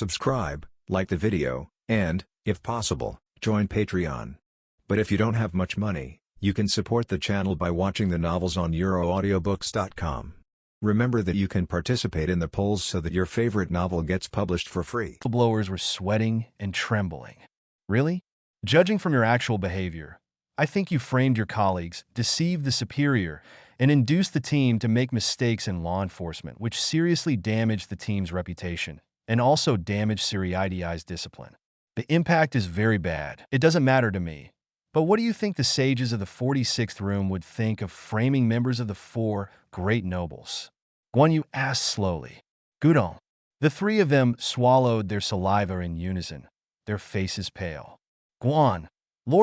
subscribe, like the video, and, if possible, join Patreon. But if you don't have much money, you can support the channel by watching the novels on euroaudiobooks.com. Remember that you can participate in the polls so that your favorite novel gets published for free. Whistleblowers were sweating and trembling. Really? Judging from your actual behavior, I think you framed your colleagues, deceived the superior, and induced the team to make mistakes in law enforcement, which seriously damaged the team's reputation and also damaged Siriidi's discipline. The impact is very bad. It doesn't matter to me. But what do you think the sages of the 46th room would think of framing members of the four great nobles? Guan Yue asked slowly. Gudong. The three of them swallowed their saliva in unison, their faces pale. Lord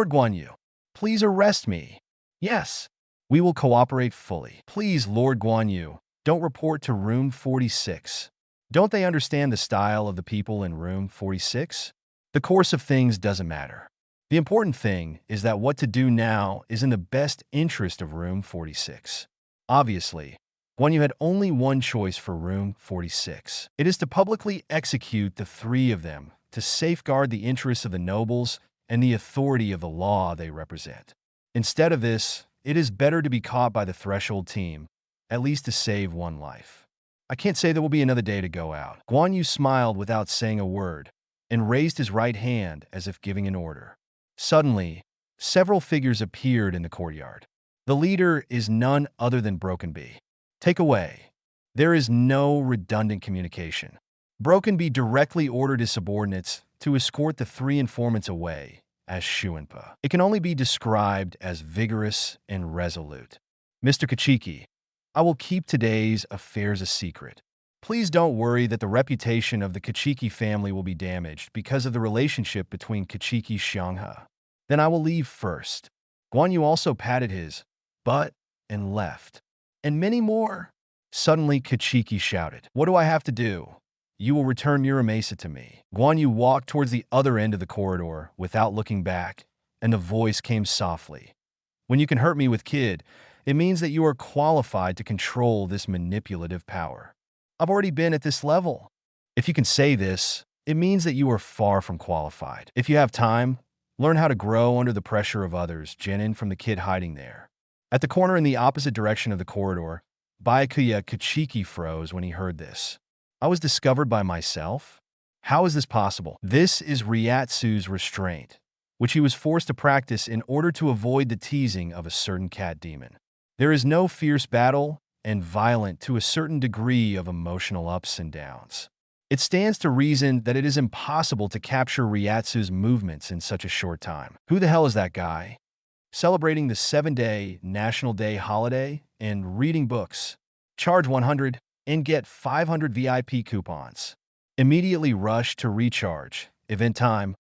Guan Yue, please arrest me. Yes, we will cooperate fully. Please, Lord Guan Yue, don't report to room 46. Don't they understand the style of the people in room 46? The course of things doesn't matter. The important thing is that what to do now is in the best interest of room 46. Obviously, Guan Yue had only one choice for room 46. It is to publicly execute the three of them to safeguard the interests of the nobles and the authority of the law they represent. Instead of this, it is better to be caught by the threshold team, at least to save one life. I can't say there will be another day to go out. Guan Yue smiled without saying a word and raised his right hand as if giving an order. Suddenly, several figures appeared in the courtyard. The leader is none other than Broken Bee. Take away. There is no redundant communication. Broken Bee directly ordered his subordinates to escort the three informants away as Shuanpa. It can only be described as vigorous and resolute. Mr. Kachiki, I will keep today's affairs a secret. Please don't worry that the reputation of the Kachiki family will be damaged because of the relationship between Kachiki Xianghe. Then I will leave first. Guan Yue also patted his butt and left. And many more. Suddenly Kachiki shouted, "What do I have to do? You will return Muramasa to me." Guan Yue walked towards the other end of the corridor without looking back, and the voice came softly. "When you can hurt me with Kid, it means that you are qualified to control this manipulative power. I've already been at this level. If you can say this, it means that you are far from qualified. If you have time, learn how to grow under the pressure of others," Jenin from the Kid hiding there. At the corner in the opposite direction of the corridor, Byakuya Kachiki froze when he heard this. I was discovered by myself? How is this possible? This is Ryatsu's restraint, which he was forced to practice in order to avoid the teasing of a certain cat demon. There is no fierce battle and violent to a certain degree of emotional ups and downs. It stands to reason that it is impossible to capture Ryatsu's movements in such a short time. Who the hell is that guy? Celebrating the 7-day National Day holiday and reading books. Charge 100 and get 500 VIP coupons. Immediately rush to recharge. Event time,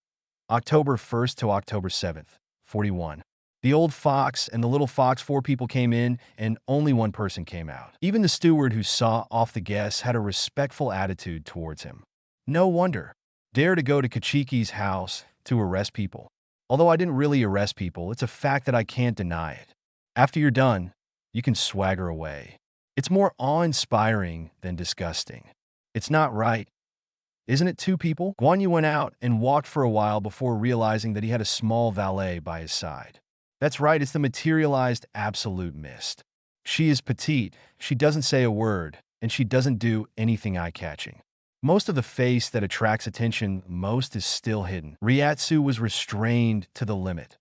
October 1st to October 7th, 41. The old fox and the little fox, 4 people came in and only 1 person came out. Even the steward who saw off the guests had a respectful attitude towards him. No wonder. Dare to go to Kachiki's house to arrest people. Although I didn't really arrest people, it's a fact that I can't deny it. After you're done, you can swagger away. It's more awe-inspiring than disgusting. It's not right. Isn't it 2 people? Guan Yue went out and walked for a while before realizing that he had a small valet by his side. That's right, it's the materialized absolute mist. She is petite, she doesn't say a word, and she doesn't do anything eye-catching. Most of the face that attracts attention most is still hidden. Ryatsu was restrained to the limit,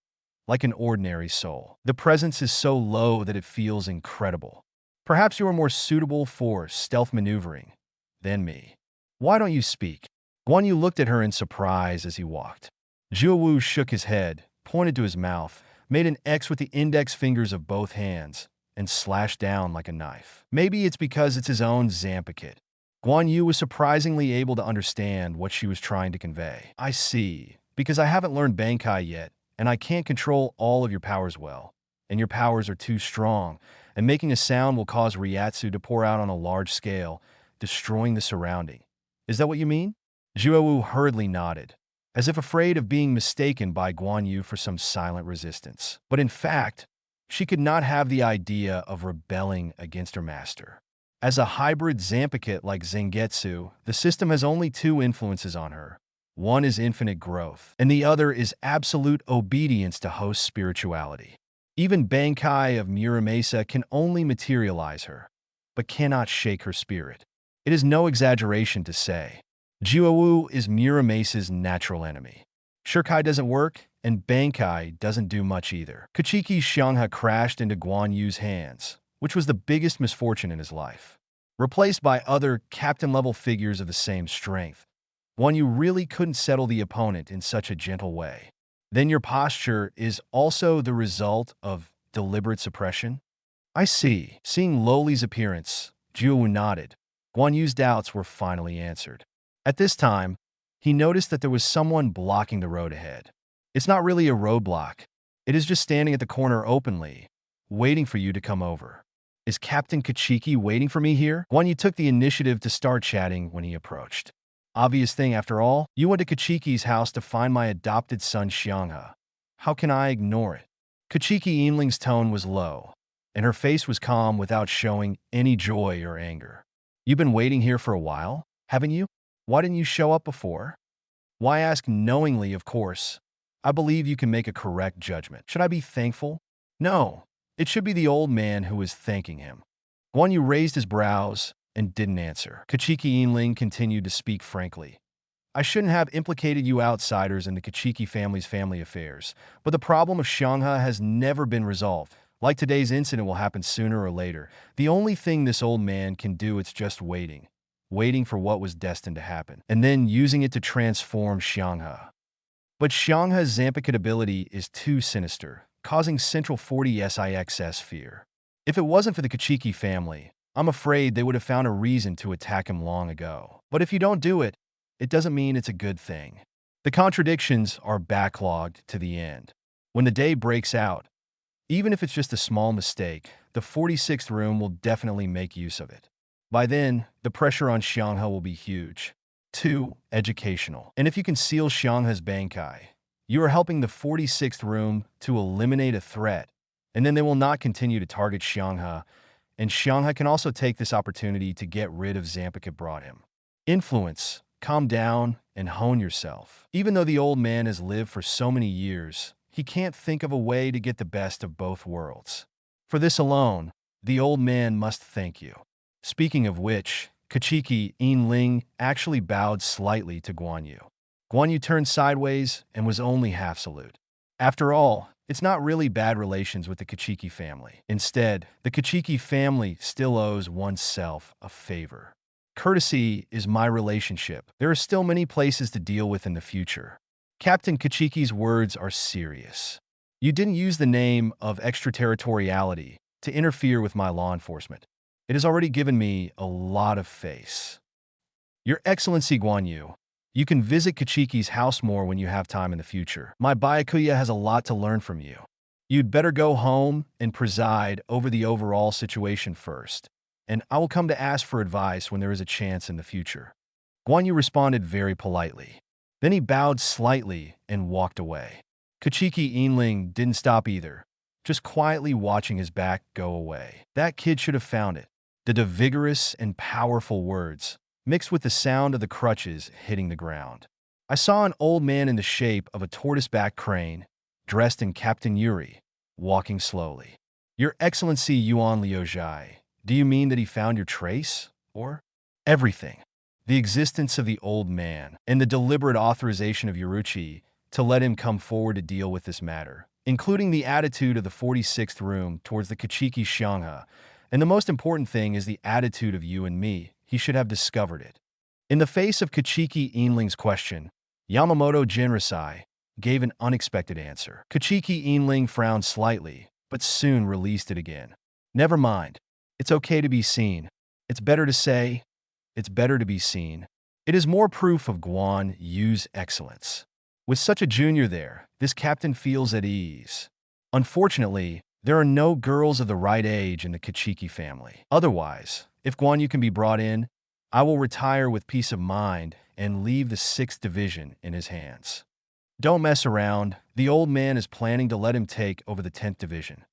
like an ordinary soul. The presence is so low that it feels incredible. Perhaps you are more suitable for stealth maneuvering than me. Why don't you speak? Guan Yue looked at her in surprise as he walked. Jiawu shook his head, pointed to his mouth, made an X with the index fingers of both hands, and slashed down like a knife. Maybe it's because it's his own Zanpakutō. Guan Yue was surprisingly able to understand what she was trying to convey. I see, because I haven't learned Bankai yet, and I can't control all of your powers well, and your powers are too strong, and making a sound will cause Ryatsu to pour out on a large scale, destroying the surrounding. Is that what you mean? Jiawu hurriedly nodded, as if afraid of being mistaken by Guan Yue for some silent resistance. But in fact, she could not have the idea of rebelling against her master. As a hybrid Zanpakutō like Zangetsu, the system has only two influences on her. One is infinite growth, and the other is absolute obedience to host spirituality. Even Bankai of Muramasa can only materialize her, but cannot shake her spirit. It is no exaggeration to say, Jiuwu is Muramasa's natural enemy. Shirkai doesn't work, and Bankai doesn't do much either. Kachiki's Xiangha crashed into Guan Yu's hands, which was the biggest misfortune in his life. Replaced by other captain-level figures of the same strength, Guan Yu really couldn't settle the opponent in such a gentle way. Then your posture is also the result of deliberate suppression? I see. Seeing Loli's appearance, Jiuwu nodded. Guan Yu's doubts were finally answered. At this time, he noticed that there was someone blocking the road ahead. It's not really a roadblock. It is just standing at the corner openly, waiting for you to come over. Is Captain Kachiki waiting for me here? Guan Yu took the initiative to start chatting when he approached. Obvious thing after all, you went to Kachiki's house to find my adopted son Xiangha. How can I ignore it? Kachiki Yinling's tone was low, and her face was calm without showing any joy or anger. You've been waiting here for a while, haven't you? Why didn't you show up before? Why ask knowingly, of course? I believe you can make a correct judgment. Should I be thankful? No. It should be the old man who is thanking him. Guan Yu raised his brows and didn't answer. Kachiki Yinling continued to speak frankly. I shouldn't have implicated you outsiders in the Kachiki family's family affairs, but the problem of Xiangha has never been resolved. Like today's incident will happen sooner or later. The only thing this old man can do is just waiting for what was destined to happen, and then using it to transform Xiangha. But Xiangha's Zanpakutō ability is too sinister, causing Central 40 SIXS fear. If it wasn't for the Kachiki family, I'm afraid they would have found a reason to attack him long ago. But if you don't do it, it doesn't mean it's a good thing. The contradictions are backlogged to the end. When the day breaks out, even if it's just a small mistake, the 46th room will definitely make use of it. By then, the pressure on Xiangha will be huge. 2. Educational. And if you can seal Xiangha's Bankai, you are helping the 46th room to eliminate a threat, and then they will not continue to target Xiangha, and Xiangha can also take this opportunity to get rid of Zanpakutō brought him. Influence. Calm down and hone yourself. Even though the old man has lived for so many years, he can't think of a way to get the best of both worlds. For this alone, the old man must thank you. Speaking of which, Kachiki Yinling actually bowed slightly to Guan Yu. Guan Yu turned sideways and was only half salute. After all, it's not really bad relations with the Kachiki family. Instead, the Kachiki family still owes oneself a favor. Courtesy is my relationship. There are still many places to deal with in the future. Captain Kachiki's words are serious. You didn't use the name of extraterritoriality to interfere with my law enforcement. It has already given me a lot of face. Your Excellency Guan Yu, you can visit Kachiki's house more when you have time in the future. My Byakuya has a lot to learn from you. You'd better go home and preside over the overall situation first, and I will come to ask for advice when there is a chance in the future. Guan Yu responded very politely. Then he bowed slightly and walked away. Kachiki Yinling didn't stop either, just quietly watching his back go away. That kid should have found it. The vigorous and powerful words, mixed with the sound of the crutches hitting the ground. I saw an old man in the shape of a tortoise-back crane, dressed in Captain Yuri, walking slowly. Your Excellency Yuan Liuzhai, do you mean that he found your trace? Or everything? The existence of the old man, and the deliberate authorization of Yoruchi to let him come forward to deal with this matter, including the attitude of the 46th room towards the Kachiki Xiangha, and the most important thing is the attitude of you and me. He should have discovered it. In the face of Kachiki Yinling's question, Yamamoto Jinrasai gave an unexpected answer. Kachiki Yinling frowned slightly, but soon released it again. Never mind. It's okay to be seen. It's better to say, it's better to be seen. It is more proof of Guan Yu's excellence. With such a junior there, this captain feels at ease. Unfortunately, there are no girls of the right age in the Kachiki family. Otherwise, if Guan Yu can be brought in, I will retire with peace of mind and leave the 6th division in his hands. Don't mess around. The old man is planning to let him take over the 10th division.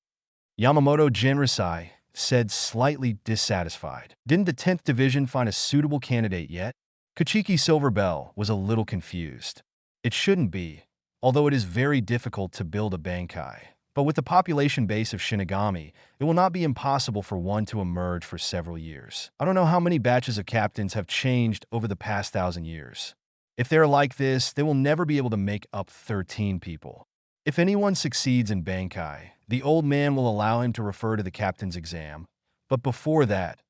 Yamamoto Jinrasai said, slightly dissatisfied. Didn't the 10th Division find a suitable candidate yet? Kachiki Silver Bell was a little confused. It shouldn't be, although it is very difficult to build a Bankai. But with the population base of Shinigami, it will not be impossible for one to emerge for several years. I don't know how many batches of captains have changed over the past 1,000 years. If they're like this, they will never be able to make up 13 people. If anyone succeeds in Bankai, the old man will allow him to refer to the captain's exam, but before that,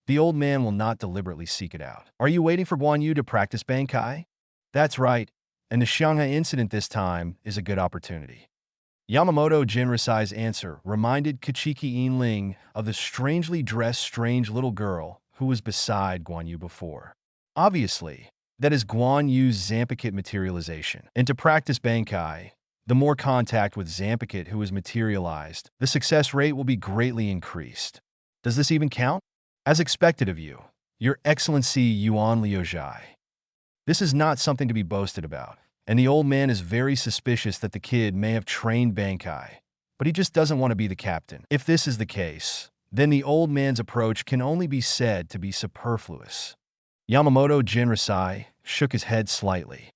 the old man will not deliberately seek it out. Are you waiting for Guan Yue to practice Bankai? That's right, and the Shanghai incident this time is a good opportunity. Yamamoto Jinrasai's answer reminded Kachiki Yinling of the strangely dressed strange little girl who was beside Guan Yue before. Obviously, that is Guan Yue's Zanpakutō materialization. And to practice Bankai, the more contact with Zanpakutō who is materialized, the success rate will be greatly increased. Does this even count? As expected of you, Your Excellency Yuan Liuzhai. This is not something to be boasted about, and the old man is very suspicious that the kid may have trained Bankai, but he just doesn't want to be the captain. If this is the case, then the old man's approach can only be said to be superfluous. Yamamoto Jinrasai shook his head slightly.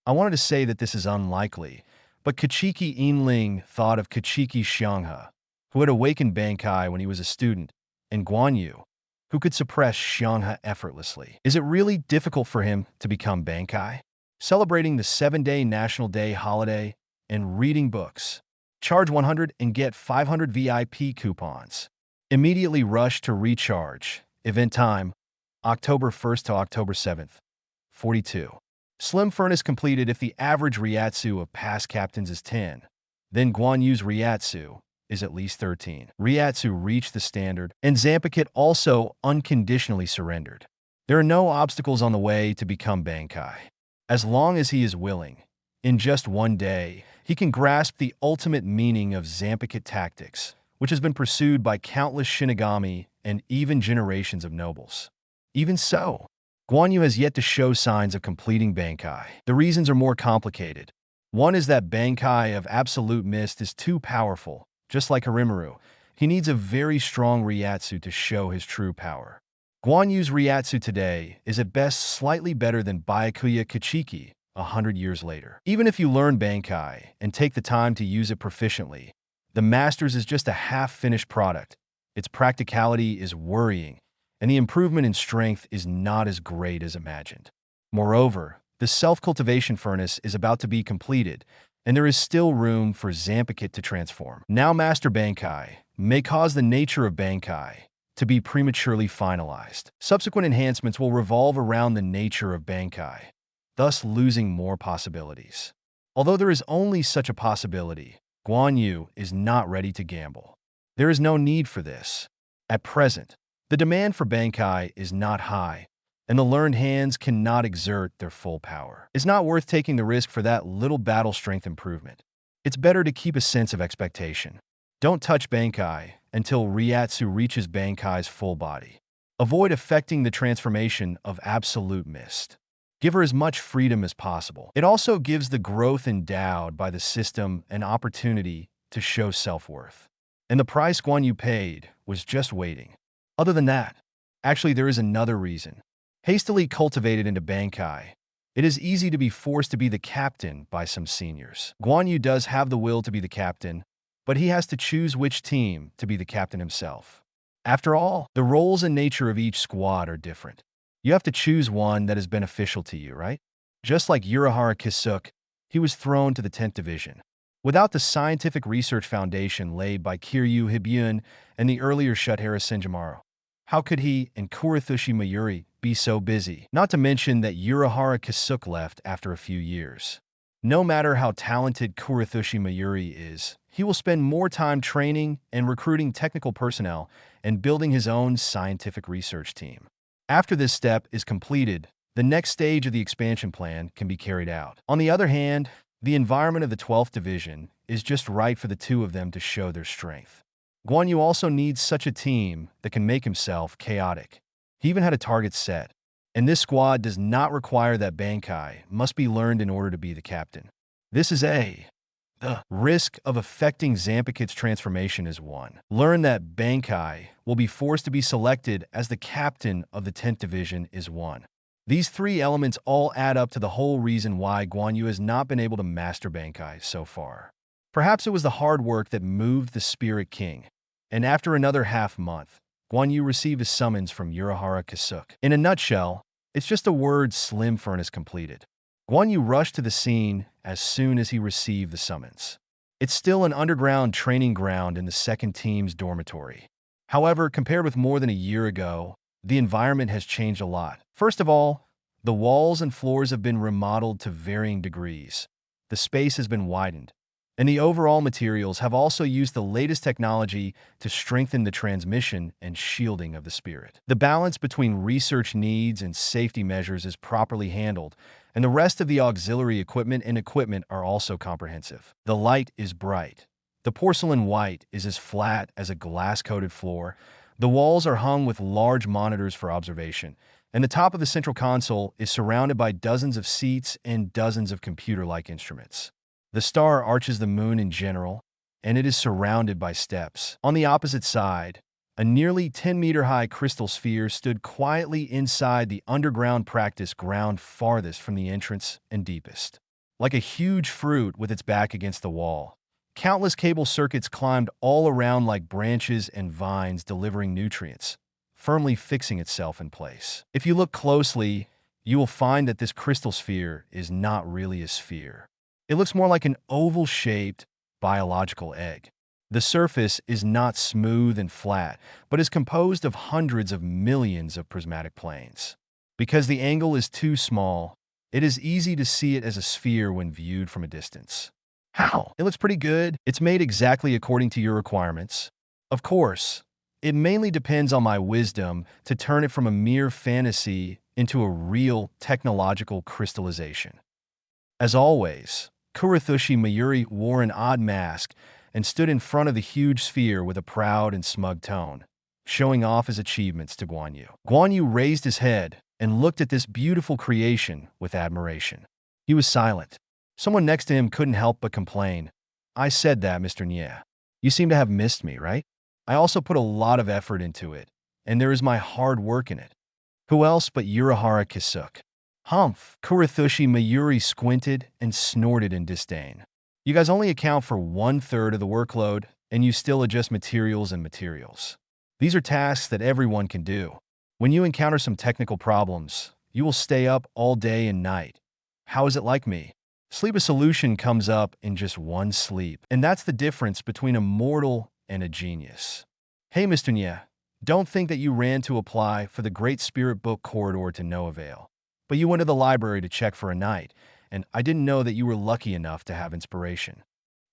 I wanted to say that this is unlikely, but Kachiki Yinling thought of Kachiki Xianghe, who had awakened Bankai when he was a student, and Guan Yue, who could suppress Xianghe effortlessly. Is it really difficult for him to become Bankai? Celebrating the 7-day National Day holiday and reading books. Charge 100 and get 500 VIP coupons. Immediately rush to recharge. Event time, October 1st to October 7th. 42. Slim Furnace completed if the average Ryatsu of past captains is 10. Then Guan Yue's Ryatsu is at least 13. Ryatsu reached the standard, and Zanpakutō also unconditionally surrendered. There are no obstacles on the way to become Bankai. As long as he is willing, in just one day, he can grasp the ultimate meaning of Zanpakutō tactics, which has been pursued by countless Shinigami and even generations of nobles. Even so, Guan Yue has yet to show signs of completing Bankai. The reasons are more complicated. One is that Bankai of Absolute Mist is too powerful. Just like Harimaru, he needs a very strong Ryatsu to show his true power. Guan Yue's Ryatsu today is at best slightly better than Byakuya Kachiki 100 years later. Even if you learn Bankai and take the time to use it proficiently, the Masters is just a half-finished product. Its practicality is worrying, and the improvement in strength is not as great as imagined. Moreover, the self-cultivation furnace is about to be completed, and there is still room for Zanpakutō to transform. Now Master Bankai may cause the nature of Bankai to be prematurely finalized. Subsequent enhancements will revolve around the nature of Bankai, thus losing more possibilities. Although there is only such a possibility, Guan Yue is not ready to gamble. There is no need for this. At present, the demand for Bankai is not high, and the learned hands cannot exert their full power. It's not worth taking the risk for that little battle strength improvement. It's better to keep a sense of expectation. Don't touch Bankai until Ryatsu reaches Bankai's full body. Avoid affecting the transformation of Absolute Mist. Give her as much freedom as possible. It also gives the growth endowed by the system an opportunity to show self-worth. And the price Guan Yue paid was just waiting. Other than that, actually there is another reason. Hastily cultivated into Bankai, it is easy to be forced to be the captain by some seniors. Guan Yue does have the will to be the captain, but he has to choose which team to be the captain himself. After all, the roles and nature of each squad are different. You have to choose one that is beneficial to you, right? Just like Urahara Kisuke, he was thrown to the 10th Division. Without the scientific research foundation laid by Kiryu Hibyun and the earlier Shutehara Senjimaro, how could he and Kuritsushi Mayuri be so busy? Not to mention that Urahara Kisuke left after a few years. No matter how talented Kuritsushi Mayuri is, he will spend more time training and recruiting technical personnel and building his own scientific research team. After this step is completed, the next stage of the expansion plan can be carried out. On the other hand, the environment of the 12th Division is just right for the two of them to show their strength. Guan Yue also needs such a team that can make himself chaotic. He even had a target set, and this squad does not require that Bankai must be learned in order to be the captain. This is the The risk of affecting Zanpakutō's transformation is 1. Learn that Bankai will be forced to be selected as the captain of the 10th Division is 1. These 3 elements all add up to the whole reason why Guan Yue has not been able to master Bankai so far. Perhaps it was the hard work that moved the Spirit King, and after another half-month, Guan Yue received a summons from Urahara Kisuke. In a nutshell, it's just a word slim furnace completed. Guan Yue rushed to the scene as soon as he received the summons. It's still an underground training ground in the second team's dormitory. However, compared with more than a year ago, the environment has changed a lot. First of all, the walls and floors have been remodeled to varying degrees. The space has been widened, and the overall materials have also used the latest technology to strengthen the transmission and shielding of the spirit. The balance between research needs and safety measures is properly handled, and the rest of the auxiliary equipment are also comprehensive. The light is bright. The porcelain white is as flat as a glass-coated floor. The walls are hung with large monitors for observation, and the top of the central console is surrounded by dozens of seats and dozens of computer-like instruments. The star arches the moon in general, and it is surrounded by steps. On the opposite side, a nearly 10-meter-high crystal sphere stood quietly inside the underground practice ground farthest from the entrance and deepest. Like a huge fruit with its back against the wall, countless cable circuits climbed all around like branches and vines delivering nutrients, firmly fixing itself in place. If you look closely, you will find that this crystal sphere is not really a sphere. It looks more like an oval-shaped biological egg. The surface is not smooth and flat, but is composed of hundreds of millions of prismatic planes. Because the angle is too small, it is easy to see it as a sphere when viewed from a distance. How? It looks pretty good. It's made exactly according to your requirements. Of course, it mainly depends on my wisdom to turn it from a mere fantasy into a real technological crystallization. As always, Kuratsushi Mayuri wore an odd mask and stood in front of the huge sphere with a proud and smug tone, showing off his achievements to Guan Yue. Guan Yue raised his head and looked at this beautiful creation with admiration. He was silent. Someone next to him couldn't help but complain. "I said that, Mr. Nye. You seem to have missed me, right? I also put a lot of effort into it, and there is my hard work in it. Who else but Urahara Kisuke?" Humph! Kuratsushi Mayuri squinted and snorted in disdain. "You guys only account for 1/3 of the workload, and you still adjust materials and materials. These are tasks that everyone can do. When you encounter some technical problems, you will stay up all day and night. How is it like me? Sleep a solution comes up in just one sleep, and that's the difference between a mortal and a genius. Hey, Mr. Nye, don't think that you ran to apply for the Great Spirit Book Corridor to no avail. But you went to the library to check for a night, and I didn't know that you were lucky enough to have inspiration.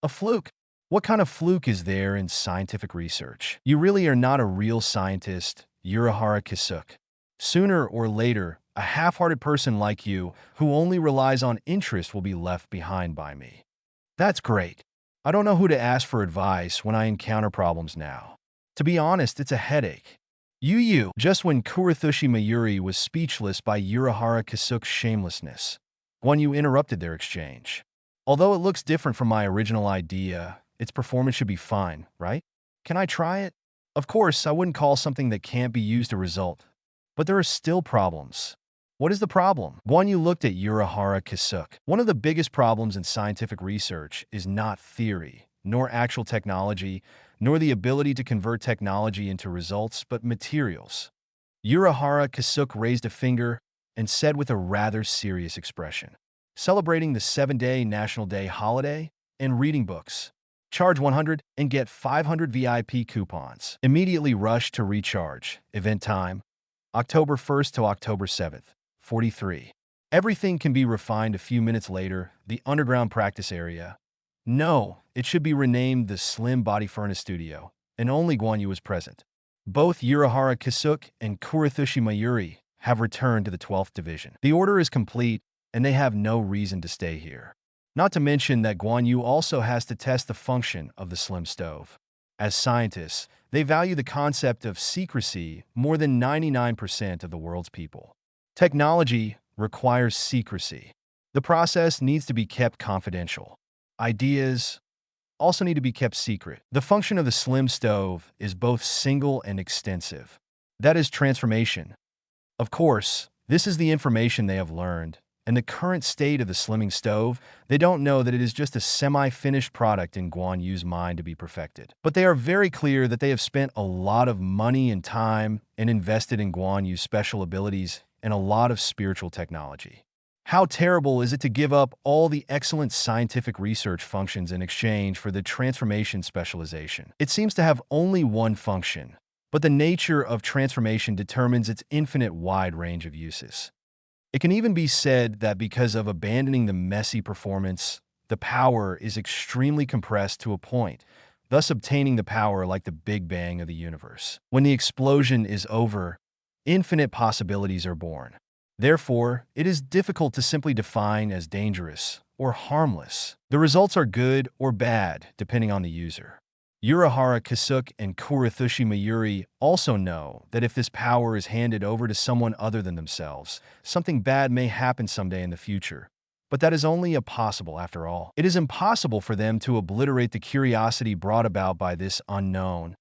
A fluke? What kind of fluke is there in scientific research? You really are not a real scientist, Urahara Kisuke. Sooner or later, a half-hearted person like you, who only relies on interest, will be left behind by me. That's great. I don't know who to ask for advice when I encounter problems now. To be honest, it's a headache. You. Just when Kuratsushi Mayuri was speechless by Urahara Kisuke's shamelessness, Guan Yue interrupted their exchange. Although it looks different from my original idea, its performance should be fine, right? Can I try it? Of course, I wouldn't call something that can't be used a result. But there are still problems. What is the problem? Guan Yue looked at Urahara Kisuke. One of the biggest problems in scientific research is not theory, nor actual technology, nor the ability to convert technology into results, but materials. Urahara Kisuke raised a finger and said with a rather serious expression, "Celebrating the 7-day National Day holiday and reading books. Charge 100 and get 500 VIP coupons. Immediately rush to recharge. Event time, October 1st to October 7th, 43. Everything can be refined a few minutes later, the underground practice area. No, it should be renamed the Slim Body Furnace Studio, and only Guan Yue was present. Both Urahara Kisuke and Kuratsushi Mayuri have returned to the 12th Division. The order is complete, and they have no reason to stay here. Not to mention that Guan Yue also has to test the function of the Slim Stove. As scientists, they value the concept of secrecy more than 99% of the world's people. Technology requires secrecy. The process needs to be kept confidential. Ideas, also need to be kept secret. The function of the slim stove is both single and extensive. That is transformation. Of course, this is the information they have learned. In the current state of the slimming stove, they don't know that it is just a semi-finished product in Guan Yu's mind to be perfected. But they are very clear that they have spent a lot of money and time and invested in Guan Yu's special abilities and a lot of spiritual technology. How terrible is it to give up all the excellent scientific research functions in exchange for the transformation specialization? It seems to have only one function, but the nature of transformation determines its infinite wide range of uses. It can even be said that because of abandoning the messy performance, the power is extremely compressed to a point, thus obtaining the power like the Big Bang of the universe. When the explosion is over, infinite possibilities are born. Therefore, it is difficult to simply define as dangerous or harmless. The results are good or bad, depending on the user. Urahara Kasuke and Kuratsushi Mayuri also know that if this power is handed over to someone other than themselves, something bad may happen someday in the future. But that is only a possible after all. It is impossible for them to obliterate the curiosity brought about by this unknown.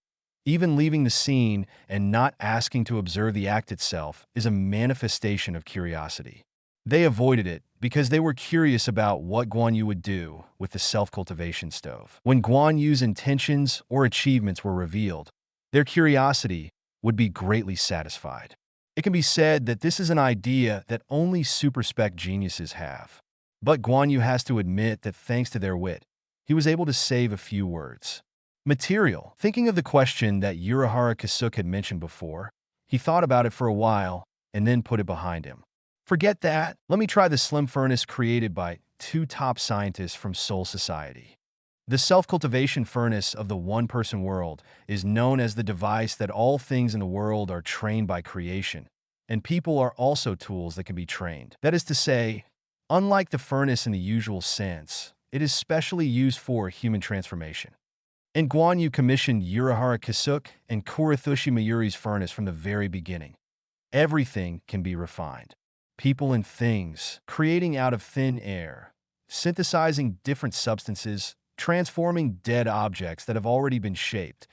Even leaving the scene and not asking to observe the act itself is a manifestation of curiosity. They avoided it because they were curious about what Guan Yu would do with the self-cultivation stove. When Guan Yu's intentions or achievements were revealed, their curiosity would be greatly satisfied. It can be said that this is an idea that only super-spec geniuses have. But Guan Yu has to admit that thanks to their wit, he was able to save a few words. Material. Thinking of the question that Urahara Kasuke had mentioned before, he thought about it for a while and then put it behind him. Forget that. Let me try the slim furnace created by two top scientists from Soul Society. The self-cultivation furnace of the one-person world is known as the device that all things in the world are trained by creation, and people are also tools that can be trained. That is to say, unlike the furnace in the usual sense, it is specially used for human transformation. And Guan Yu commissioned Urahara Kasuke and Kuratsushi Mayuri's furnace from the very beginning. Everything can be refined. People and things, creating out of thin air, synthesizing different substances, transforming dead objects that have already been shaped,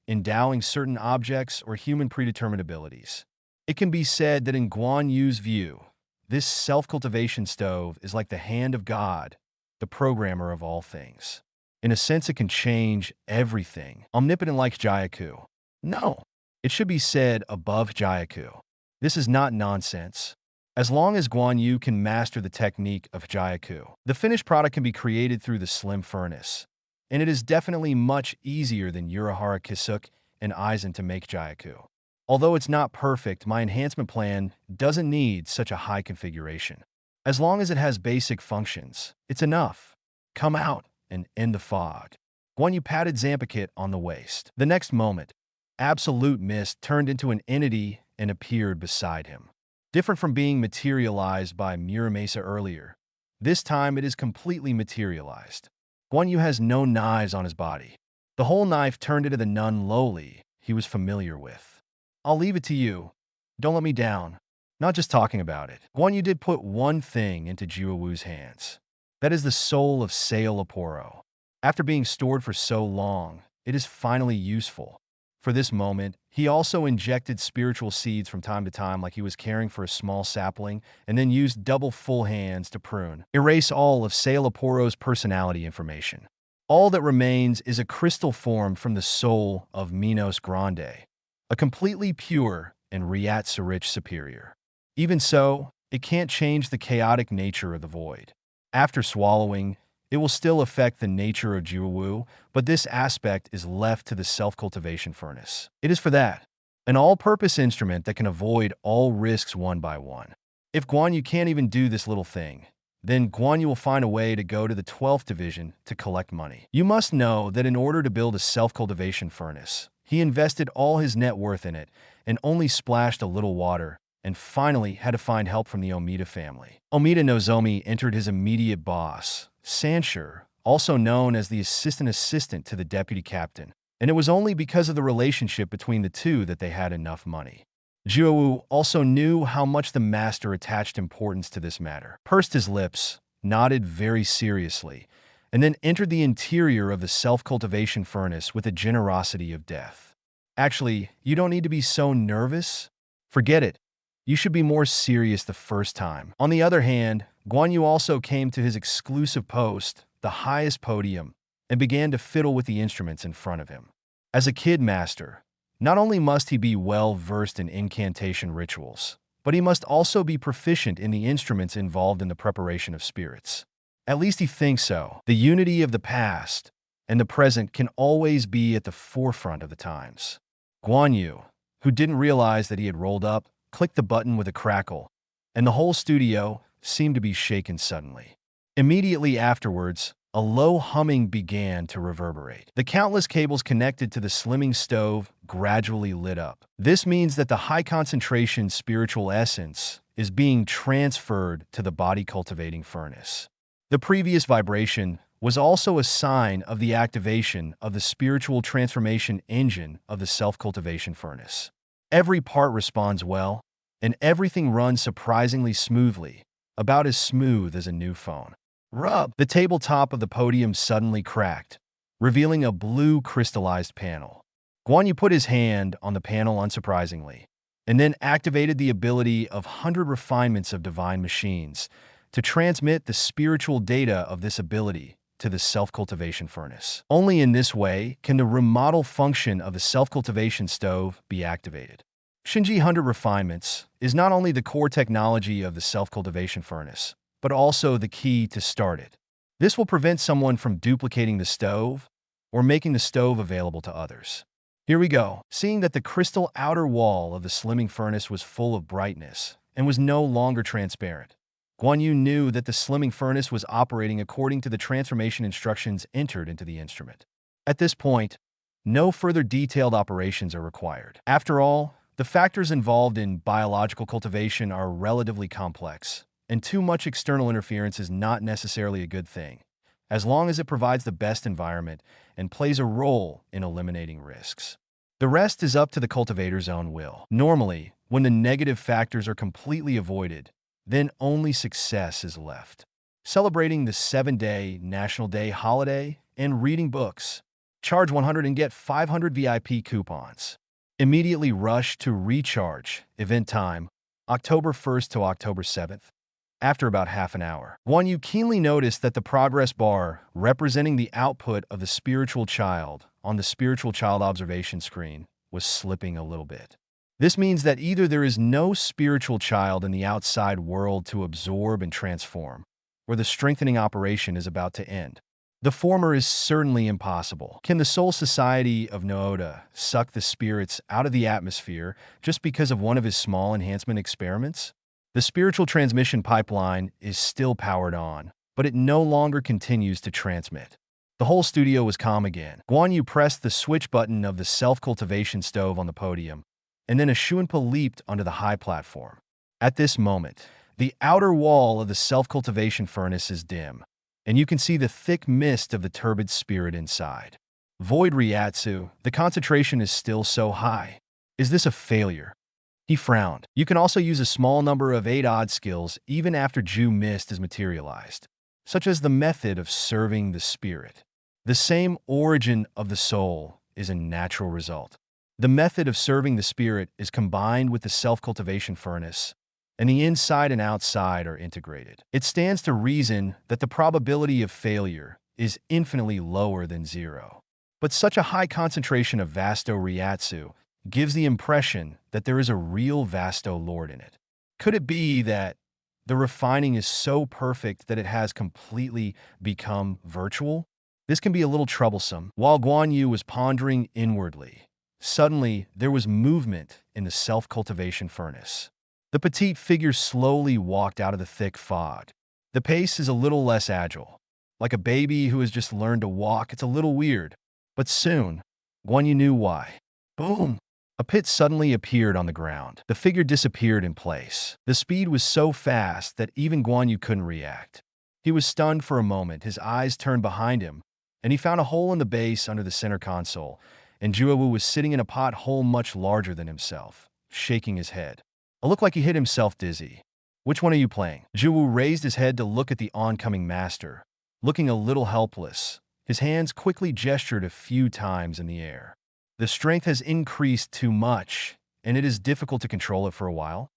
endowing certain objects or human predetermined abilities. It can be said that in Guan Yu's view, this self-cultivation stove is like the hand of God, the programmer of all things. In a sense, it can change everything. Omnipotent like Jayaku. No, it should be said above Jayaku. This is not nonsense. As long as Guan Yu can master the technique of Jayaku, the finished product can be created through the slim furnace. And it is definitely much easier than Urahara Kasuke and Aizen to make Jayaku. Although it's not perfect, my enhancement plan doesn't need such a high configuration. As long as it has basic functions, it's enough. Come out and end the fog. Guan Yu patted Zanpakutō on the waist. The next moment, absolute mist turned into an entity and appeared beside him. Different from being materialized by Muramasa earlier, this time it is completely materialized. Guan Yu has no knives on his body. The whole knife turned into the nun lowly he was familiar with. I'll leave it to you. Don't let me down. Not just talking about it. Guan Yu did put one thing into Jiawu's hands. That is the soul of Sail-Aporo. After being stored for so long, it is finally useful. For this moment, he also injected spiritual seeds from time to time like he was caring for a small sapling, and then used double full hands to prune. Erase all of Sail-Aporo's personality information. All that remains is a crystal formed from the soul of Menos Grande, a completely pure and Ryatsu-rich superior. Even so, it can't change the chaotic nature of the void. After swallowing, it will still affect the nature of Jiawu, but this aspect is left to the self-cultivation furnace. It is for that, an all-purpose instrument that can avoid all risks one by one. If Guan Yu can't even do this little thing, then Guan Yu will find a way to go to the 12th division to collect money. You must know that in order to build a self-cultivation furnace, he invested all his net worth in it and only splashed a little water, and finally had to find help from the Omida family. Omida Nozomi entered his immediate boss, Sanshur, also known as the assistant to the deputy captain, and it was only because of the relationship between the two that they had enough money. Jiawu also knew how much the master attached importance to this matter, pursed his lips, nodded very seriously, and then entered the interior of the self-cultivation furnace with the generosity of death. Actually, you don't need to be so nervous. Forget it. You should be more serious the first time. On the other hand, Guan Yu also came to his exclusive post, the highest podium, and began to fiddle with the instruments in front of him. As a kid master, not only must he be well-versed in incantation rituals, but he must also be proficient in the instruments involved in the preparation of spirits. At least he thinks so. The unity of the past and the present can always be at the forefront of the times. Guan Yu, who didn't realize that he had rolled up, clicked the button with a crackle, and the whole studio seemed to be shaken suddenly. Immediately afterwards, a low humming began to reverberate. The countless cables connected to the slimming stove gradually lit up. This means that the high-concentration spiritual essence is being transferred to the body-cultivating furnace. The previous vibration was also a sign of the activation of the spiritual transformation engine of the self-cultivation furnace. Every part responds well, and everything runs surprisingly smoothly, about as smooth as a new phone. Rub! The tabletop of the podium suddenly cracked, revealing a blue crystallized panel. Guan Yu put his hand on the panel unsurprisingly, and then activated the ability of 100 refinements of divine machines to transmit the spiritual data of this ability to the self-cultivation furnace. Only in this way can the remodel function of the self-cultivation stove be activated. Machine Hundred Refinements is not only the core technology of the self-cultivation furnace, but also the key to start it. This will prevent someone from duplicating the stove or making the stove available to others. Here we go. Seeing that the crystal outer wall of the slimming furnace was full of brightness and was no longer transparent, Guan Yu knew that the slimming furnace was operating according to the transformation instructions entered into the instrument. At this point, no further detailed operations are required. After all, the factors involved in biological cultivation are relatively complex, and too much external interference is not necessarily a good thing, as long as it provides the best environment and plays a role in eliminating risks. The rest is up to the cultivator's own will. Normally, when the negative factors are completely avoided, then only success is left. Celebrating the 7-day National Day holiday and reading books. Charge 100 and get 500 VIP coupons. Immediately rush to recharge. Event time, October 1st to October 7th. After about half an hour, Guan Yu keenly noticed that the progress bar representing the output of the spiritual child on the spiritual child observation screen was slipping a little bit. This means that either there is no spiritual child in the outside world to absorb and transform, or the strengthening operation is about to end. The former is certainly impossible. Can the Soul Society of Nooda suck the spirits out of the atmosphere just because of one of his small enhancement experiments? The spiritual transmission pipeline is still powered on, but it no longer continues to transmit. The whole studio was calm again. Guan Yu pressed the switch button of the self-cultivation stove on the podium, and then a Shuanpa leaped onto the high platform. At this moment, the outer wall of the self-cultivation furnace is dim, and you can see the thick mist of the turbid spirit inside. Void Ryatsu, the concentration is still so high. Is this a failure? He frowned. You can also use a small number of 8 odd skills even after Ju Mist is materialized, such as the method of serving the spirit. The same origin of the soul is a natural result. The method of serving the spirit is combined with the self-cultivation furnace, and the inside and outside are integrated. It stands to reason that the probability of failure is infinitely lower than 0. But such a high concentration of Vasto Ryatsu gives the impression that there is a real Vasto Lord in it. Could it be that the refining is so perfect that it has completely become virtual? This can be a little troublesome. While Guan Yu was pondering inwardly, suddenly there was movement in the self-cultivation furnace. The petite figure slowly walked out of the thick fog. The pace is a little less agile. Like a baby who has just learned to walk, it's a little weird. But soon, Guan Yu knew why. Boom! A pit suddenly appeared on the ground. The figure disappeared in place. The speed was so fast that even Guan Yu couldn't react. He was stunned for a moment, his eyes turned behind him, and he found a hole in the base under the center console, and Juewu was sitting in a pothole much larger than himself, shaking his head. It looked like he hit himself dizzy. Which one are you playing? Juewu raised his head to look at the oncoming master, Looking a little helpless, his hands quickly gestured a few times in the air. The strength has increased too much, and it is difficult to control it for a while.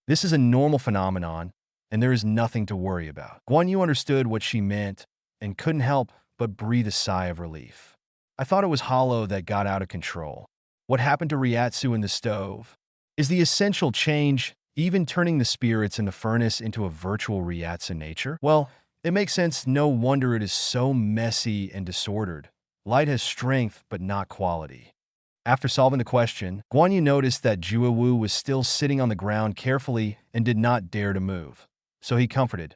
This is a normal phenomenon, and there is nothing to worry about. Guan Yu understood what she meant and couldn't help but breathe a sigh of relief. I thought it was hollow that got out of control. What happened to Ryatsu in the stove? Is the essential change even turning the spirits in the furnace into a virtual Ryatsu nature? Well, it makes sense. No wonder it is so messy and disordered. Light has strength, but not quality. After solving the question, Guan Yu noticed that Juewu was still sitting on the ground carefully and did not dare to move. So he comforted,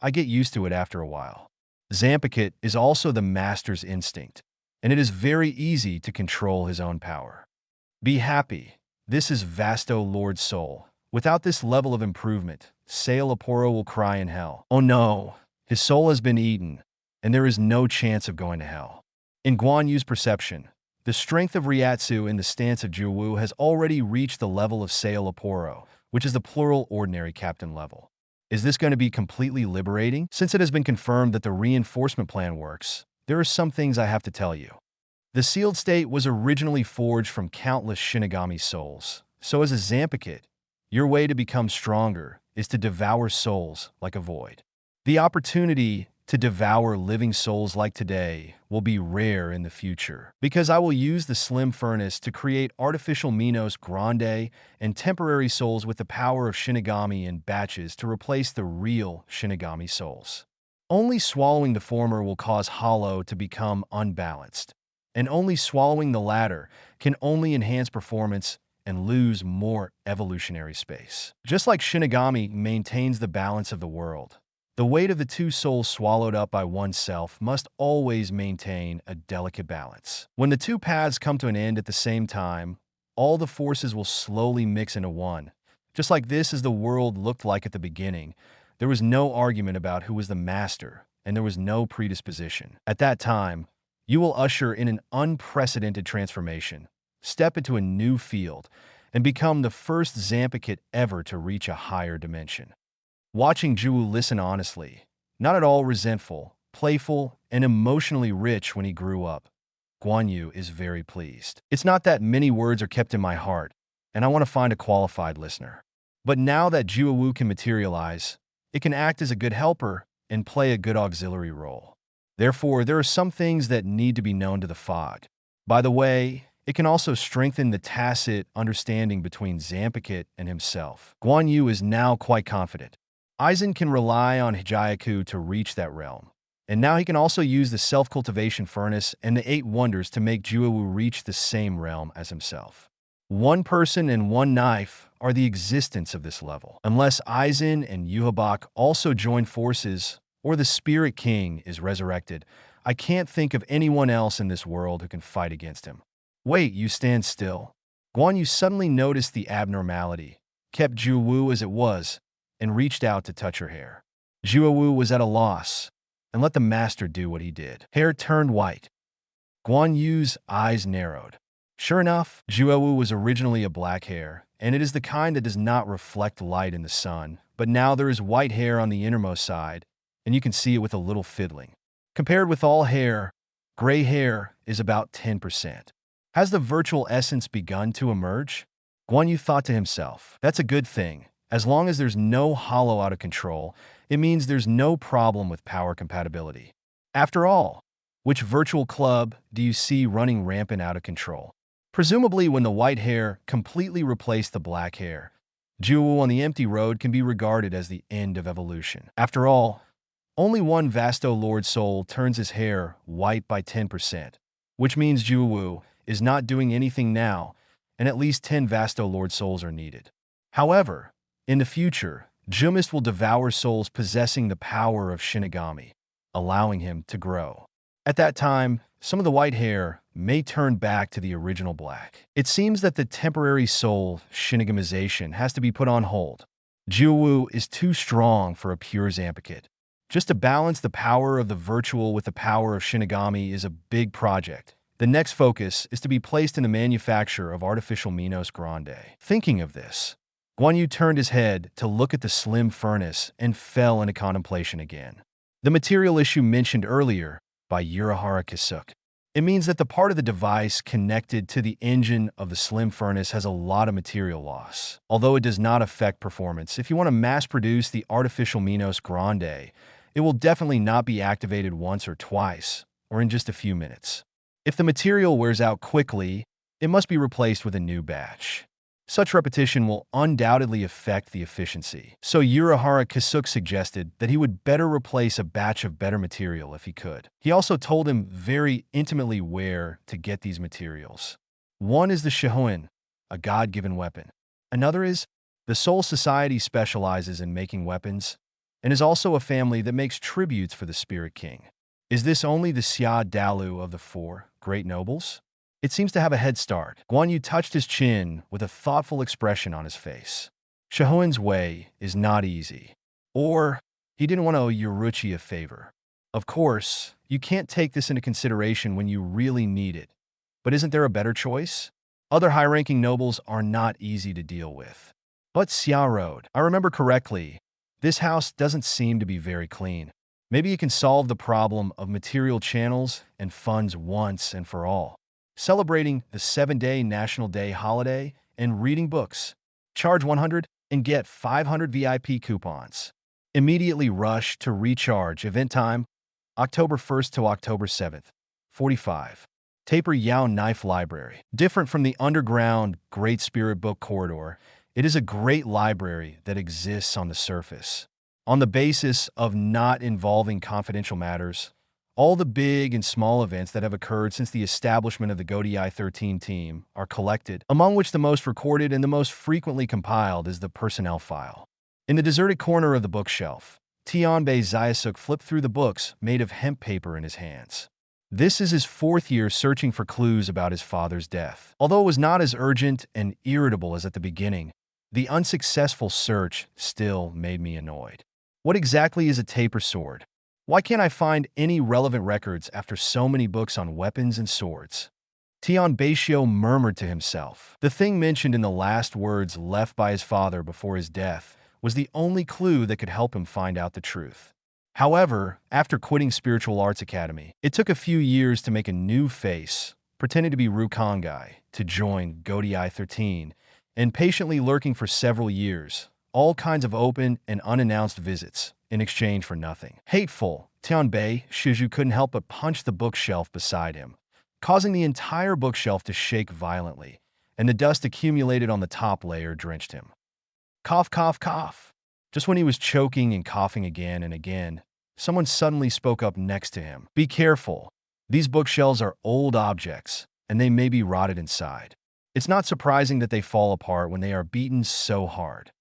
"I get used to it after a while." Zanpakutō is also the master's instinct, and it is very easy to control his own power. Be happy. This is Vasto Lord Soul. Without this level of improvement, Sailaporo will cry in hell. Oh no, his soul has been eaten, and there is no chance of going to hell. In Guan Yu's perception, the strength of Ryatsu in the stance of Juewu has already reached the level of Sailaporo, which is the plural ordinary captain level. Is this going to be completely liberating? Since it has been confirmed that the reinforcement plan works, there are some things I have to tell you. The sealed state was originally forged from countless Shinigami souls, so as a Zanpakutō, your way to become stronger is to devour souls like a void. The opportunity to devour living souls like today will be rare in the future, because I will use the slim furnace to create artificial Menos Grande and temporary souls with the power of Shinigami in batches to replace the real Shinigami souls. Only swallowing the former will cause hollow to become unbalanced, and only swallowing the latter can only enhance performance and lose more evolutionary space. Just like Shinigami maintains the balance of the world, the weight of the two souls swallowed up by oneself must always maintain a delicate balance. When the two paths come to an end at the same time, all the forces will slowly mix into one. Just like this is the world looked like at the beginning, there was no argument about who was the master, and there was no predisposition. At that time, you will usher in an unprecedented transformation, step into a new field, and become the first Zanpakutō ever to reach a higher dimension. Watching Juewu listen honestly, not at all resentful, playful, and emotionally rich when he grew up, Guan Yu is very pleased. It's not that many words are kept in my heart, and I want to find a qualified listener. But now that Juewu can materialize, it can act as a good helper and play a good auxiliary role. Therefore, there are some things that need to be known to the fog. By the way, it can also strengthen the tacit understanding between Zanpakutō and himself. Guan Yu is now quite confident. Aizen can rely on Hijayaku to reach that realm, and now he can also use the self-cultivation furnace and the 8 wonders to make Juewu reach the same realm as himself. One person and one knife are the existence of this level. Unless Aizen and Yuhabak also join forces, or the Spirit King is resurrected, I can't think of anyone else in this world who can fight against him. Wait, you stand still. Guan Yu suddenly noticed the abnormality, kept Juewu as it was, and reached out to touch her hair. Juewu was at a loss, and let the master do what he did. Hair turned white. Guan Yu's eyes narrowed. Sure enough, Juewu was originally a black hair, and it is the kind that does not reflect light in the sun, but now there is white hair on the innermost side, and you can see it with a little fiddling. Compared with all hair, gray hair is about 10%. Has the virtual essence begun to emerge? Guan Yu thought to himself, that's a good thing. As long as there's no hollow out of control, it means there's no problem with power compatibility. After all, which virtual club do you see running rampant out of control? Presumably when the white hair completely replaced the black hair, Juewu on the empty road can be regarded as the end of evolution. After all, only one Vasto Lord Soul turns his hair white by 10%, which means Juewu is not doing anything now, and at least 10 Vasto Lord Souls are needed. However, in the future, Jumis will devour souls possessing the power of Shinigami, allowing him to grow. At that time, some of the white hair may turn back to the original black. It seems that the temporary soul Shinigamization has to be put on hold. Juewu is too strong for a pure Zanpakutō. Just to balance the power of the virtual with the power of Shinigami is a big project. The next focus is to be placed in the manufacture of artificial Menos Grande. Thinking of this, Guan Yu turned his head to look at the slim furnace and fell into contemplation again. The material issue mentioned earlier by Urahara Kisuke. It means that the part of the device connected to the engine of the slim furnace has a lot of material loss. Although it does not affect performance, if you want to mass-produce the artificial Menos Grande, it will definitely not be activated once or twice, or in just a few minutes. If the material wears out quickly, it must be replaced with a new batch. Such repetition will undoubtedly affect the efficiency. So Urahara Kisuke suggested that he would better replace a batch of better material if he could. He also told him very intimately where to get these materials. One is the Shihoin, a god-given weapon. Another is the Soul Society specializes in making weapons and is also a family that makes tributes for the Spirit King. Is this only the Xia Dalu of the four great nobles? It seems to have a head start. Guan Yue touched his chin with a thoughtful expression on his face. Shihoin's way is not easy. Or, he didn't want to owe Yoruichi a favor. Of course, you can't take this into consideration when you really need it. But isn't there a better choice? Other high-ranking nobles are not easy to deal with. But Xia Road, I remember correctly, this house doesn't seem to be very clean. Maybe you can solve the problem of material channels and funds once and for all. Celebrating the 7-day National Day holiday and reading books. Charge 100 and get 500 VIP coupons. Immediately rush to recharge. Event time, October 1st to October 7th. 45. Taper Yao Knife Library. Different from the underground Great Spirit Book Corridor, it is a great library that exists on the surface. On the basis of not involving confidential matters, all the big and small events that have occurred since the establishment of the Godai 13 team are collected, among which the most recorded and the most frequently compiled is the personnel file. In the deserted corner of the bookshelf, Tianbei Zayasuk flipped through the books made of hemp paper in his hands. This is his 4th year searching for clues about his father's death. Although it was not as urgent and irritable as at the beginning, the unsuccessful search still made me annoyed. What exactly is a taper sword? Why can't I find any relevant records after so many books on weapons and swords? Tian Baishio murmured to himself. The thing mentioned in the last words left by his father before his death was the only clue that could help him find out the truth. However, after quitting Spiritual Arts Academy, it took a few years to make a new face, pretending to be Rukongai, to join Godai 13, and patiently lurking for several years, all kinds of open and unannounced visits, in exchange for nothing. Hateful, Tianbei Shiju couldn't help but punch the bookshelf beside him, causing the entire bookshelf to shake violently, and the dust accumulated on the top layer drenched him. Cough, cough, cough. Just when he was choking and coughing again and again, someone suddenly spoke up next to him. Be careful. These bookshelves are old objects, and they may be rotted inside. It's not surprising that they fall apart when they are beaten so hard.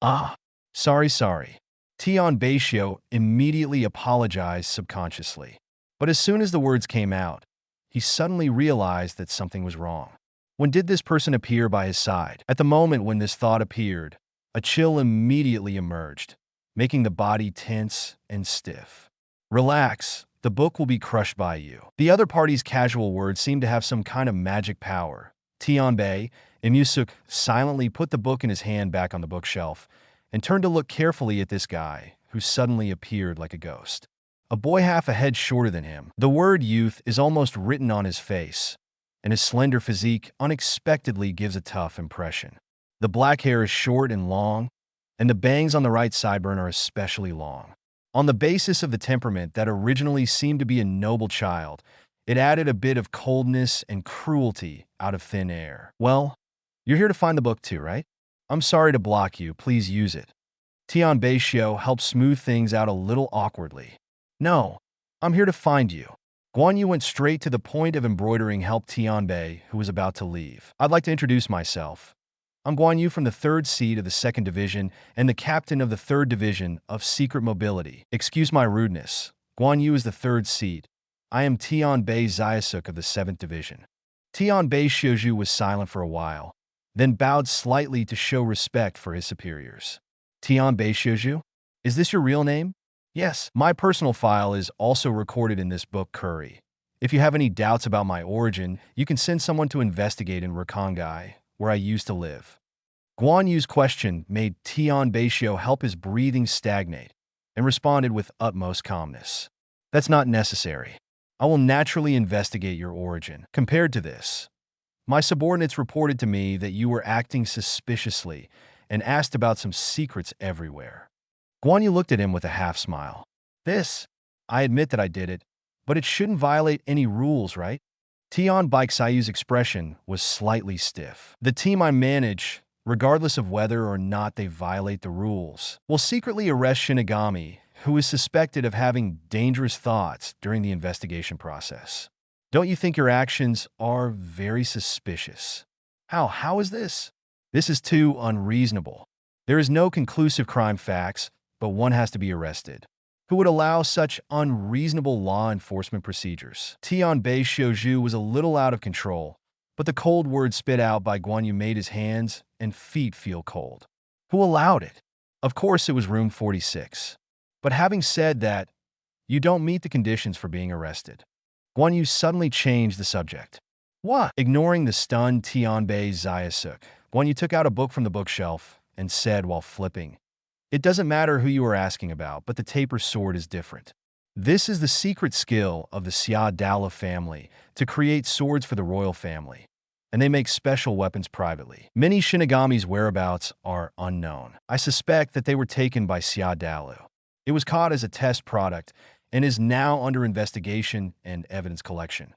Ah, sorry. Tian Baishio immediately apologized subconsciously. But as soon as the words came out, he suddenly realized that something was wrong. When did this person appear by his side? At the moment when this thought appeared, a chill immediately emerged, making the body tense and stiff. Relax, the book will be crushed by you. The other party's casual words seemed to have some kind of magic power. Tianbei Imusuk silently put the book in his hand back on the bookshelf and turned to look carefully at this guy, who suddenly appeared like a ghost. A boy half a head shorter than him. The word youth is almost written on his face, and his slender physique unexpectedly gives a tough impression. The black hair is short and long, and the bangs on the right sideburn are especially long. On the basis of the temperament that originally seemed to be a noble child, it added a bit of coldness and cruelty out of thin air. Well, you're here to find the book too, right? I'm sorry to block you, please use it. Tian Baishio helped smooth things out a little awkwardly. No, I'm here to find you. Guan Yue went straight to the point of embroidering help Tianbei, who was about to leave. I'd like to introduce myself. I'm Guan Yue from the 3rd Seat of the 2nd Division and the captain of the 3rd Division of Secret Mobility. Excuse my rudeness. Guan Yue is the 3rd Seat. I am Tianbei Zayasuk of the 7th Division. Tianbei Shioju was silent for a while, then bowed slightly to show respect for his superiors. Tianbei Shioju? Is this your real name? Yes, my personal file is also recorded in this book, Curry. If you have any doubts about my origin, you can send someone to investigate in Rukongai, where I used to live. Guan Yu's question made Tian Baishio help his breathing stagnate, and responded with utmost calmness. That's not necessary. I will naturally investigate your origin. Compared to this, my subordinates reported to me that you were acting suspiciously and asked about some secrets everywhere. Guan Yu looked at him with a half-smile. I admit that I did it, but it shouldn't violate any rules, right? Tian Baixiu's expression was slightly stiff. The team I manage, regardless of whether or not they violate the rules, will secretly arrest Shinigami, who is suspected of having dangerous thoughts during the investigation process. Don't you think your actions are very suspicious? How is this? This is too unreasonable. There is no conclusive crime facts, but one has to be arrested. Who would allow such unreasonable law enforcement procedures? Tian Baixiu was a little out of control, but the cold words spit out by Guan Yu made his hands and feet feel cold. Who allowed it? Of course it was room 46. But having said that, you don't meet the conditions for being arrested. Guan Yu suddenly changed the subject. What? Ignoring the stunned Tian Baixiu, Guan Yu took out a book from the bookshelf and said while flipping, "It doesn't matter who you are asking about, but the taper sword is different. This is the secret skill of the Xia Dala family to create swords for the royal family, and they make special weapons privately. Many Shinigami's whereabouts are unknown. I suspect that they were taken by Xia Dalu. It was caught as a test product and is now under investigation and evidence collection.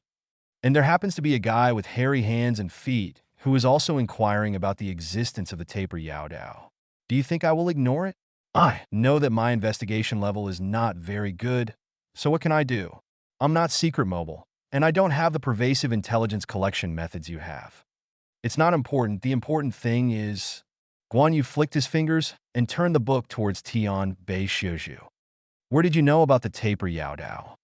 And there happens to be a guy with hairy hands and feet who is also inquiring about the existence of the taper Yao Dao. Do you think I will ignore it? I know that my investigation level is not very good, so what can I do? I'm not secret mobile, and I don't have the pervasive intelligence collection methods you have. It's not important. The important thing is..." Guan Yu flicked his fingers and turned the book towards Tian Baixiu. "Where did you know about the taper Yao Dao?"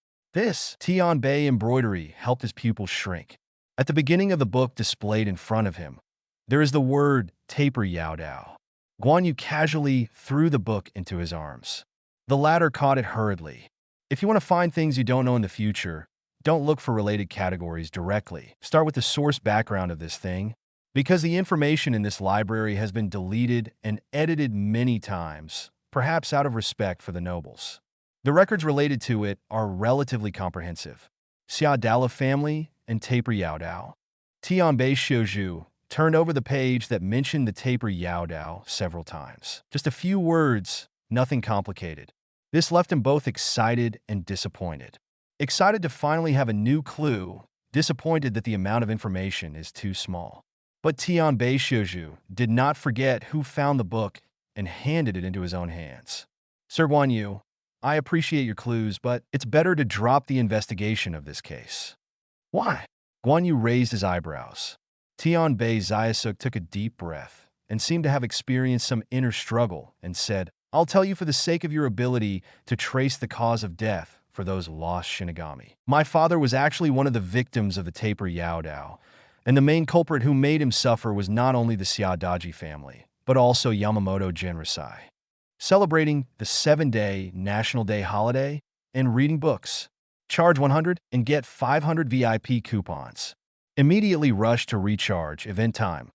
Tian Bei embroidery helped his pupil shrink. At the beginning of the book displayed in front of him, there is the word taper Yao Dao. Guan Yu casually threw the book into his arms. The latter caught it hurriedly. If you want to find things you don't know in the future, don't look for related categories directly. Start with the source background of this thing, because the information in this library has been deleted and edited many times, perhaps out of respect for the nobles. The records related to it are relatively comprehensive. Xia Dala family and taper Yao Dao. Tian Baixiu turned over the page that mentioned the taper Yao Dao several times. Just a few words, nothing complicated. This left him both excited and disappointed. Excited to finally have a new clue, disappointed that the amount of information is too small. But Tian Baixiu did not forget who found the book and handed it into his own hands. "Sir Guan Yu, I appreciate your clues, but it's better to drop the investigation of this case." "Why?" Guan Yu raised his eyebrows. Tian Baixiu took a deep breath and seemed to have experienced some inner struggle and said, "I'll tell you for the sake of your ability to trace the cause of death for those lost Shinigami. My father was actually one of the victims of the taper Yao Dao, and the main culprit who made him suffer was not only the Xiadaji family, but also Yamamoto Genrisai. Celebrating the 7-day National Day holiday and reading books. Charge 100 and get 500 VIP coupons. Immediately rush to recharge. Event time,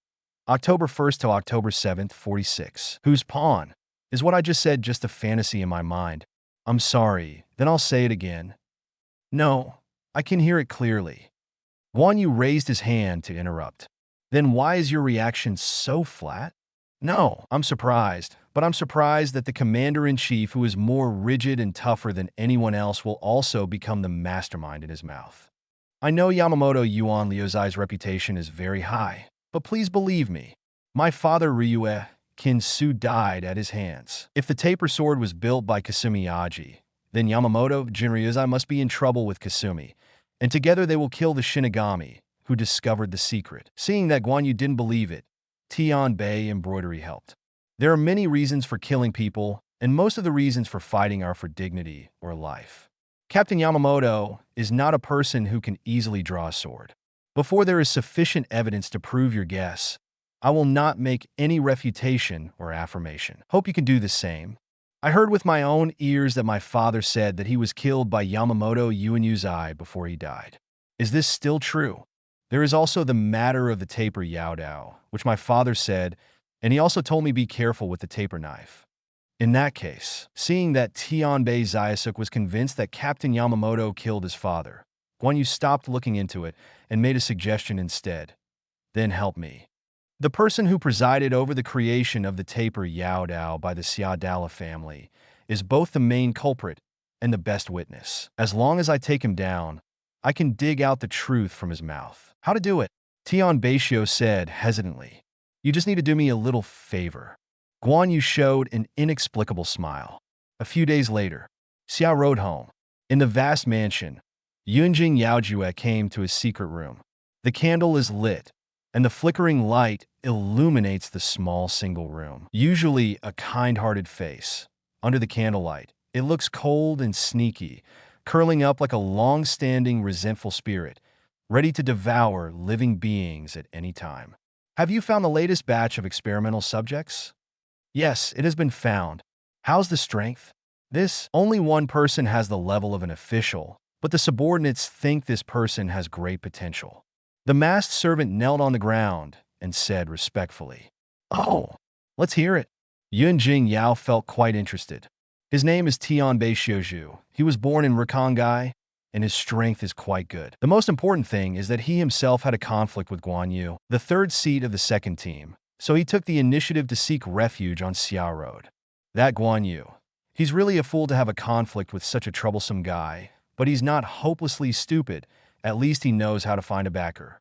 October 1st to October 7th, 46. Whose pawn? Is what I just said just a fantasy in my mind? I'm sorry, then I'll say it again. No, I can hear it clearly." Guan Yu raised his hand to interrupt. "Then why is your reaction so flat?" "No, I'm surprised, but I'm surprised that the commander-in-chief, who is more rigid and tougher than anyone else, will also become the mastermind in his mouth. I know Yamamoto Yuan Liuzai's reputation is very high, but please believe me, my father Ryue Kinsu died at his hands. If the taper sword was built by Kasumi Aji, then Yamamoto Jinryuzai must be in trouble with Kasumi, and together they will kill the Shinigami who discovered the secret." Seeing that Guan Yu didn't believe it, Tian Bei embroidery helped. "There are many reasons for killing people, and most of the reasons for fighting are for dignity or life. Captain Yamamoto is not a person who can easily draw a sword. Before there is sufficient evidence to prove your guess, I will not make any refutation or affirmation. Hope you can do the same. I heard with my own ears that my father said that he was killed by Yamamoto Yuanyuzai before he died. Is this still true? There is also the matter of the taper Yao Dao, which my father said, and he also told me be careful with the taper knife. In that case, seeing that Tianbei Zayasuk was convinced that Captain Yamamoto killed his father, Guan Yu stopped looking into it and made a suggestion instead. Then help me. The person who presided over the creation of the taper Yao Dao by the Xiaodala family is both the main culprit and the best witness. As long as I take him down, I can dig out the truth from his mouth. How to do it? Tian Beishio said hesitantly. You just need to do me a little favor. Guan Yu showed an inexplicable smile. A few days later, Xia rode home. In the vast mansion, Yunjing Yaojue came to his secret room. The candle is lit, and the flickering light illuminates the small single room. Usually a kind-hearted face. Under the candlelight, it looks cold and sneaky, curling up like a long-standing resentful spirit, ready to devour living beings at any time. Have you found the latest batch of experimental subjects? Yes, it has been found. How's the strength? Only one person has the level of an official, but the subordinates think this person has great potential. The masked servant knelt on the ground and said respectfully, "Oh, let's hear it." Yunjing Yao felt quite interested. His name is Tianbei Xiuzhu. He was born in Rikangai, and his strength is quite good. The most important thing is that he himself had a conflict with Guan Yu, the third seat of the second team, so he took the initiative to seek refuge on Xia Road. That Guan Yu. He's really a fool to have a conflict with such a troublesome guy, but he's not hopelessly stupid. At least he knows how to find a backer.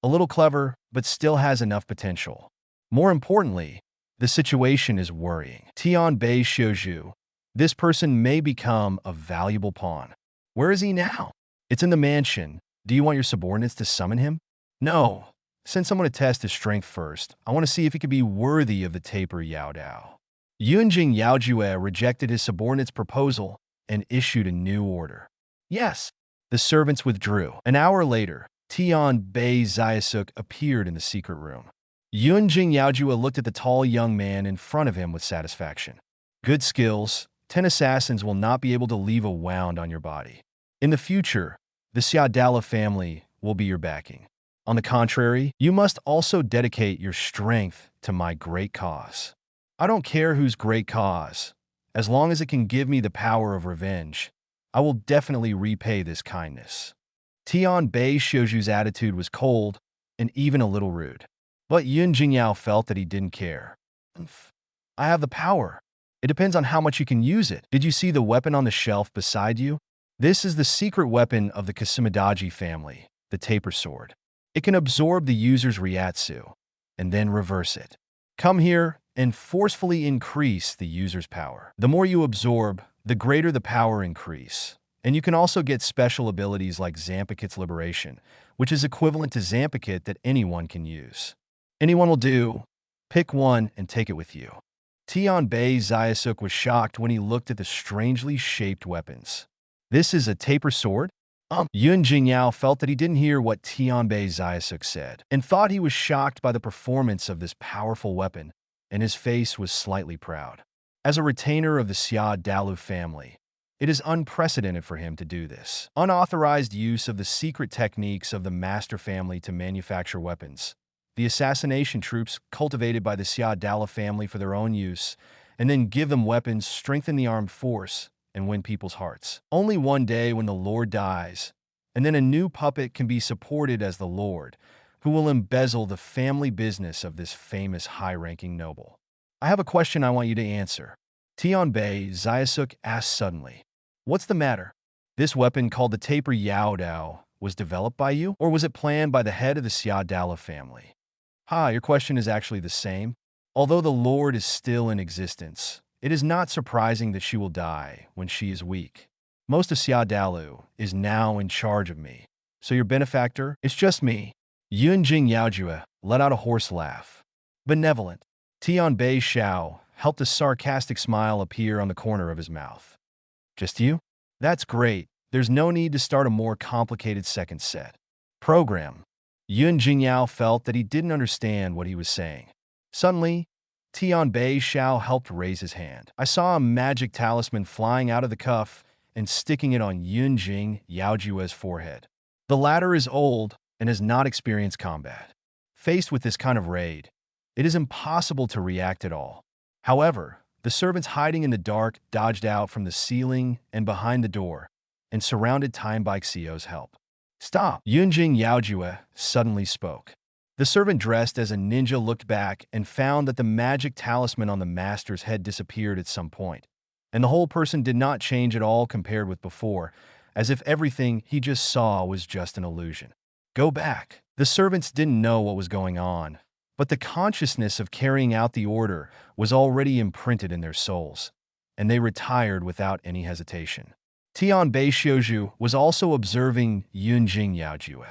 A little clever, but still has enough potential. More importantly, the situation is worrying. Tianbei Xiuzhu. This person may become a valuable pawn. Where is he now? It's in the mansion. Do you want your subordinates to summon him? No. Send someone to test his strength first. I want to see if he could be worthy of the taper Yao Dao. Yunjing Yaojue rejected his subordinate's proposal and issued a new order. Yes. The servants withdrew. An hour later, Tianbei Zayasuk appeared in the secret room. Yunjing Yaojue looked at the tall young man in front of him with satisfaction. Good skills. 10 assassins will not be able to leave a wound on your body. In the future, the Xiaodala family will be your backing. On the contrary, you must also dedicate your strength to my great cause. I don't care whose great cause. As long as it can give me the power of revenge, I will definitely repay this kindness. Tianbei Xiuzhu's attitude was cold and even a little rude. But Yun Jingyao felt that he didn't care. I have the power. It depends on how much you can use it. Did you see the weapon on the shelf beside you? This is the secret weapon of the Kasumadaji family, the taper sword. It can absorb the user's Ryatsu and then reverse it. Come here and forcefully increase the user's power. The more you absorb, the greater the power increase. And you can also get special abilities like Zanpakutō's Liberation, which is equivalent to Zanpakutō that anyone can use. Anyone will do. Pick one and take it with you. Tianbei Zayasuk was shocked when he looked at the strangely shaped weapons. This is a taper sword? Yun Jingyao felt that he didn't hear what Tianbei Zayasuk said, and thought he was shocked by the performance of this powerful weapon, and his face was slightly proud. As a retainer of the Xia Dalu family, it is unprecedented for him to do this. Unauthorized use of the secret techniques of the master family to manufacture weapons. The assassination troops cultivated by the Xia Dala family for their own use, and then give them weapons, strengthen the armed force, and win people's hearts. Only one day when the Lord dies, and then a new puppet can be supported as the Lord, who will embezzle the family business of this famous high-ranking noble. I have a question I want you to answer. Tianbei Zayasuk asked suddenly. What's the matter? This weapon called the taper Yao Dao was developed by you, or was it planned by the head of the Xia Dala family? Your question is actually the same. Although the Lord is still in existence, it is not surprising that she will die when she is weak. Most of Xia Dalu is now in charge of me. So your benefactor is just me. Yunjing Yaojue let out a hoarse laugh. Benevolent. Tianbei Xiao helped a sarcastic smile appear on the corner of his mouth. Just you? That's great. There's no need to start a more complicated second set. Program. Yun Jingyao felt that he didn't understand what he was saying. Suddenly, Tianbei Xiao helped raise his hand. I saw a magic talisman flying out of the cuff and sticking it on Yunjing Yaojue's forehead. The latter is old and has not experienced combat. Faced with this kind of raid, it is impossible to react at all. However, The servants hiding in the dark dodged out from the ceiling and behind the door and surrounded Zanpakutō's help. "Stop!" Yunjing Yaojue suddenly spoke. The servant dressed as a ninja looked back and found that the magic talisman on the master's head disappeared at some point, and the whole person did not change at all compared with before, as if everything he just saw was just an illusion. "Go back." The servants didn't know what was going on, but the consciousness of carrying out the order was already imprinted in their souls, and they retired without any hesitation. Tianbei Xiuzhu was also observing Yunjing Yaojue.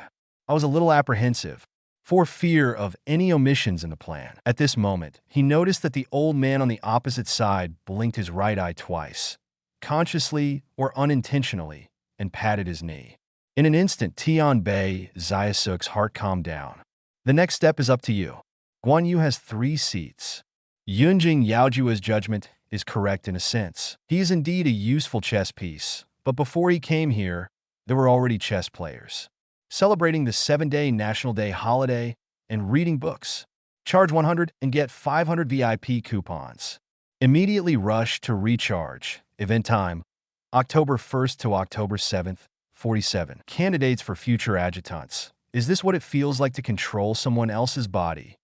I was a little apprehensive, for fear of any omissions in the plan. At this moment, he noticed that the old man on the opposite side blinked his right eye twice, consciously or unintentionally, and patted his knee. In an instant, Tianbei Xiuzhu's heart calmed down. "The next step is up to you. Guan Yue has 3 seats. Yunjing Yaojue's judgment is correct in a sense. He is indeed a useful chess piece, but before he came here, there were already chess players, celebrating the 7-day National Day holiday and reading books. Charge 100 and get 500 VIP coupons. Immediately rush to recharge. Event time, October 1st to October 7th, 47. Candidates for future adjutants. Is this what it feels like to control someone else's body?"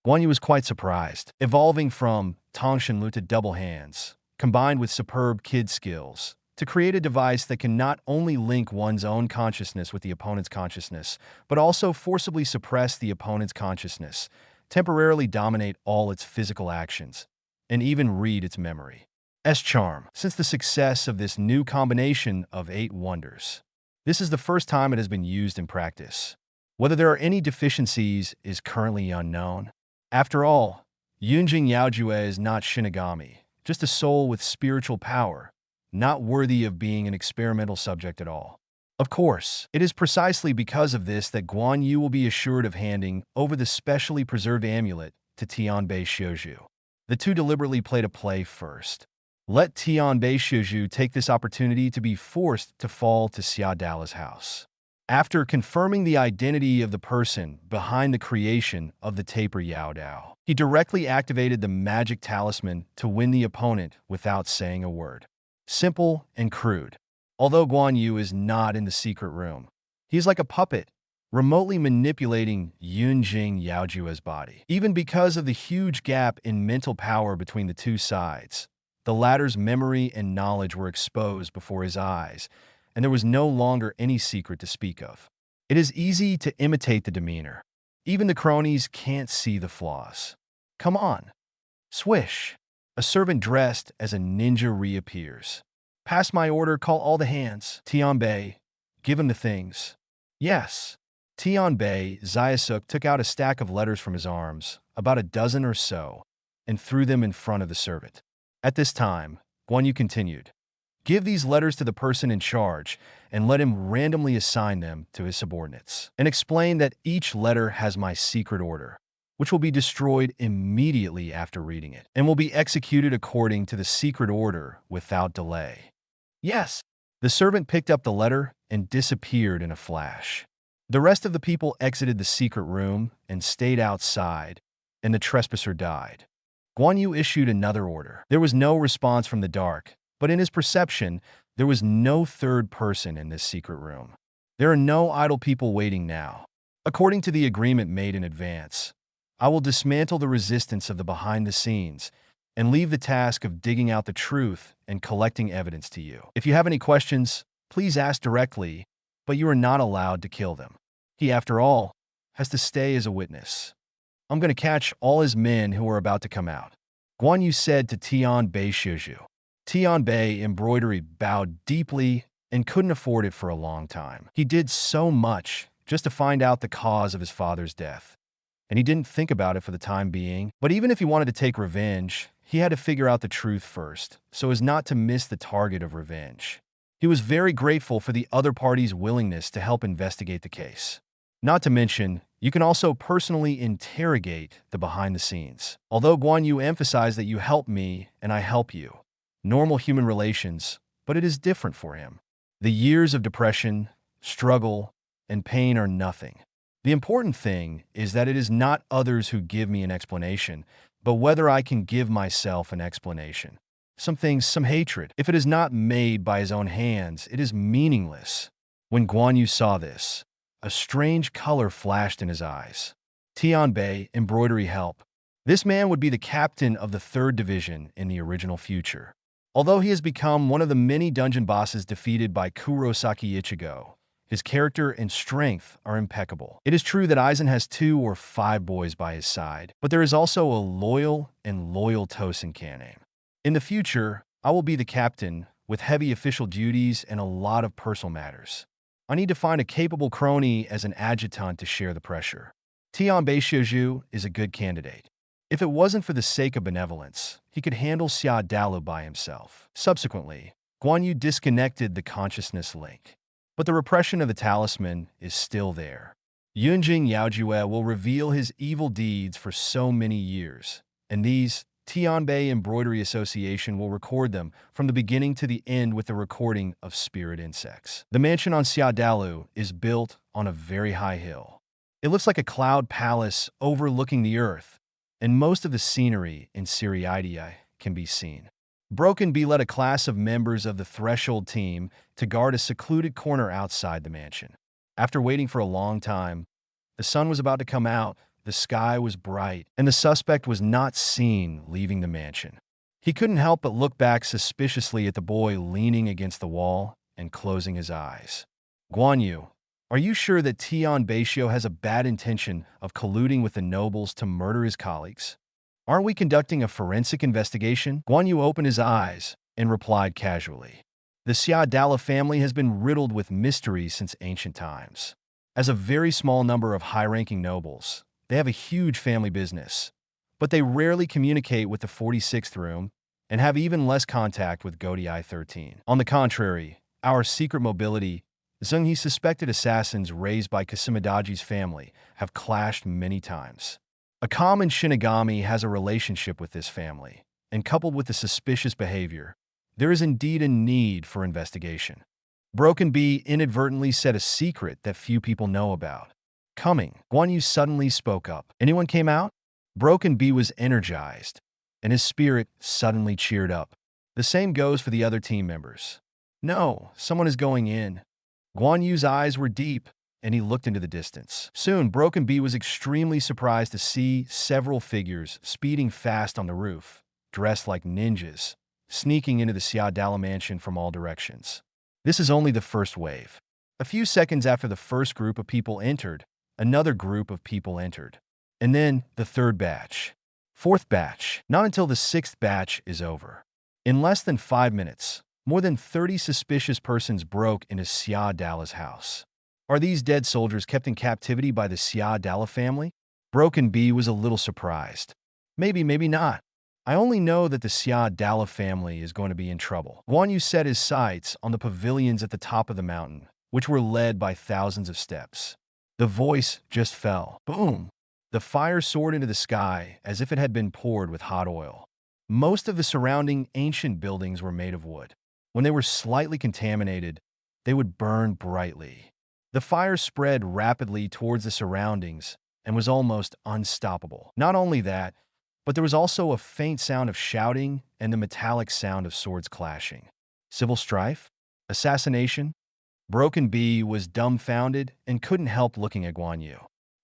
Guan Yu was quite surprised. Evolving from Tongshan Lu to double hands, combined with superb kid skills, to create a device that can not only link one's own consciousness with the opponent's consciousness, but also forcibly suppress the opponent's consciousness, temporarily dominate all its physical actions, and even read its memory. Charm. Since the success of this new combination of 8 wonders, this is the first time it has been used in practice. Whether there are any deficiencies is currently unknown. After all, Yunjing Yaojue is not Shinigami, just a soul with spiritual power, not worthy of being an experimental subject at all. Of course, it is precisely because of this that Guan Yu will be assured of handing over the specially preserved amulet to Tianbei Xiuzhu. The two deliberately played a play first. Let Tianbei Xiuzhu take this opportunity to be forced to fall to Xia Dao's house. After confirming the identity of the person behind the creation of the taper Yao Dao, he directly activated the magic talisman to win the opponent without saying a word. Simple and crude. Although Guan Yu is not in the secret room, he is like a puppet, remotely manipulating Yunjing Yaojue's body. Even because of the huge gap in mental power between the two sides, the latter's memory and knowledge were exposed before his eyes, and there was no longer any secret to speak of. It is easy to imitate the demeanor. Even the cronies can't see the flaws. "Come on." Swish. A servant dressed as a ninja reappears. "Pass my order, call all the hands. Tianbei, give him the things." "Yes." Tianbei Xiuzhu took out a stack of letters from his arms, about a dozen or so, and threw them in front of the servant. At this time, Guan Yu continued, "Give these letters to the person in charge and let him randomly assign them to his subordinates. And explain that each letter has my secret order, which will be destroyed immediately after reading it, and will be executed according to the secret order without delay." "Yes." The servant picked up the letter and disappeared in a flash. The rest of the people exited the secret room and stayed outside, and the trespasser died. Guan Yu issued another order. There was no response from the dark, but in his perception, there was no third person in this secret room. There are no idle people waiting now. According to the agreement made in advance, I will dismantle the resistance of the behind the scenes and leave the task of digging out the truth and collecting evidence to you. If you have any questions, please ask directly, but you are not allowed to kill them. He, after all, has to stay as a witness. I'm going to catch all his men who are about to come out." Guan Yu said to Tianbei Xiuzhu. Tianbei Embroidery bowed deeply and couldn't afford it for a long time. He did so much just to find out the cause of his father's death, and he didn't think about it for the time being. But even if he wanted to take revenge, he had to figure out the truth first, so as not to miss the target of revenge. He was very grateful for the other party's willingness to help investigate the case. Not to mention, you can also personally interrogate the behind the scenes. Although Guan Yu emphasized that you help me and I help you, normal human relations, but it is different for him. The years of depression, struggle, and pain are nothing. The important thing is that it is not others who give me an explanation, but whether I can give myself an explanation. Some things, some hatred. If it is not made by his own hands, it is meaningless. When Guan Yu saw this, a strange color flashed in his eyes. Tianbei, embroidery help. This man would be the captain of the 3rd Division in the original future. Although he has become one of the many dungeon bosses defeated by Kurosaki Ichigo, his character and strength are impeccable. It is true that Aizen has 2 or 5 boys by his side, but there is also a loyal Tosen Kaname. In the future, I will be the captain, with heavy official duties and a lot of personal matters. I need to find a capable crony as an adjutant to share the pressure. Tianbei Shouju is a good candidate. If it wasn't for the sake of benevolence, he could handle Xia Dalu by himself. Subsequently, Guan Yu disconnected the consciousness link. But the repression of the talisman is still there. Yunjing Yaojue will reveal his evil deeds for so many years, and these Tianbei Embroidery Association will record them from the beginning to the end with the recording of spirit insects. The mansion on Xia Dalu is built on a very high hill. It looks like a cloud palace overlooking the earth, and most of the scenery in Siriidii can be seen. Broken B led a class of members of the Threshold team to guard a secluded corner outside the mansion. After waiting for a long time, the sun was about to come out, the sky was bright, and the suspect was not seen leaving the mansion. He couldn't help but look back suspiciously at the boy leaning against the wall and closing his eyes. Guan Yu, are you sure that Tian Beishio has a bad intention of colluding with the nobles to murder his colleagues? Aren't we conducting a forensic investigation? Guan Yu opened his eyes and replied casually. The Xia Dala family has been riddled with mysteries since ancient times. As a very small number of high-ranking nobles, they have a huge family business, but they rarely communicate with the 46th room and have even less contact with Godei 13. On the contrary, our secret mobility, Zhenghe suspected assassins raised by Kasimadaji's family have clashed many times. A common Shinigami has a relationship with this family, and coupled with the suspicious behavior, there is indeed a need for investigation. Broken B inadvertently said a secret that few people know about. Coming, Guan Yu suddenly spoke up. Anyone came out? Broken B was energized, and his spirit suddenly cheered up. The same goes for the other team members. No, someone is going in. Guan Yu's eyes were deep, and he looked into the distance. Soon, Broken B was extremely surprised to see several figures speeding fast on the roof, dressed like ninjas, sneaking into the Xiaodala mansion from all directions. This is only the first wave. A few seconds after the first group of people entered, another group of people entered. And then the 3rd batch. 4th batch. Not until the 6th batch is over. In less than 5 minutes, more than 30 suspicious persons broke into Xia Dala's house. Are these dead soldiers kept in captivity by the Xia Dala family? Broken B was a little surprised. Maybe, maybe not. I only know that the Xia Dala family is going to be in trouble. Guan Yu set his sights on the pavilions at the top of the mountain, which were led by thousands of steps. The voice just fell. Boom! The fire soared into the sky as if it had been poured with hot oil. Most of the surrounding ancient buildings were made of wood. When they were slightly contaminated, they would burn brightly. The fire spread rapidly towards the surroundings and was almost unstoppable. Not only that, but there was also a faint sound of shouting and the metallic sound of swords clashing. Civil strife? Assassination? Broken B was dumbfounded and couldn't help looking at Guan Yu.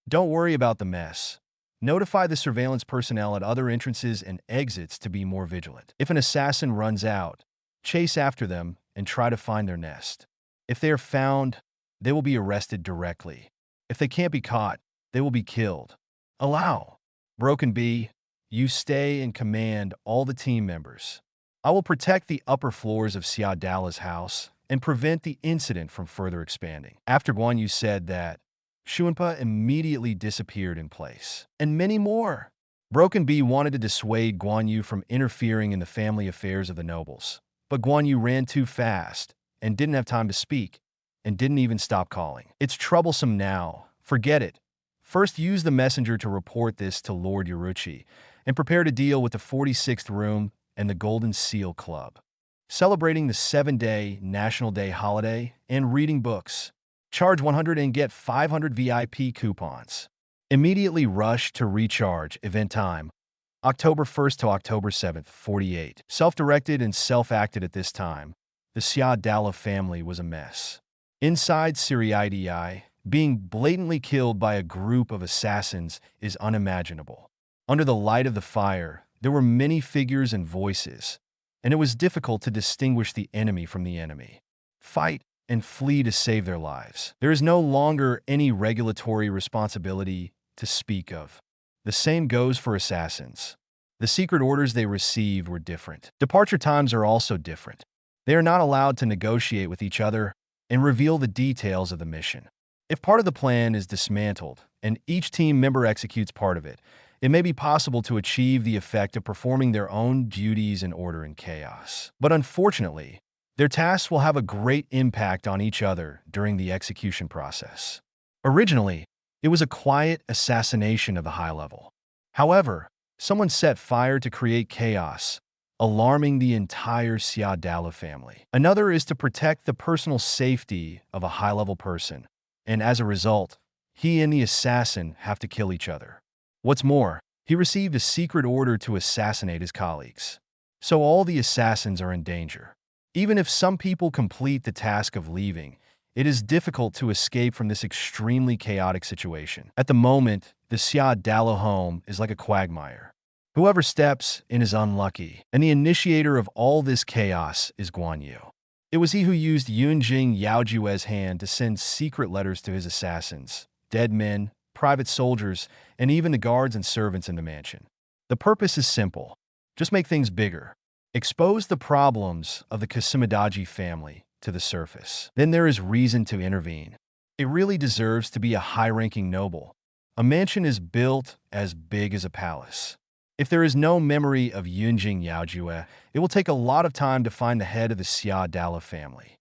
Don't worry about the mess. Notify the surveillance personnel at other entrances and exits to be more vigilant. If an assassin runs out, chase after them and try to find their nest. If they are found, they will be arrested directly. If they can't be caught, they will be killed. Allow. Broken B, you stay and command all the team members. I will protect the upper floors of Xia Dala's house and prevent the incident from further expanding. After Guan Yu said that, Shuanpa immediately disappeared in place. And many more. Broken B wanted to dissuade Guan Yu from interfering in the family affairs of the nobles. But Guan Yu ran too fast and didn't have time to speak and didn't even stop calling. It's troublesome now. Forget it. First, use the messenger to report this to Lord Yoruchi and prepare to deal with the 46th room and the Golden Seal Club. Celebrating the 7-day National Day holiday and reading books. Charge 100 and get 500 VIP coupons. Immediately rush to recharge event time. October 1st to October 7th, 48. Self-directed and self-acted at this time, the Xia Dala family was a mess. Inside Siriidii, being blatantly killed by a group of assassins is unimaginable. Under the light of the fire, there were many figures and voices, and it was difficult to distinguish the enemy from the enemy. Fight and flee to save their lives. There is no longer any regulatory responsibility to speak of. The same goes for assassins. The secret orders they received were different. Departure times are also different. They are not allowed to negotiate with each other and reveal the details of the mission. If part of the plan is dismantled and each team member executes part of it, it may be possible to achieve the effect of performing their own duties in order and chaos. But unfortunately, their tasks will have a great impact on each other during the execution process. Originally, it was a quiet assassination of the high level. However, someone set fire to create chaos, alarming the entire Xia Dala family. Another is to protect the personal safety of a high-level person, and as a result, he and the assassin have to kill each other. What's more, he received a secret order to assassinate his colleagues. So all the assassins are in danger. Even if some people complete the task of leaving, it is difficult to escape from this extremely chaotic situation. At the moment, the Xia Dala home is like a quagmire. Whoever steps in is unlucky, and the initiator of all this chaos is Guan Yue. It was he who used Yunjing Yaojue's hand to send secret letters to his assassins, dead men, private soldiers, and even the guards and servants in the mansion. The purpose is simple. Just make things bigger. Expose the problems of the Kusumidaji family to the surface. Then there is reason to intervene. It really deserves to be a high-ranking noble. A mansion is built as big as a palace. If there is no memory of Yunjing Yaojue, it will take a lot of time to find the head of the Xia Dala family.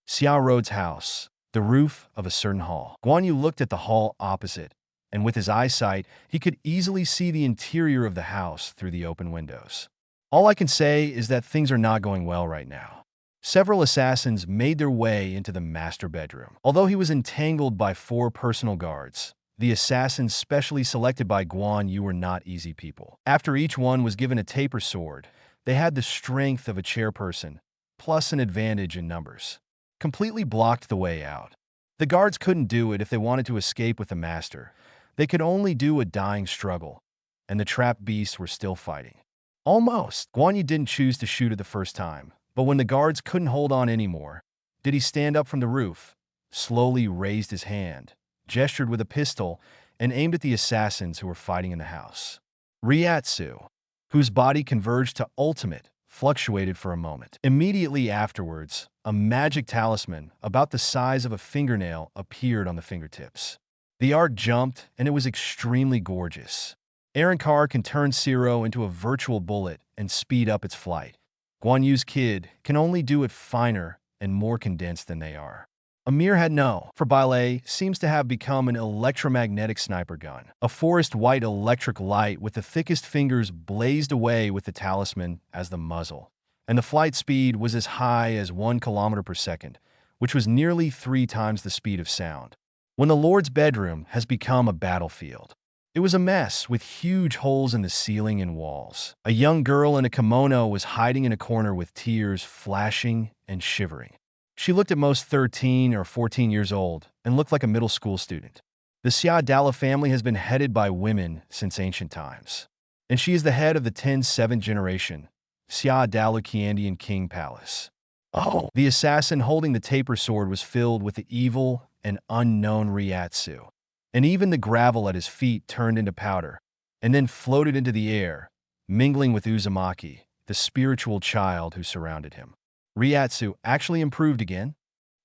Xia Road's house, the roof of a certain hall. Guan Yu looked at the hall opposite, and with his eyesight, he could easily see the interior of the house through the open windows. All I can say is that things are not going well right now. Several assassins made their way into the master bedroom. Although he was entangled by 4 personal guards, the assassins specially selected by Guan Yu were not easy people. After each one was given a taper sword, they had the strength of a chairperson, plus an advantage in numbers. Completely blocked the way out. The guards couldn't do it if they wanted to escape with the master. They could only do a dying struggle, and the trapped beasts were still fighting. Almost. Guan Yu didn't choose to shoot it the first time, but when the guards couldn't hold on anymore, did he stand up from the roof, slowly raised his hand, gestured with a pistol, and aimed at the assassins who were fighting in the house. Ryatsu, whose body converged to ultimate, fluctuated for a moment. Immediately afterwards, a magic talisman about the size of a fingernail appeared on the fingertips. The art jumped, and it was extremely gorgeous. Arankar can turn Zero into a virtual bullet and speed up its flight. Guan Yu's kid can only do it finer and more condensed than they are. Amir had no, for Ballet seems to have become an electromagnetic sniper gun. A forest-white electric light with the thickest fingers blazed away with the talisman as the muzzle, and the flight speed was as high as 1 kilometer per second, which was nearly 3 times the speed of sound. When the Lord's bedroom has become a battlefield. It was a mess with huge holes in the ceiling and walls. A young girl in a kimono was hiding in a corner with tears flashing and shivering. She looked at most 13 or 14 years old and looked like a middle school student. The Xia Dala family has been headed by women since ancient times, and she is the head of the 7th generation, Xia Dala Qiandian King Palace. Oh! The assassin holding the taper sword was filled with the evil and unknown Ryatsu, and even the gravel at his feet turned into powder and then floated into the air, mingling with Uzumaki, the spiritual child who surrounded him. Ryatsu actually improved again.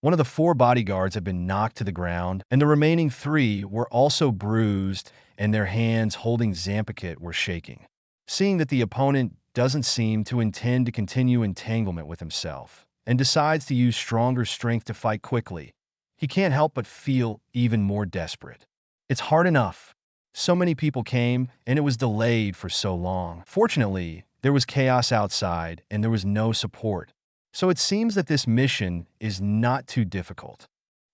One of the 4 bodyguards had been knocked to the ground, and the remaining 3 were also bruised, and their hands holding Zanpakutō were shaking. Seeing that the opponent doesn't seem to intend to continue entanglement with himself, and decides to use stronger strength to fight quickly, he can't help but feel even more desperate. It's hard enough. So many people came, and it was delayed for so long. Fortunately, there was chaos outside, and there was no support. So it seems that this mission is not too difficult.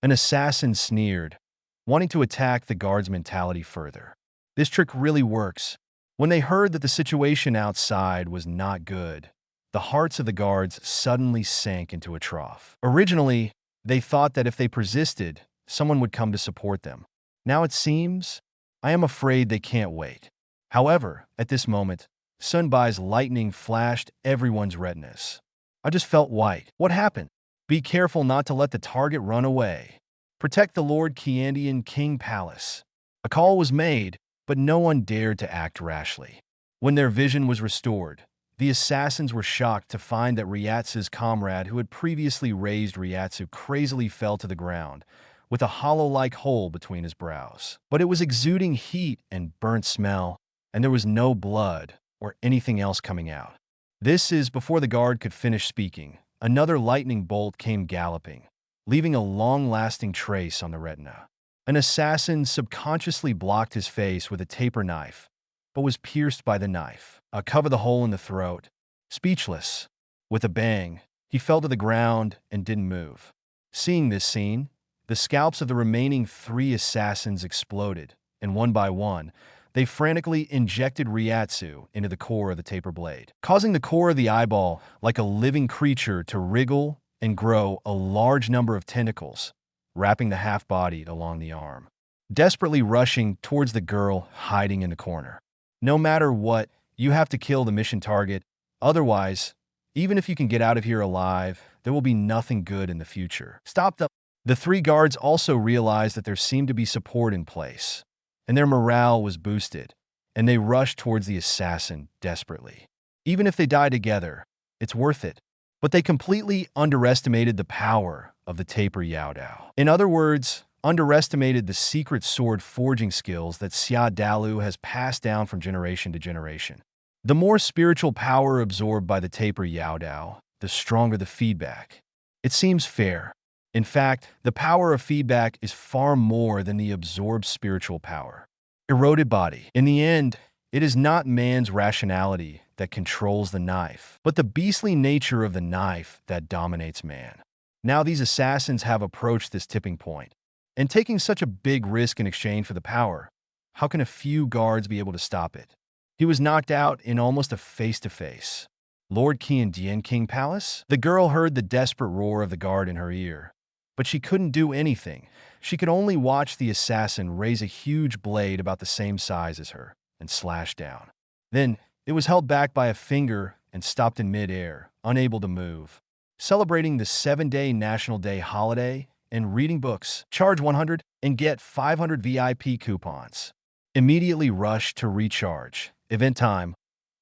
An assassin sneered, wanting to attack the guard's mentality further. This trick really works. When they heard that the situation outside was not good, the hearts of the guards suddenly sank into a trough. Originally, they thought that if they persisted, someone would come to support them. Now it seems, I am afraid they can't wait. However, at this moment, Sun Bai's lightning flashed everyone's retinas. I just felt white. What happened? Be careful not to let the target run away. Protect the Lord Qiandian King Palace. A call was made, but no one dared to act rashly. When their vision was restored, the assassins were shocked to find that Ryatsu's comrade who had previously raised Ryatsu crazily fell to the ground, with a hollow-like hole between his brows. But it was exuding heat and burnt smell, and there was no blood or anything else coming out. This is before the guard could finish speaking. Another lightning bolt came galloping, leaving a long-lasting trace on the retina. An assassin subconsciously blocked his face with a taper knife, but was pierced by the knife. Cover the hole in the throat. Speechless, with a bang, he fell to the ground and didn't move. Seeing this scene, the scalps of the remaining 3 assassins exploded, and one by one, they frantically injected Ryatsu into the core of the taper blade, causing the core of the eyeball, like a living creature, to wriggle and grow a large number of tentacles, wrapping the half-bodied along the arm, desperately rushing towards the girl hiding in the corner. No matter what, you have to kill the mission target. Otherwise, even if you can get out of here alive, there will be nothing good in the future. Stop them! The 3 guards also realized that there seemed to be support in place, and their morale was boosted, and they rushed towards the assassin desperately. Even if they die together, it's worth it. But they completely underestimated the power of the taper Yaodao. In other words, underestimated the secret sword forging skills that Xia Dalu has passed down from generation to generation. The more spiritual power absorbed by the taper Yaodao, the stronger the feedback. It seems fair. In fact, the power of feedback is far more than the absorbed spiritual power. Eroded body. In the end, it is not man's rationality that controls the knife, but the beastly nature of the knife that dominates man. Now these assassins have approached this tipping point, and taking such a big risk in exchange for the power, how can a few guards be able to stop it? He was knocked out in almost a face-to-face. Lord Qiandian King Palace? The girl heard the desperate roar of the guard in her ear, but she couldn't do anything. She could only watch the assassin raise a huge blade about the same size as her and slash down. Then, it was held back by a finger and stopped in mid-air, unable to move. Celebrating the 7-day National Day holiday and reading books, charge 100 and get 500 VIP coupons. Immediately rush to recharge. Event time,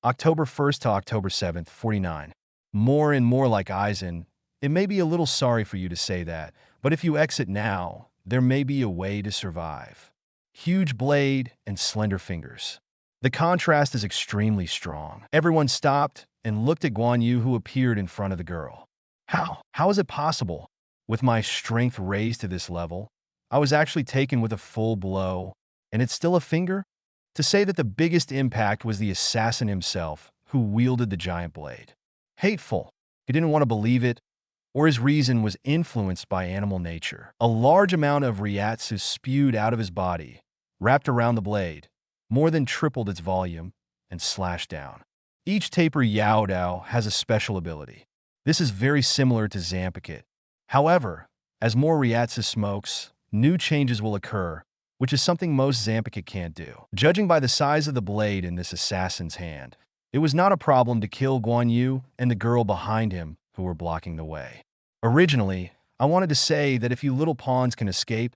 October 1st to October 7th, 49. More and more like Aizen. It may be a little sorry for you to say that, but if you exit now, there may be a way to survive. Huge blade and slender fingers. The contrast is extremely strong. Everyone stopped and looked at Guan Yue, who appeared in front of the girl. How is it possible? With my strength raised to this level, I was actually taken with a full blow, and it's still a finger? To say that the biggest impact was the assassin himself, who wielded the giant blade. Hateful. He didn't want to believe it, or his reason was influenced by animal nature. A large amount of Ryatsu spewed out of his body, wrapped around the blade, more than tripled its volume, and slashed down. Each taper Yaodao has a special ability. This is very similar to Zanpakutō. However, as more Ryatsu smokes, new changes will occur, which is something most Zanpakutō can't do. Judging by the size of the blade in this assassin's hand, it was not a problem to kill Guan Yue and the girl behind him who were blocking the way. Originally, I wanted to say that if you little pawns can escape,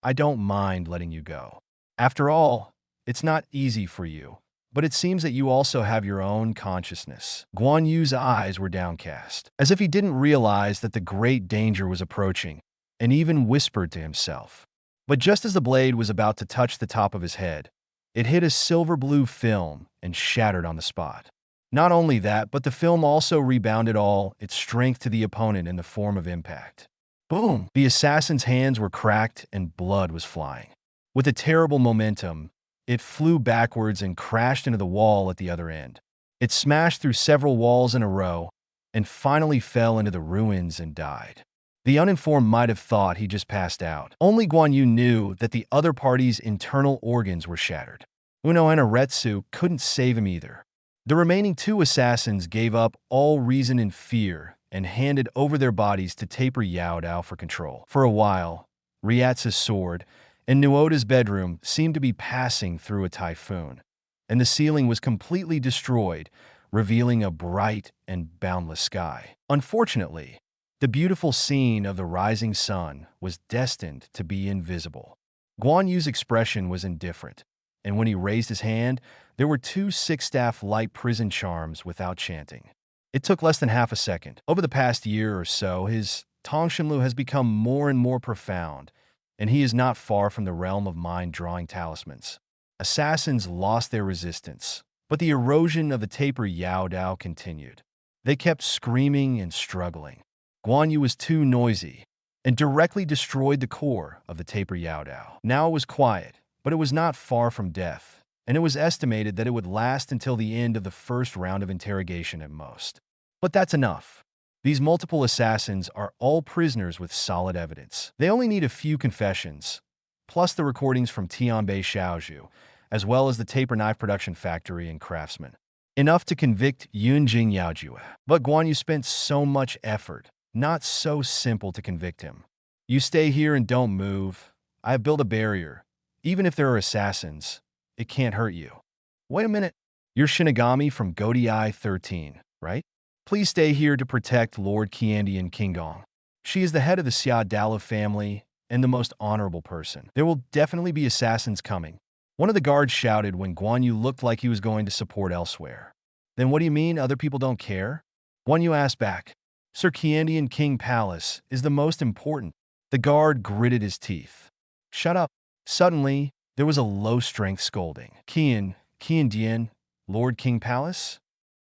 I don't mind letting you go. After all, it's not easy for you, but it seems that you also have your own consciousness. Guan Yu's eyes were downcast, as if he didn't realize that the great danger was approaching, and even whispered to himself. But just as the blade was about to touch the top of his head, it hit a silver-blue film and shattered on the spot. Not only that, but the film also rebounded all its strength to the opponent in the form of impact. Boom! The assassin's hands were cracked and blood was flying. With a terrible momentum, it flew backwards and crashed into the wall at the other end. It smashed through several walls in a row and finally fell into the ruins and died. The uninformed might have thought he just passed out. Only Guan Yue knew that the other party's internal organs were shattered. Uno and Aretsu couldn't save him either. The remaining two assassins gave up all reason and fear and handed over their bodies to Taper Yao Dao for control. For a while, Ryatsu's sword and Nuota's bedroom seemed to be passing through a typhoon, and the ceiling was completely destroyed, revealing a bright and boundless sky. Unfortunately, the beautiful scene of the rising sun was destined to be invisible. Guan Yu's expression was indifferent, and when he raised his hand, there were two six-staff light prison charms without chanting. It took less than half a second. Over the past year or so, his Tongshinlu has become more and more profound, and he is not far from the realm of mind-drawing talismans. Assassins lost their resistance, but the erosion of the Taper Yao Dao continued. They kept screaming and struggling. Guan Yu was too noisy and directly destroyed the core of the Taper Yao Dao. Now it was quiet, but it was not far from death, and it was estimated that it would last until the end of the first round of interrogation at most. But that's enough. These multiple assassins are all prisoners with solid evidence. They only need a few confessions, plus the recordings from Tianbei Shaoju, as well as the taper knife production factory and craftsman. Enough to convict Yunjing Yaojue. But Guan Yu spent so much effort, not so simple to convict him. You stay here and don't move. I have built a barrier. Even if there are assassins, it can't hurt you. Wait a minute. You're Shinigami from Godai 13, right? Please stay here to protect Lord Qiandian Qinggong. She is the head of the Xia Dalo family and the most honorable person. There will definitely be assassins coming. One of the guards shouted when Guan Yu looked like he was going to support elsewhere. Then what do you mean other people don't care? Guan Yu asked back. Sir Qiandian King Palace is the most important. The guard gritted his teeth. Shut up. Suddenly, there was a low-strength scolding. Qiandian, Lord King Palace?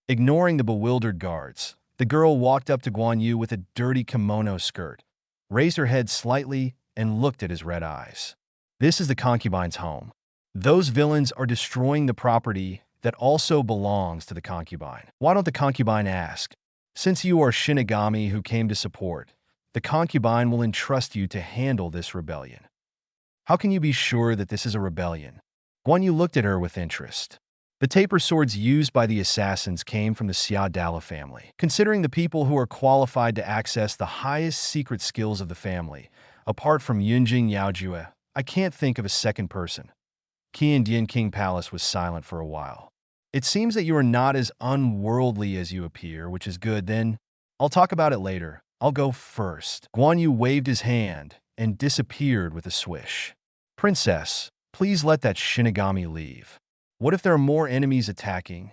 Ignoring the bewildered guards, the girl walked up to Guan Yu with a dirty kimono skirt, raised her head slightly, and looked at his red eyes. This is the concubine's home. Those villains are destroying the property that also belongs to the concubine. Why don't the concubine ask? Since you are Shinigami who came to support, the concubine will entrust you to handle this rebellion. How can you be sure that this is a rebellion? Guan Yu looked at her with interest. The taper swords used by the assassins came from the Xia Dala family. Considering the people who are qualified to access the highest secret skills of the family, apart from Yunjing Yaojue, I can't think of a second person. Qiandian King Palace was silent for a while. It seems that you are not as unworldly as you appear, which is good. Then I'll talk about it later. I'll go first. Guan Yu waved his hand and disappeared with a swish. Princess, please let that Shinigami leave. What if there are more enemies attacking?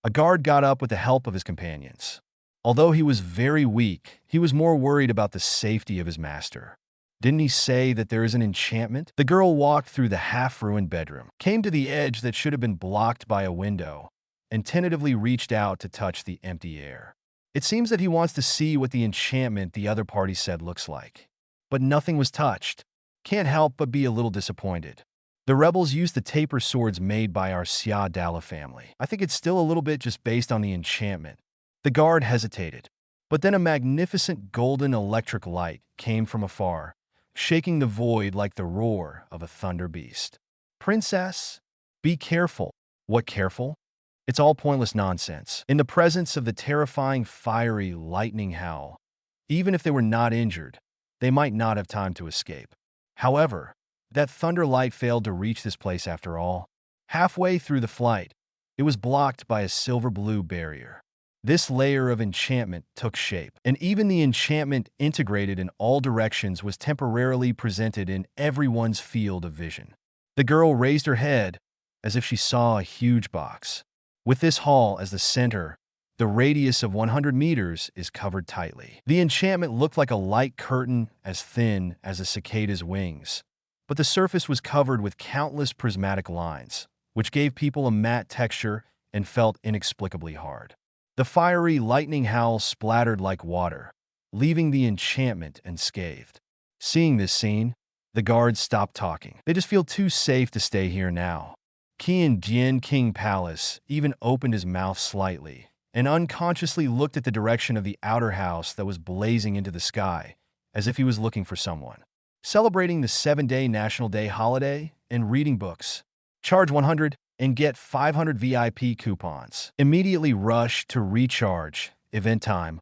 A guard got up with the help of his companions. Although he was very weak, he was more worried about the safety of his master. Didn't he say that there is an enchantment? The girl walked through the half-ruined bedroom, came to the edge that should have been blocked by a window, and tentatively reached out to touch the empty air. It seems that he wants to see what the enchantment the other party said looks like. But nothing was touched. Can't help but be a little disappointed. The rebels used the taper swords made by our Xia Dala family. I think it's still a little bit just based on the enchantment. The guard hesitated. But then a magnificent golden electric light came from afar, shaking the void like the roar of a thunder beast. Princess, be careful. What careful? It's all pointless nonsense. In the presence of the terrifying fiery lightning howl, even if they were not injured, they might not have time to escape. However, that thunder light failed to reach this place after all. Halfway through the flight, it was blocked by a silver-blue barrier. This layer of enchantment took shape, and even the enchantment integrated in all directions was temporarily presented in everyone's field of vision. The girl raised her head as if she saw a huge box. With this hall as the center, the radius of 100 meters is covered tightly. The enchantment looked like a light curtain as thin as a cicada's wings, but the surface was covered with countless prismatic lines, which gave people a matte texture and felt inexplicably hard. The fiery lightning howl splattered like water, leaving the enchantment unscathed. Seeing this scene, the guards stopped talking. They just feel too safe to stay here now. Qiandian King Palace even opened his mouth slightly and unconsciously looked at the direction of the outer house that was blazing into the sky, as if he was looking for someone. Celebrating the 7-day National Day holiday and reading books. Charge 100. and get 500 VIP coupons. Immediately rush to recharge. Event time,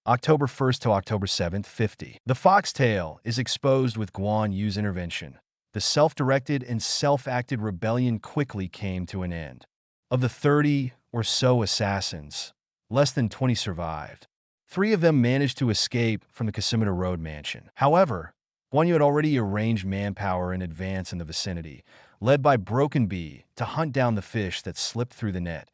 October 1st to October 7th, 50. The foxtail is exposed with Guan Yue's intervention. The self-directed and self-acted rebellion quickly came to an end. Of the 30 or so assassins, less than 20 survived. 3 of them managed to escape from the Qimen Road mansion. However, Guan Yue had already arranged manpower in advance in the vicinity, led by Broken Bee, to hunt down the fish that slipped through the net.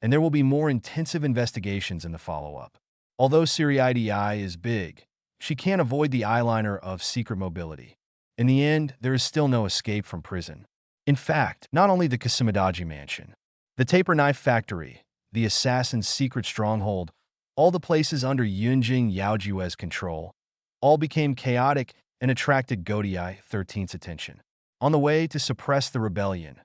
And there will be more intensive investigations in the follow-up. Although Siriidei is big, she can't avoid the eyeliner of secret mobility. In the end, there is still no escape from prison. In fact, not only the Qimen mansion, the taper knife factory, the assassin's secret stronghold, all the places under Yunjing Yaojue's control, all became chaotic and attracted Godiai 13's attention. On the way to suppress the rebellion,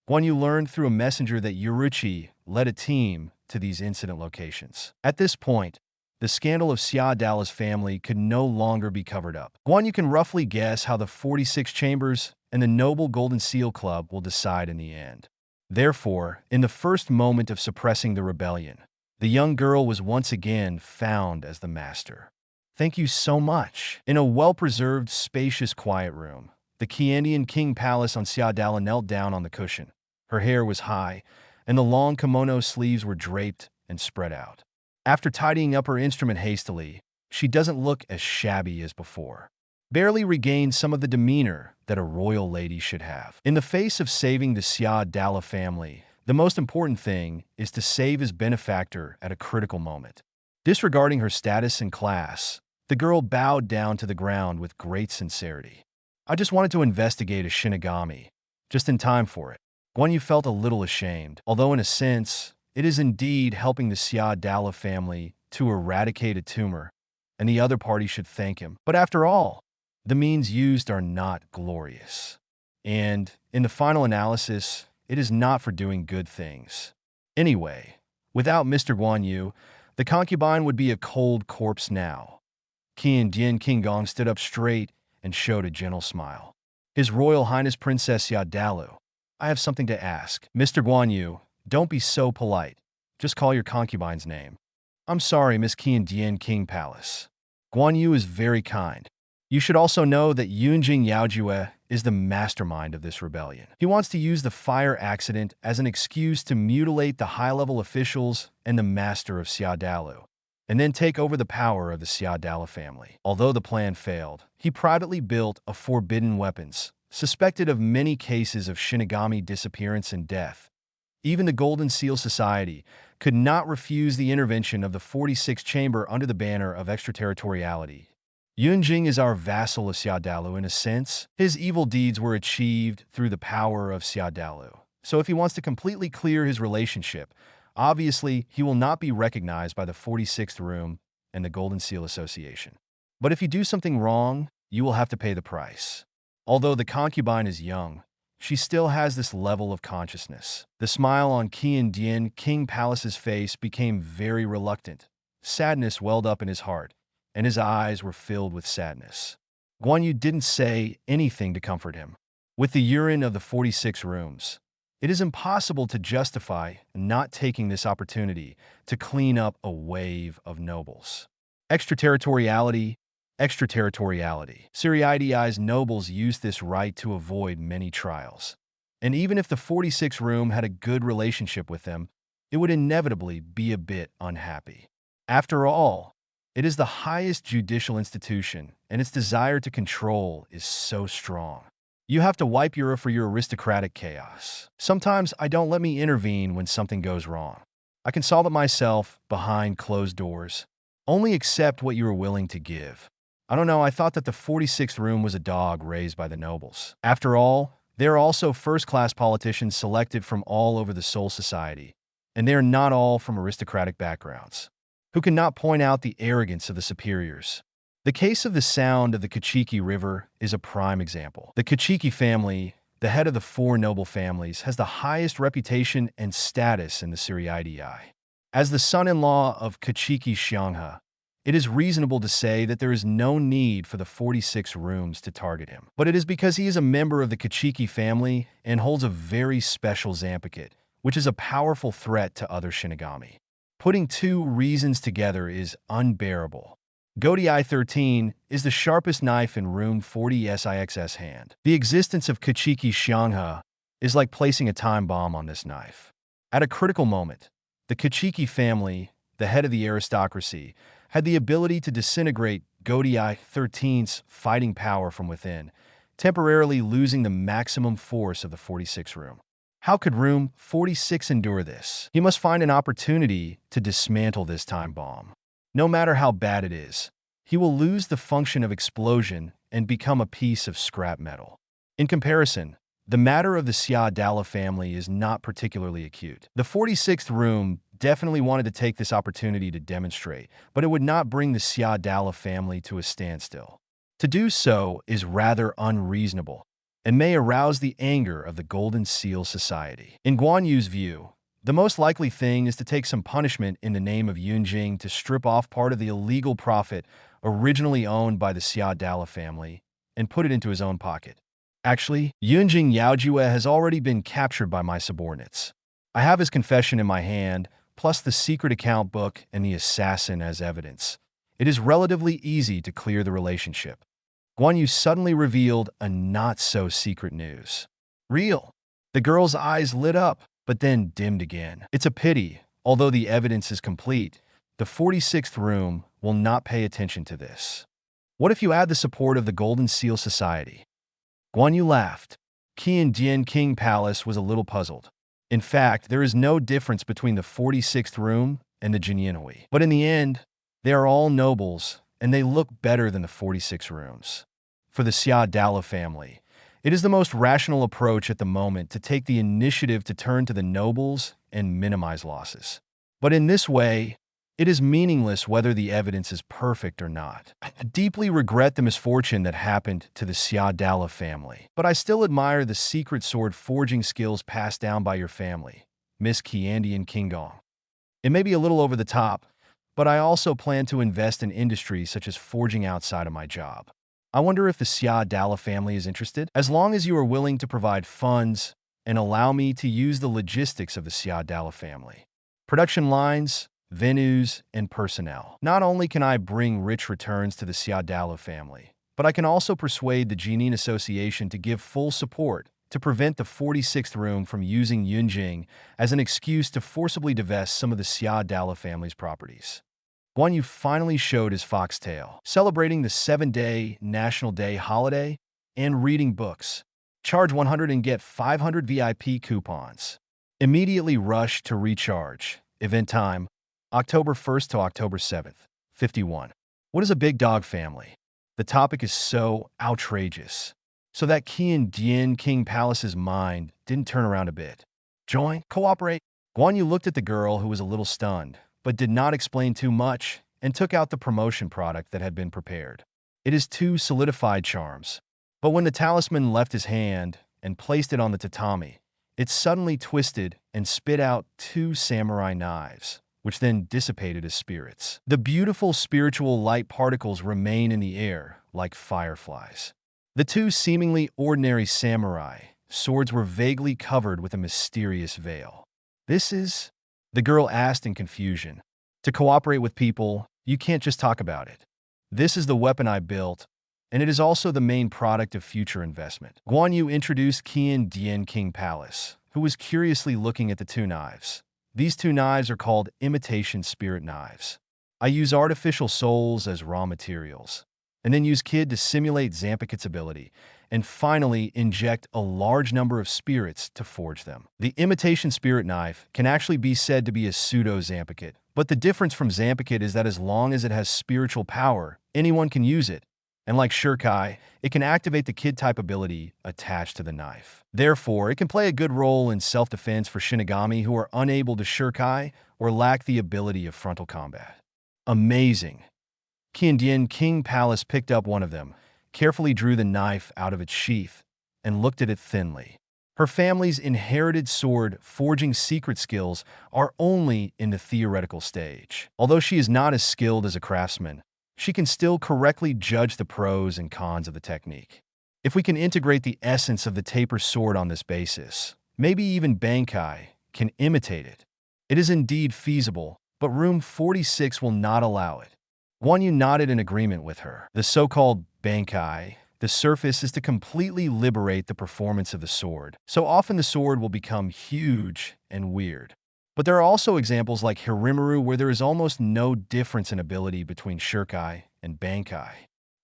Guan Yue learned through a messenger that Yuruchi led a team to these incident locations. At this point, the scandal of Xia Dala's family could no longer be covered up. Guan Yue can roughly guess how the 46 Chambers and the Noble Golden Seal Club will decide in the end. Therefore, in the first moment of suppressing the rebellion, the young girl was once again found as the master. Thank you so much. In a well-preserved, spacious, quiet room, the Qiandian King Palace on Xia Dala knelt down on the cushion. Her hair was high, and the long kimono sleeves were draped and spread out. After tidying up her instrument hastily, she doesn't look as shabby as before. Barely regained some of the demeanor that a royal lady should have. In the face of saving the Xia Dala family, the most important thing is to save his benefactor at a critical moment. Disregarding her status and class, the girl bowed down to the ground with great sincerity. I just wanted to investigate a Shinigami, just in time for it. Guan Yue felt a little ashamed, although in a sense, it is indeed helping the Xia Dala family to eradicate a tumor, and the other party should thank him. But after all, the means used are not glorious. And, in the final analysis, it is not for doing good things. Anyway, without Mr. Guan Yue, the concubine would be a cold corpse now. Qian Dian King Gong stood up straight and showed a gentle smile. His Royal Highness Princess Xia Dalu, I have something to ask. Mr. Guan Yue, don't be so polite. Just call your concubine's name. I'm sorry, Miss Qian Dian King Palace. Guan Yue is very kind. You should also know that Yunjing Yaojue is the mastermind of this rebellion. He wants to use the fire accident as an excuse to mutilate the high-level officials and the master of Xia Dalu, and then take over the power of the Xia Dala family. Although the plan failed, he privately built a forbidden weapons, suspected of many cases of Shinigami disappearance and death. Even the Golden Seal Society could not refuse the intervention of the 46th Chamber under the banner of extraterritoriality. Yunjing is our vassal of Xia Dalu in a sense. His evil deeds were achieved through the power of Xia Dalu. So if he wants to completely clear his relationship, obviously he will not be recognized by the 46th Room and the Golden Seal Association. But if you do something wrong, you will have to pay the price. Although the concubine is young, she still has this level of consciousness. The smile on Qian Dian King Palace's face became very reluctant. Sadness welled up in his heart, and his eyes were filled with sadness. Guan Yue didn't say anything to comfort him. With the urine of the 46 rooms, it is impossible to justify not taking this opportunity to clean up a wave of nobles. Extraterritoriality. Siriidei's nobles used this right to avoid many trials. And even if the 46 Room had a good relationship with them, it would inevitably be a bit unhappy. After all, it is the highest judicial institution, and its desire to control is so strong. You have to wipe Euro for your aristocratic chaos. Sometimes I don't let me intervene when something goes wrong. I can solve it myself behind closed doors. Only accept what you are willing to give. I don't know, I thought that the 46th Room was a dog raised by the nobles. After all, they are also first-class politicians selected from all over the Soul Society, and they are not all from aristocratic backgrounds, who cannot point out the arrogance of the superiors. The case of the sound of the Kachiki River is a prime example. The Kachiki family, the head of the 4 noble families, has the highest reputation and status in the Siriidei. As the son-in-law of Kachiki Xianghe, it is reasonable to say that there is no need for the 46 rooms to target him. But it is because he is a member of the Kachiki family and holds a very special Zanpakutō, which is a powerful threat to other Shinigami. Putting two reasons together is unbearable. Godai 13 is the sharpest knife in room 40's hand. The existence of Kachiki Xianghe is like placing a time bomb on this knife. At a critical moment, the Kachiki family, the head of the aristocracy, had the ability to disintegrate Godai 13's fighting power from within, temporarily losing the maximum force of the 46 room. How could room 46 endure this? He must find an opportunity to dismantle this time bomb. No matter how bad it is, he will lose the function of explosion and become a piece of scrap metal. In comparison, the matter of the Xia Dala family is not particularly acute. The 46th room definitely wanted to take this opportunity to demonstrate, but it would not bring the Xia Dala family to a standstill. To do so is rather unreasonable and may arouse the anger of the Golden Seal Society. In Guan Yue's view, the most likely thing is to take some punishment in the name of Yunjing to strip off part of the illegal profit originally owned by the Xia Dala family and put it into his own pocket. Actually, Yunjing Yaojue has already been captured by my subordinates. I have his confession in my hand, plus the secret account book and the assassin as evidence. It is relatively easy to clear the relationship. Guan Yu suddenly revealed a not-so-secret news. Real. The girl's eyes lit up, but then dimmed again. It's a pity, although the evidence is complete, the 46th room will not pay attention to this. What if you add the support of the Golden Seal Society? Guan Yu laughed. Qian King Palace was a little puzzled. In fact, there is no difference between the 46th room and the Jinyinhui. But in the end, they are all nobles, and they look better than the 46 rooms. For the Xia Dala family, it is the most rational approach at the moment to take the initiative to turn to the nobles and minimize losses. But in this way, it is meaningless whether the evidence is perfect or not. I deeply regret the misfortune that happened to the Xia Dala family, but I still admire the secret sword forging skills passed down by your family, Miss Qiandian Qinggong. It may be a little over the top, but I also plan to invest in industries such as forging outside of my job. I wonder if the Xia Dala family is interested? As long as you are willing to provide funds and allow me to use the logistics of the Xia Dala family. Production lines, venues, and personnel. Not only can I bring rich returns to the Xia Dala family, but I can also persuade the Jinin Association to give full support to prevent the 46th room from using Yunjing as an excuse to forcibly divest some of the Xia Dala family's properties. Guan Yu finally showed his foxtail, celebrating the 7-day National Day holiday and reading books. Charge 100 and get 500 VIP coupons. Immediately rush to recharge. Event time, October 1st to October 7th, 51. What is a big dog family? The topic is so outrageous. So that Qian King Palace's mind didn't turn around a bit. Join? Cooperate? Guan Yu looked at the girl who was a little stunned, but did not explain too much and took out the promotion product that had been prepared. It is 2 solidified charms. But when the talisman left his hand and placed it on the tatami, it suddenly twisted and spit out 2 samurai knives, which then dissipated as spirits. The beautiful spiritual light particles remain in the air like fireflies. The 2 seemingly ordinary samurai swords were vaguely covered with a mysterious veil. This is? The girl asked in confusion. To cooperate with people, you can't just talk about it. This is the weapon I built, and it is also the main product of future investment. Guan Yu introduced Qian King Palace, who was curiously looking at the 2 knives. These 2 knives are called imitation spirit knives. I use artificial souls as raw materials, and then use Kid to simulate Zanpakutō's ability, and finally inject a large number of spirits to forge them. The imitation spirit knife can actually be said to be a pseudo-Zanpakutō, but the difference from Zanpakutō is that as long as it has spiritual power, anyone can use it, and like Shirkai, it can activate the Kid-type ability attached to the knife. Therefore, it can play a good role in self-defense for Shinigami who are unable to Shirkai or lack the ability of frontal combat. Amazing. Qian King Palace picked up one of them, carefully drew the knife out of its sheath, and looked at it thinly. Her family's inherited sword forging secret skills are only in the theoretical stage. Although she is not as skilled as a craftsman, she can still correctly judge the pros and cons of the technique. If we can integrate the essence of the taper sword on this basis, maybe even Bankai can imitate it. It is indeed feasible, but Room 46 will not allow it. Guan Yue nodded in agreement with her. The so-called Bankai, the surface is to completely liberate the performance of the sword. So often the sword will become huge and weird. But there are also examples like Hirimaru where there is almost no difference in ability between Shirkai and Bankai.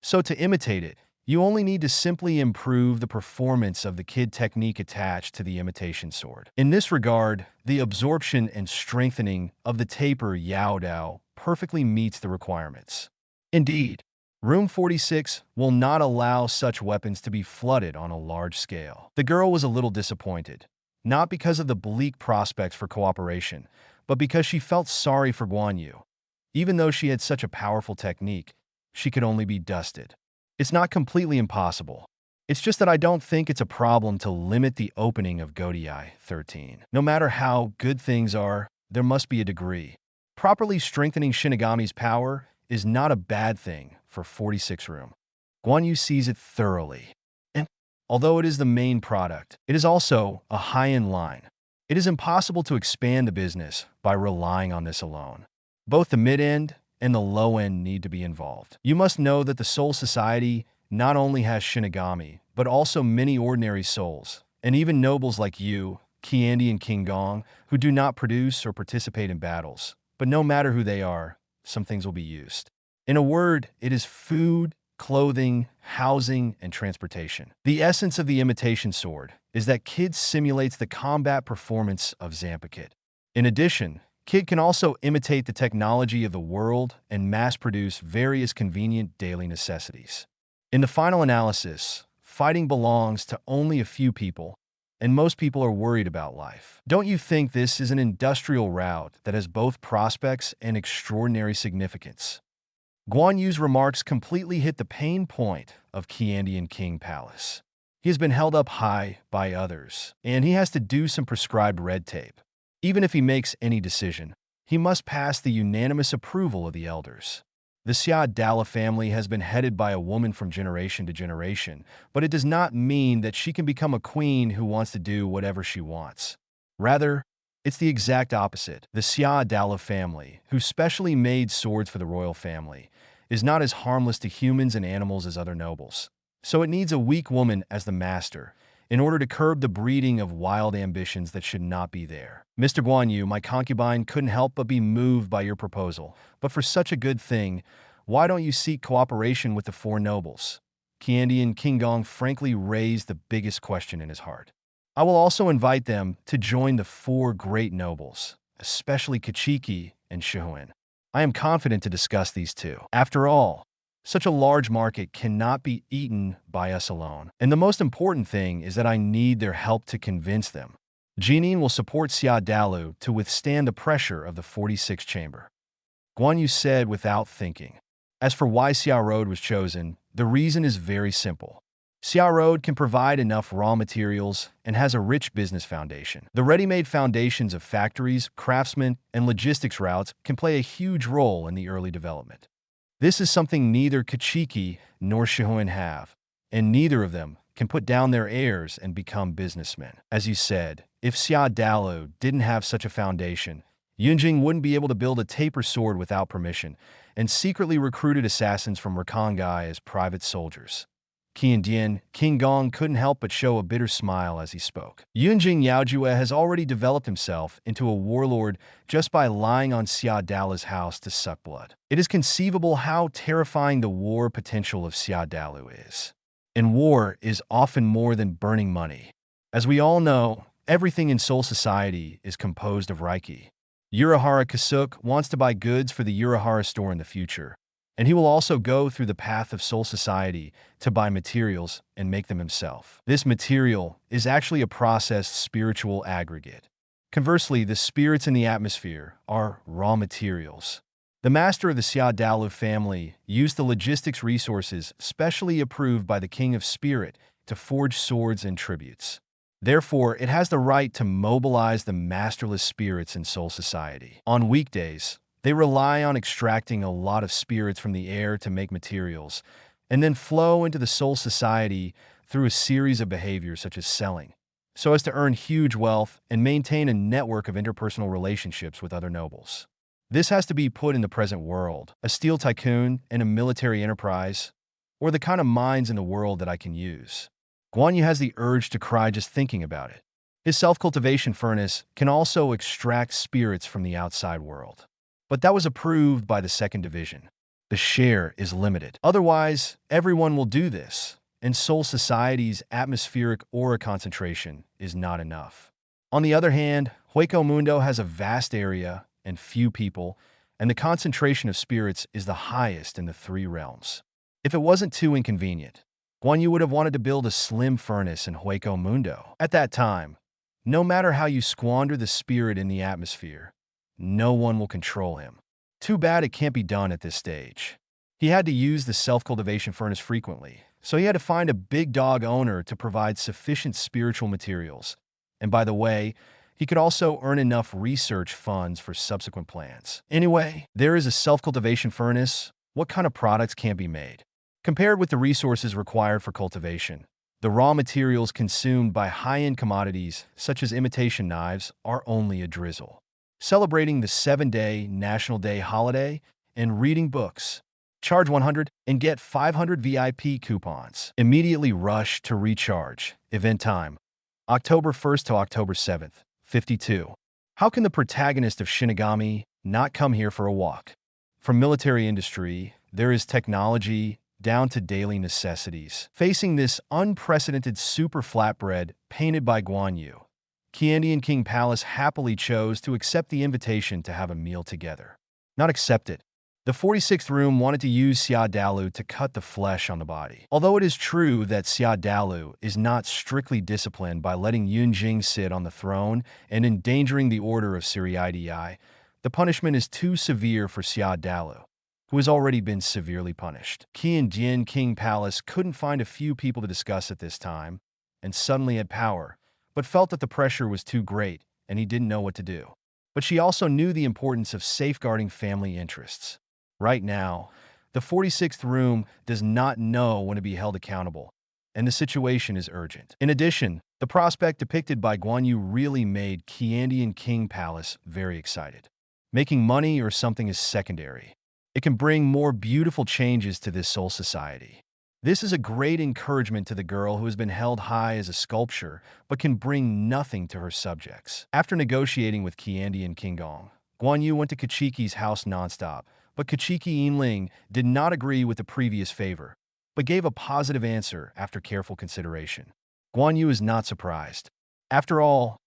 So to imitate it, you only need to simply improve the performance of the kid technique attached to the imitation sword. In this regard, the absorption and strengthening of the taper Yao Dao perfectly meets the requirements. Indeed, Room 46 will not allow such weapons to be flooded on a large scale. The girl was a little disappointed, not because of the bleak prospects for cooperation, but because she felt sorry for Guan Yue. Even though she had such a powerful technique, she could only be dusted. It's not completely impossible. It's just that I don't think it's a problem to limit the opening of Godei 13. No matter how good things are, there must be a degree. Properly strengthening Shinigami's power is not a bad thing for 46 Room. Guan Yue sees it thoroughly. And although it is the main product, it is also a high-end line. It is impossible to expand the business by relying on this alone. Both the mid-end and the low-end need to be involved. You must know that the Soul Society not only has Shinigami, but also many ordinary souls, and even nobles like you, Qiandi and King Gong, who do not produce or participate in battles. But no matter who they are, some things will be used. In a word, it is food, clothing, housing, and transportation. The essence of the imitation sword is that Kid simulates the combat performance of Zanpakutō. In addition, Kid can also imitate the technology of the world and mass-produce various convenient daily necessities. In the final analysis, fighting belongs to only a few people, and most people are worried about life. Don't you think this is an industrial route that has both prospects and extraordinary significance? Guan Yue's remarks completely hit the pain point of Qiandi and King Palace. He has been held up high by others, and he has to do some prescribed red tape. Even if he makes any decision, he must pass the unanimous approval of the elders. The Xia Dala family has been headed by a woman from generation to generation, but it does not mean that she can become a queen who wants to do whatever she wants. Rather, it's the exact opposite. The Xia Dala family, who specially made swords for the royal family, is not as harmless to humans and animals as other nobles. So it needs a weak woman as the master, in order to curb the breeding of wild ambitions that should not be there. Mr. Guan Yue, my concubine couldn't help but be moved by your proposal, but for such a good thing, why don't you seek cooperation with the four nobles? Qiandi and King Gong frankly raised the biggest question in his heart. I will also invite them to join the four great nobles, especially Kachiki and Shihuan. I am confident to discuss these two. After all, such a large market cannot be eaten by us alone. And the most important thing is that I need their help to convince them. Jinin will support Xia Dalu to withstand the pressure of the 46th chamber. Guan Yu said without thinking. As for why Xia Road was chosen, the reason is very simple. Xia Road can provide enough raw materials and has a rich business foundation. The ready-made foundations of factories, craftsmen, and logistics routes can play a huge role in the early development. This is something neither Kachiki nor Shihuan have, and neither of them can put down their heirs and become businessmen. As you said, if Xia Dalu didn't have such a foundation, Yunjing wouldn't be able to build a taper sword without permission, and secretly recruited assassins from Rakangai as private soldiers. Qiandian, King Gong couldn't help but show a bitter smile as he spoke. Yunjing Yaojue has already developed himself into a warlord just by lying on Xia Dalu's house to suck blood. It is conceivable how terrifying the war potential of Xia Dalu is. And war is often more than burning money. As we all know, everything in Soul Society is composed of Reiki. Urahara Kasuk wants to buy goods for the Urahara store in the future, and he will also go through the path of Soul Society to buy materials and make them himself. This material is actually a processed spiritual aggregate. Conversely, the spirits in the atmosphere are raw materials. The master of the Xia Dalu family used the logistics resources specially approved by the King of Spirit to forge swords and tributes. Therefore, it has the right to mobilize the masterless spirits in Soul Society. On weekdays, they rely on extracting a lot of spirits from the air to make materials, and then flow into the Soul Society through a series of behaviors such as selling, so as to earn huge wealth and maintain a network of interpersonal relationships with other nobles. This has to be put in the present world, a steel tycoon and a military enterprise, or the kind of minds in the world that I can use. Guan Yue has the urge to cry just thinking about it. His self-cultivation furnace can also extract spirits from the outside world. But that was approved by the second division. The share is limited. Otherwise, everyone will do this, and Soul Society's atmospheric aura concentration is not enough. On the other hand, Hueco Mundo has a vast area and few people, and the concentration of spirits is the highest in the three realms. If it wasn't too inconvenient, Guan Yu would have wanted to build a slim furnace in Hueco Mundo. At that time, no matter how you squander the spirit in the atmosphere, no one will control him. Too bad it can't be done at this stage. He had to use the self-cultivation furnace frequently, so he had to find a big dog owner to provide sufficient spiritual materials. And by the way, he could also earn enough research funds for subsequent plans. Anyway, there is a self-cultivation furnace. What kind of products can be made? Compared with the resources required for cultivation, the raw materials consumed by high-end commodities, such as imitation knives, are only a drizzle. Celebrating the 7-day National Day holiday and reading books. Charge 100 and get 500 VIP coupons. Immediately rush to recharge. Event time, October 1st to October 7th, 52. How can the protagonist of Shinigami not come here for a walk? From military industry, there is technology, down to daily necessities. Facing this unprecedented super flatbread painted by Guan Yu, Qiandian King Palace happily chose to accept the invitation to have a meal together. Not accept it. The 46th room wanted to use Xia Dalu to cut the flesh on the body. Although it is true that Xia Dalu is not strictly disciplined by letting Yun Jing sit on the throne and endangering the order of Siriidii, the punishment is too severe for Xia Dalu, who has already been severely punished. Qiandian King Palace couldn't find a few people to discuss at this time, and suddenly had power, but felt that the pressure was too great, and he didn't know what to do. But she also knew the importance of safeguarding family interests. Right now, the 46th room does not know when to be held accountable, and the situation is urgent. In addition, the prospect depicted by Guan Yu really made Qiandian King Palace very excited. Making money or something is secondary. It can bring more beautiful changes to this Soul Society. This is a great encouragement to the girl who has been held high as a sculpture, but can bring nothing to her subjects. After negotiating with Qiandian King Gong, Guan Yu went to Kachiki's house nonstop, but Kachiki Yinling did not agree with the previous favor, but gave a positive answer after careful consideration. Guan Yu is not surprised. After all,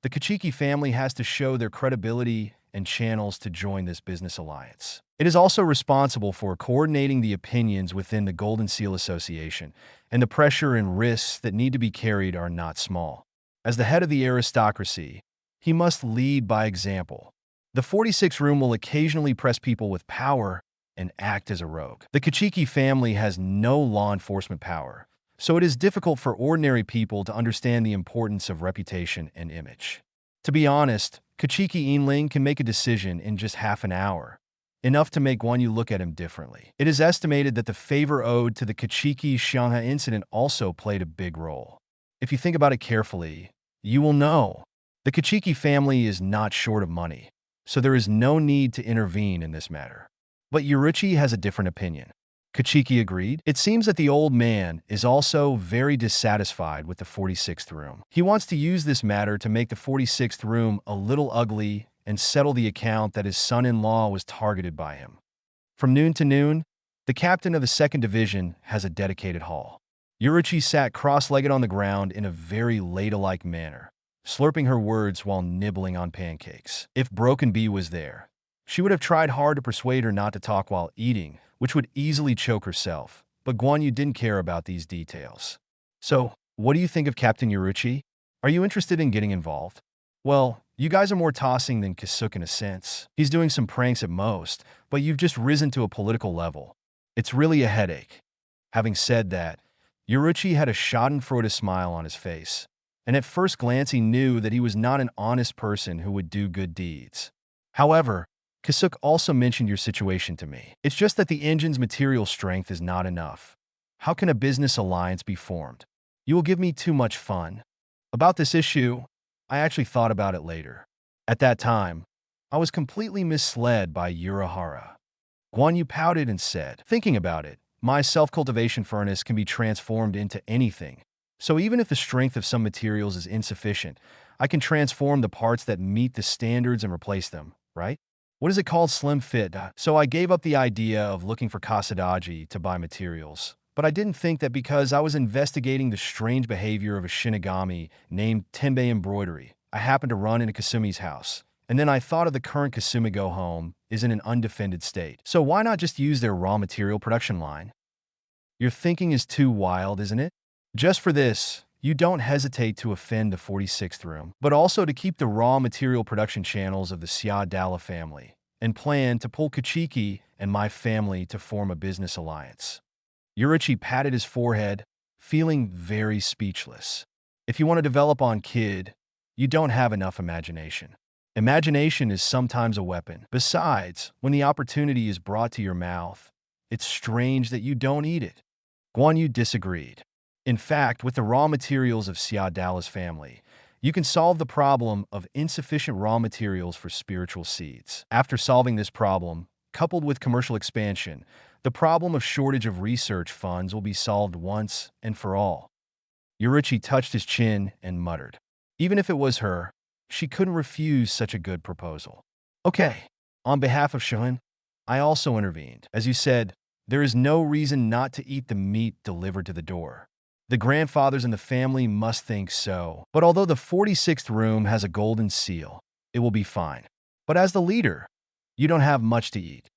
the Kachiki family has to show their credibility and channels to join this business alliance. It is also responsible for coordinating the opinions within the Golden Seal Association, and the pressure and risks that need to be carried are not small. As the head of the aristocracy, he must lead by example. The 46th room will occasionally press people with power and act as a rogue. The Kachiki family has no law enforcement power, so it is difficult for ordinary people to understand the importance of reputation and image. To be honest, Kachiki Yinling can make a decision in just half an hour, enough to make Guan Yu look at him differently. It is estimated that the favor owed to the Kachiki Shanghai incident also played a big role. If you think about it carefully, you will know the Kachiki family is not short of money, so there is no need to intervene in this matter. But Yuruchi has a different opinion. Kachiki agreed. It seems that the old man is also very dissatisfied with the 46th room. He wants to use this matter to make the 46th room a little ugly and settle the account that his son-in-law was targeted by him. From noon to noon, the captain of the 2nd Division has a dedicated hall. Yuruchi sat cross-legged on the ground in a very lady-like manner, slurping her words while nibbling on pancakes. If Broken Bee was there, she would have tried hard to persuade her not to talk while eating, which would easily choke herself, but Guan Yu didn't care about these details. So, what do you think of Captain Yuruchi? Are you interested in getting involved? Well, you guys are more tossing than Kisuk in a sense. He's doing some pranks at most, but you've just risen to a political level. It's really a headache. Having said that, Yuruchi had a schadenfreude smile on his face. and at first glance he knew that he was not an honest person who would do good deeds. However, Kasuk also mentioned your situation to me. It's just that the engine's material strength is not enough. How can a business alliance be formed? You will give me too much fun. About this issue, I actually thought about it later. At that time, I was completely misled by Urahara. Guan Yue pouted and said, thinking about it, my self-cultivation furnace can be transformed into anything. So even if the strength of some materials is insufficient, I can transform the parts that meet the standards and replace them, right? What is it called? Slim fit. So I gave up the idea of looking for Kasadaji to buy materials. But I didn't think that because I was investigating the strange behavior of a Shinigami named Tenbei Embroidery, I happened to run into Kasumi's house. And then I thought of the current Kasumigo home is in an undefended state. So why not just use their raw material production line? Your thinking is too wild, isn't it? Just for this, you don't hesitate to offend the 46th room, but also to keep the raw material production channels of the Xia family, and plan to pull Kachiki and my family to form a business alliance. Yurichi patted his forehead, feeling very speechless. If you want to develop on kid, you don't have enough imagination. Imagination is sometimes a weapon. Besides, when the opportunity is brought to your mouth, it's strange that you don't eat it. Guan Yu disagreed. In fact, with the raw materials of Xia family, you can solve the problem of insufficient raw materials for spiritual seeds. After solving this problem, coupled with commercial expansion, the problem of shortage of research funds will be solved once and for all. Yurichi touched his chin and muttered. Even if it was her, she couldn't refuse such a good proposal. Okay, on behalf of Shohin, I also intervened. As you said, there is no reason not to eat the meat delivered to the door. The grandfathers in the family must think so. But although the 46th room has a golden seal, it will be fine. But as the leader, you don't have much to eat.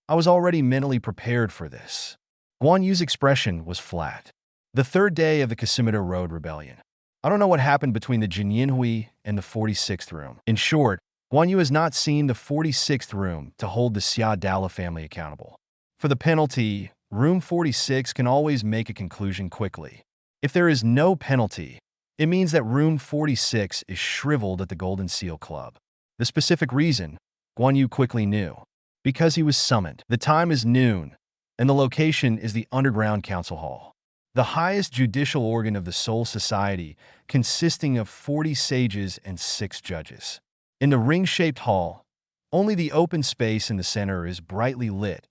I was already mentally prepared for this. Guan Yu's expression was flat. The third day of the Kasumido Road Rebellion. I don't know what happened between the Jinyinhui and the 46th room. In short, Guan Yu has not seen the 46th room to hold the Xia family accountable. For the penalty, room 46 can always make a conclusion quickly. If there is no penalty, it means that room 46 is shriveled at the Golden Seal Club. The specific reason, Guan Yu quickly knew. Because he was summoned. The time is noon, and the location is the Underground Council Hall, the highest judicial organ of the Soul Society, consisting of 40 sages and 6 judges. In the ring-shaped hall, only the open space in the center is brightly lit,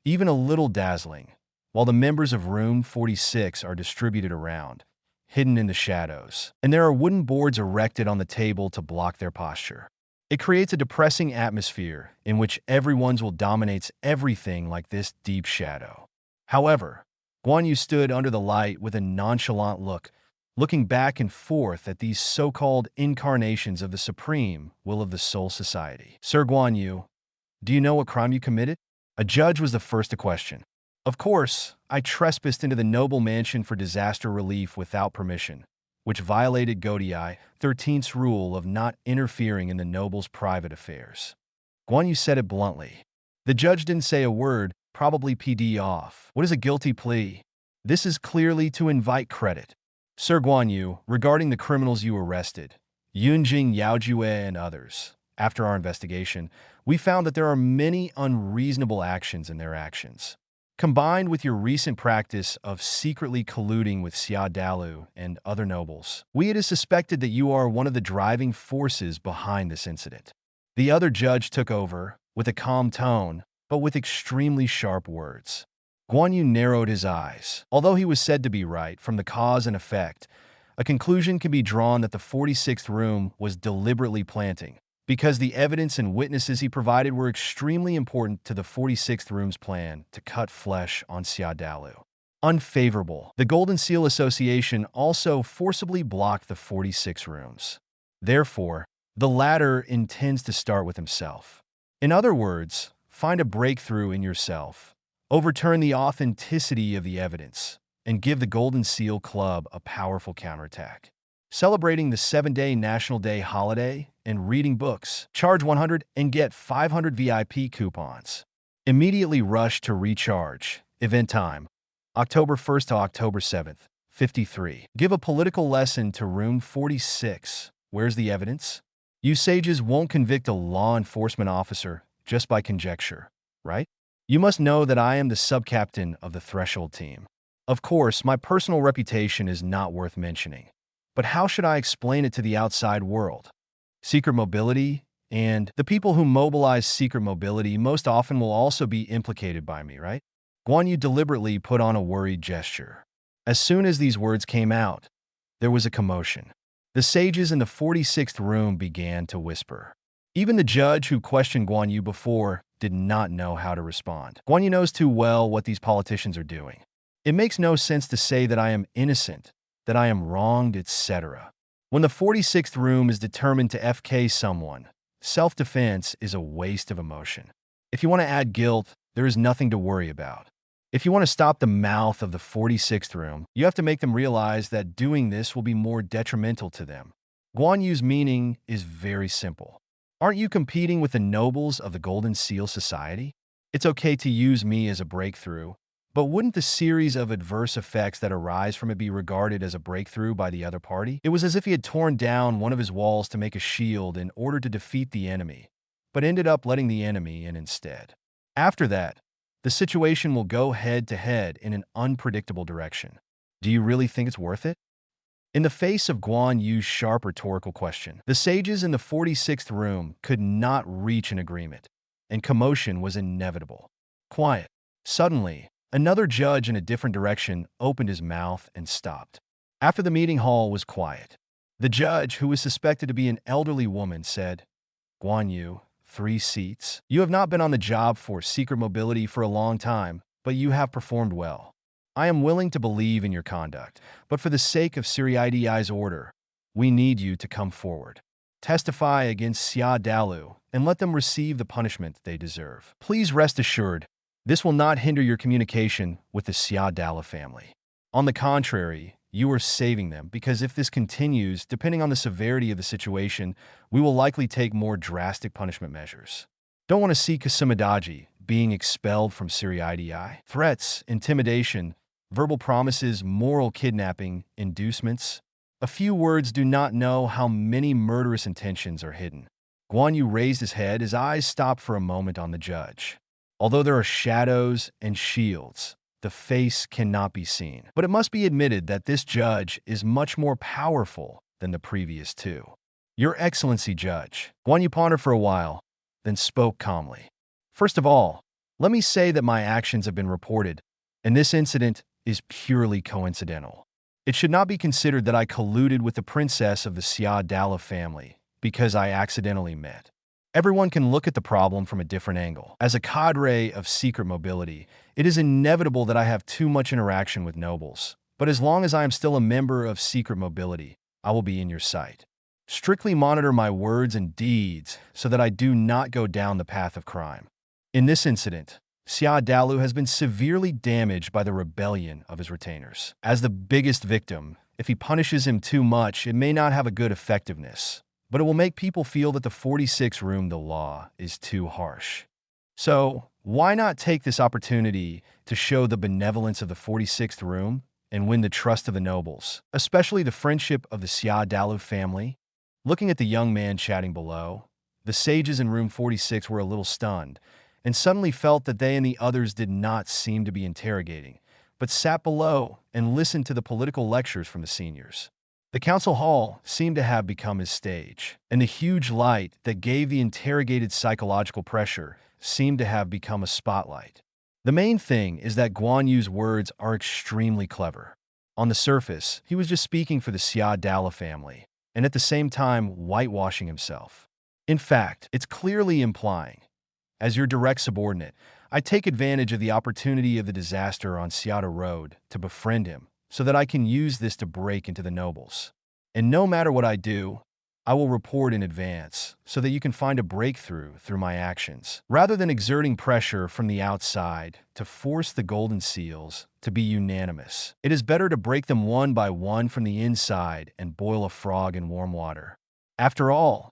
even a little dazzling, while the members of room 46 are distributed around, hidden in the shadows, and there are wooden boards erected on the table to block their posture. It creates a depressing atmosphere in which everyone's will dominates everything like this deep shadow. However, Guan Yu stood under the light with a nonchalant look, looking back and forth at these so-called incarnations of the supreme will of the Soul Society. Sir Guan Yu, do you know what crime you committed? A judge was the first to question. Of course, I trespassed into the noble mansion for disaster relief without permission, which violated Godiai 13th's rule of not interfering in the noble's private affairs. Guan Yu said it bluntly. The judge didn't say a word, probably PD off. What is a guilty plea? This is clearly to invite credit. Sir Guan Yu, regarding the criminals you arrested, Yunjing, Yaojue, and others, after our investigation, we found that there are many unreasonable actions in their actions. Combined with your recent practice of secretly colluding with Xia Dalu and other nobles, it is suspected that you are one of the driving forces behind this incident. The other judge took over, with a calm tone, but with extremely sharp words. Guan Yu narrowed his eyes. Although he was said to be right from the cause and effect, a conclusion can be drawn that the 46th room was deliberately planting, because the evidence and witnesses he provided were extremely important to the 46th room's plan to cut flesh on Xia Dalu. Unfavorable. The Golden Seal Association also forcibly blocked the 46 rooms. Therefore, the latter intends to start with himself. In other words, find a breakthrough in yourself, overturn the authenticity of the evidence, and give the Golden Seal Club a powerful counterattack. Celebrating the 7-day National Day holiday and reading books. Charge 100 and get 500 VIP coupons. Immediately rush to recharge. Event time, October 1st to October 7th. 53. Give a political lesson to room 46. Where's the evidence? You sages won't convict a law enforcement officer just by conjecture, right? You must know that I am the sub-captain of the Threshold team. Of course, my personal reputation is not worth mentioning. But how should I explain it to the outside world? Secret mobility, and the people who mobilize secret mobility most often will also be implicated by me, right? Guan Yu deliberately put on a worried gesture. As soon as these words came out, there was a commotion. The sages in the 46th room began to whisper. Even the judge who questioned Guan Yu before did not know how to respond. Guan Yu knows too well what these politicians are doing. It makes no sense to say that I am innocent, that I am wronged, etc. When the 46th room is determined to FK someone, self-defense is a waste of emotion. If you want to add guilt, there is nothing to worry about. If you want to stop the mouth of the 46th room, you have to make them realize that doing this will be more detrimental to them. Guan Yu's meaning is very simple. Aren't you competing with the nobles of the Golden Seal Society? It's okay to use me as a breakthrough, but wouldn't the series of adverse effects that arise from it be regarded as a breakthrough by the other party? It was as if he had torn down one of his walls to make a shield in order to defeat the enemy, but ended up letting the enemy in instead. After that, the situation will go head-to-head in an unpredictable direction. Do you really think it's worth it? In the face of Guan Yu's sharp rhetorical question, the sages in the 46th room could not reach an agreement, and commotion was inevitable. Quiet. Suddenly, another judge in a different direction opened his mouth and stopped. After the meeting hall was quiet, the judge, who was suspected to be an elderly woman, said, "Guan Yu, 3 seats. You have not been on the job for secret mobility for a long time, but you have performed well. I am willing to believe in your conduct, but for the sake of Siriidi's order, we need you to come forward. Testify against Xia Dalu and let them receive the punishment they deserve. Please rest assured, this will not hinder your communication with the Xia Dalu family. On the contrary, you are saving them because if this continues, depending on the severity of the situation, we will likely take more drastic punishment measures. Don't want to see Kasumadaji being expelled from Siriidi. Threats, intimidation, verbal promises, moral kidnapping, inducements. A few words do not know how many murderous intentions are hidden." Guan Yu raised his head, his eyes stopped for a moment on the judge. Although there are shadows and shields, the face cannot be seen. But it must be admitted that this judge is much more powerful than the previous two. "Your Excellency, Judge." Guan Yu pondered for a while, then spoke calmly. "First of all, let me say that my actions have been reported, and this incident is purely coincidental. It should not be considered that I colluded with the princess of the Xia Dalu family because I accidentally met. Everyone can look at the problem from a different angle. As a cadre of secret mobility, it is inevitable that I have too much interaction with nobles. But as long as I am still a member of secret mobility, I will be in your sight. Strictly monitor my words and deeds so that I do not go down the path of crime. In this incident, Xia Dalu has been severely damaged by the rebellion of his retainers. As the biggest victim, if he punishes him too much, it may not have a good effectiveness, but it will make people feel that the 46th room, the law, is too harsh. So, why not take this opportunity to show the benevolence of the 46th room and win the trust of the nobles, especially the friendship of the Xia Dalu family?" Looking at the young man chatting below, the sages in room 46 were a little stunned, and suddenly felt that they and the others did not seem to be interrogating, but sat below and listened to the political lectures from the seniors. The council hall seemed to have become his stage, and the huge light that gave the interrogated psychological pressure seemed to have become a spotlight. The main thing is that Guan Yu's words are extremely clever. On the surface, he was just speaking for the Xia Dalu family, and at the same time whitewashing himself. In fact, it's clearly implying, as your direct subordinate, I take advantage of the opportunity of the disaster on Seattle Road to befriend him so that I can use this to break into the nobles. And no matter what I do, I will report in advance so that you can find a breakthrough through my actions. Rather than exerting pressure from the outside to force the Golden Seals to be unanimous, it is better to break them one by one from the inside and boil a frog in warm water. After all,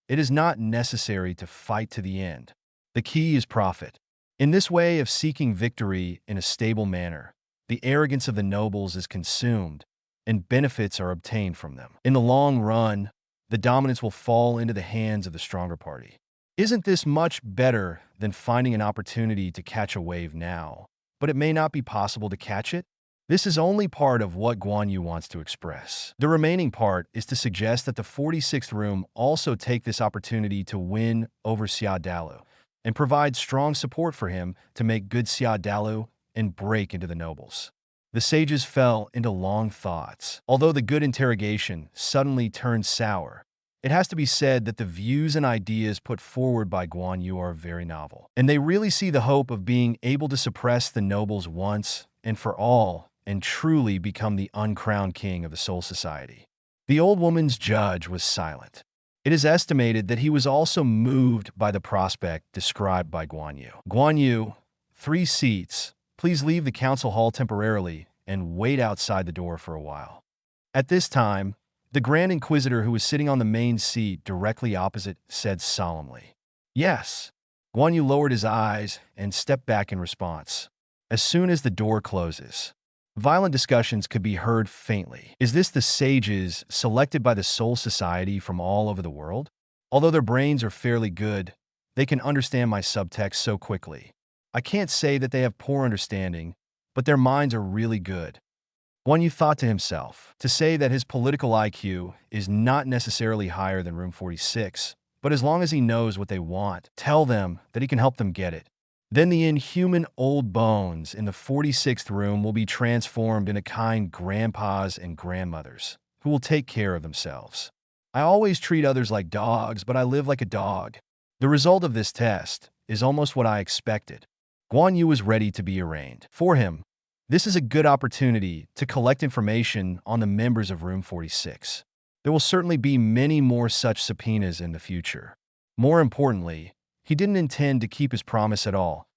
it is not necessary to fight to the end. The key is profit. In this way of seeking victory in a stable manner, the arrogance of the nobles is consumed, and benefits are obtained from them. In the long run, the dominance will fall into the hands of the stronger party. Isn't this much better than finding an opportunity to catch a wave now, but it may not be possible to catch it? This is only part of what Guan Yu wants to express. The remaining part is to suggest that the 46th room also take this opportunity to win over Xia Dalu and provide strong support for him to make good Xia Dalu and break into the nobles. The sages fell into long thoughts. Although the good interrogation suddenly turned sour, it has to be said that the views and ideas put forward by Guan Yu are very novel, and they really see the hope of being able to suppress the nobles once and for all and truly become the uncrowned king of the Soul Society. The old woman's judge was silent. It is estimated that he was also moved by the prospect described by Guan Yu. Guan Yu, 3 seats. Please leave the council hall temporarily and wait outside the door for a while. At this time, the Grand Inquisitor, who was sitting on the main seat directly opposite, said solemnly, "Yes." Guan Yu lowered his eyes and stepped back in response. As soon as the door closes, violent discussions could be heard faintly. Is this the sages selected by the Soul Society from all over the world? Although their brains are fairly good, they can understand my subtext so quickly. I can't say that they have poor understanding, but their minds are really good. Guan Yu thought to himself, to say that his political IQ is not necessarily higher than room 46, but as long as he knows what they want, tell them that he can help them get it. Then the inhuman old bones in the 46th room will be transformed into kind grandpas and grandmothers who will take care of themselves. I always treat others like dogs, but I live like a dog. The result of this test is almost what I expected. Guan Yu was ready to be arraigned. For him, this is a good opportunity to collect information on the members of room 46. There will certainly be many more such subpoenas in the future. More importantly, he didn't intend to keep his promise at all,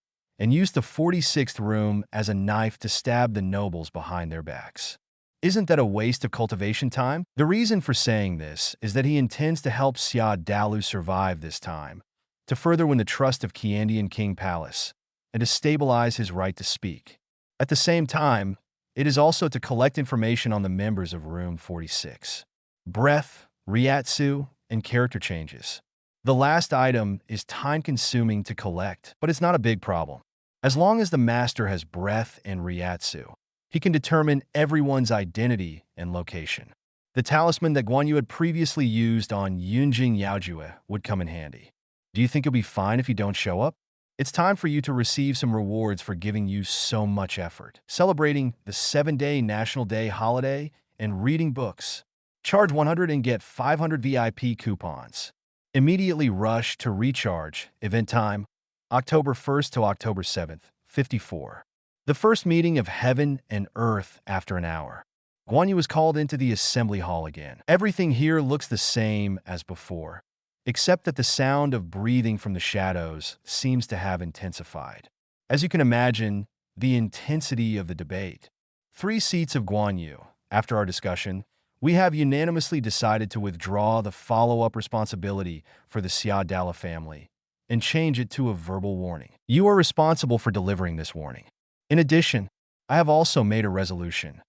and used the 46th room as a knife to stab the nobles behind their backs. Isn't that a waste of cultivation time? The reason for saying this is that he intends to help Xia Dalu survive this time, to further win the trust of Qiandian King Palace, and to stabilize his right to speak. At the same time, it is also to collect information on the members of room 46. Breath, Ryatsu, and character changes. The last item is time-consuming to collect, but it's not a big problem. As long as the master has breath and Ryatsu, he can determine everyone's identity and location. The talisman that Guan Yu had previously used on Yunjing Yaojue would come in handy. Do you think you'll be fine if you don't show up? It's time for you to receive some rewards for giving you so much effort. Celebrating the 7-day National Day holiday and reading books. Charge 100 and get 500 VIP coupons. Immediately rush to recharge. Event time, October 1st to October 7th, 54. The first meeting of heaven and earth after an hour. Guan Yu was called into the assembly hall again. Everything here looks the same as before, except that the sound of breathing from the shadows seems to have intensified. As you can imagine, the intensity of the debate. 3 seats of Guan Yu. After our discussion, we have unanimously decided to withdraw the follow-up responsibility for the Xia Dalu family and change it to a verbal warning. You are responsible for delivering this warning. In addition, I have also made a resolution.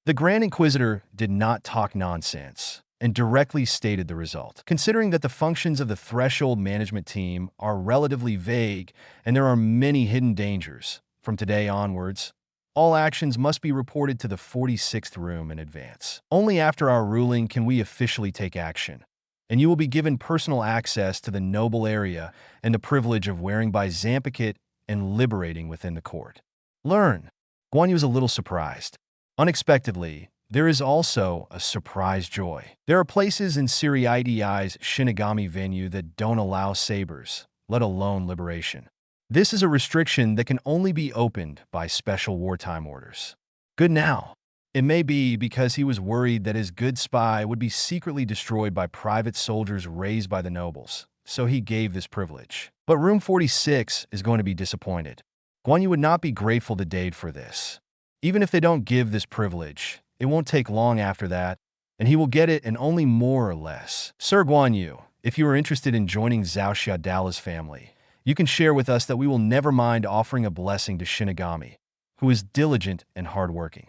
The Grand Inquisitor did not talk nonsense and directly stated the result. Considering that the functions of the Threshold management team are relatively vague and there are many hidden dangers, from today onwards, all actions must be reported to the 46th room in advance. Only after our ruling can we officially take action, and you will be given personal access to the noble area and the privilege of wearing by Zanpakutō and liberating within the court. Learn. Guan Yu is a little surprised. Unexpectedly, there is also a surprise joy. There are places in Siriidi's Shinigami venue that don't allow sabers, let alone liberation. This is a restriction that can only be opened by special wartime orders. Good now. It may be because he was worried that his good spy would be secretly destroyed by private soldiers raised by the nobles, so he gave this privilege. But room 46 is going to be disappointed. Guan Yu would not be grateful to Dade for this. Even if they don't give this privilege, it won't take long after that, and he will get it and only more or less. Sir Guan Yu, if you are interested in joining Zhao Xiaodala's family, you can share with us that we will never mind offering a blessing to Shinigami, who is diligent and hardworking.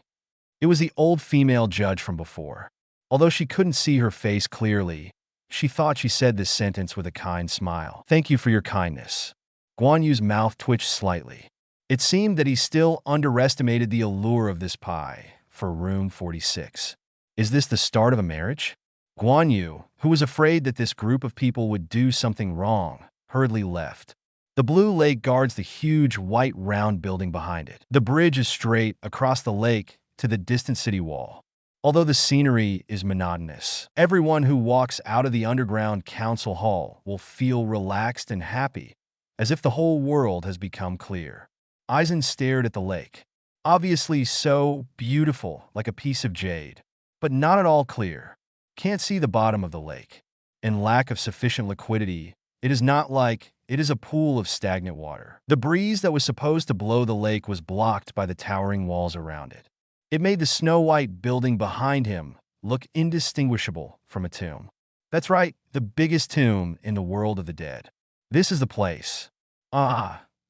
It was the old female judge from before. Although she couldn't see her face clearly, she thought she said this sentence with a kind smile. "Thank you for your kindness." Guan Yu's mouth twitched slightly. It seemed that he still underestimated the allure of this pie for room 46. Is this the start of a marriage? Guan Yu, who was afraid that this group of people would do something wrong, hurriedly left. The blue lake guards the huge white round building behind it. The bridge is straight across the lake to the distant city wall. Although the scenery is monotonous, everyone who walks out of the underground council hall will feel relaxed and happy, as if the whole world has become clear. Aizen stared at the lake. Obviously so beautiful, like a piece of jade, but not at all clear. Can't see the bottom of the lake. In lack of sufficient liquidity, it is not like it is a pool of stagnant water. The breeze that was supposed to blow the lake was blocked by the towering walls around it. It made the snow-white building behind him look indistinguishable from a tomb. That's right, the biggest tomb in the world of the dead. This is the place.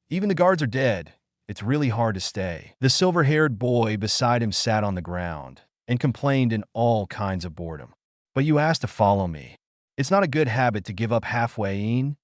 Even the guards are dead. It's really hard to stay. The silver-haired boy beside him sat on the ground and complained in all kinds of boredom. But you asked to follow me. It's not a good habit to give up halfway in.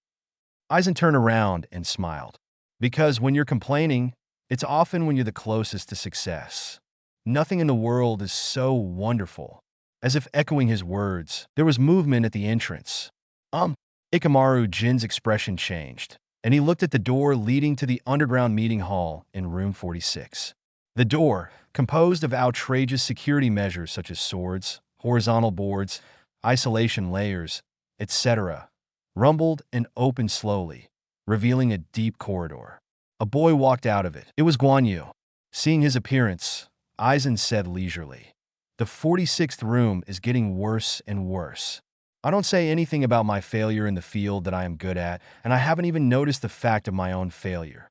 Aizen turned around and smiled. Because when you're complaining, it's often when you're the closest to success. Nothing in the world is so wonderful. As if echoing his words, there was movement at the entrance. Ikamaru Jin's expression changed, and he looked at the door leading to the underground meeting hall in room 46. The door, composed of outrageous security measures such as swords, horizontal boards, isolation layers, etc., rumbled and opened slowly, revealing a deep corridor. A boy walked out of it. It was Guan Yu. Seeing his appearance, Aizen said leisurely, "The 46th room is getting worse and worse. I don't say anything about my failure in the field that I am good at, and I haven't even noticed the fact of my own failure."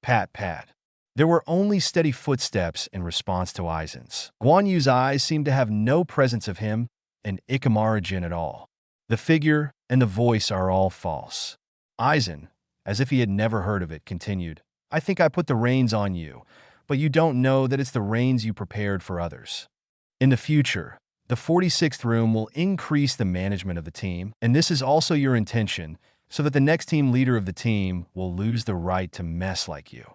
Pat, pat. There were only steady footsteps in response to Aizen's. Guan Yu's eyes seemed to have no presence of him and Ikamaru Jin at all. The figure and the voice are all false. Aizen, as if he had never heard of it, continued, "I think I put the reins on you, but you don't know that it's the reins you prepared for others. In the future, the 46th room will increase the management of the team, and this is also your intention, so that the next team leader of the team will lose the right to mess like you.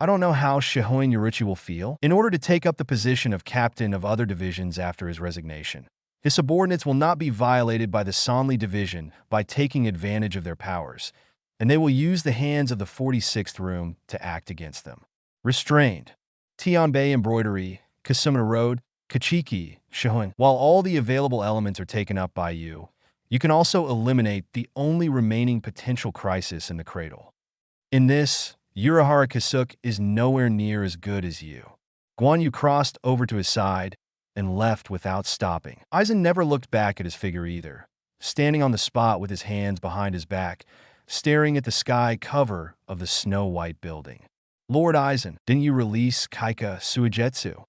I don't know how Shihoin Yoruchi will feel in order to take up the position of captain of other divisions after his resignation. His subordinates will not be violated by the Sonli division by taking advantage of their powers, and they will use the hands of the 46th room to act against them. Restrained. Tianbei Embroidery, Kasumina Road, Kachiki, Shihoin. While all the available elements are taken up by you, you can also eliminate the only remaining potential crisis in the cradle. In this, Urahara Kasuke is nowhere near as good as you." Guan Yu crossed over to his side and left without stopping. Aizen never looked back at his figure either, standing on the spot with his hands behind his back, staring at the sky cover of the snow-white building. "Lord Aizen, didn't you release Kaika Suigetsu?"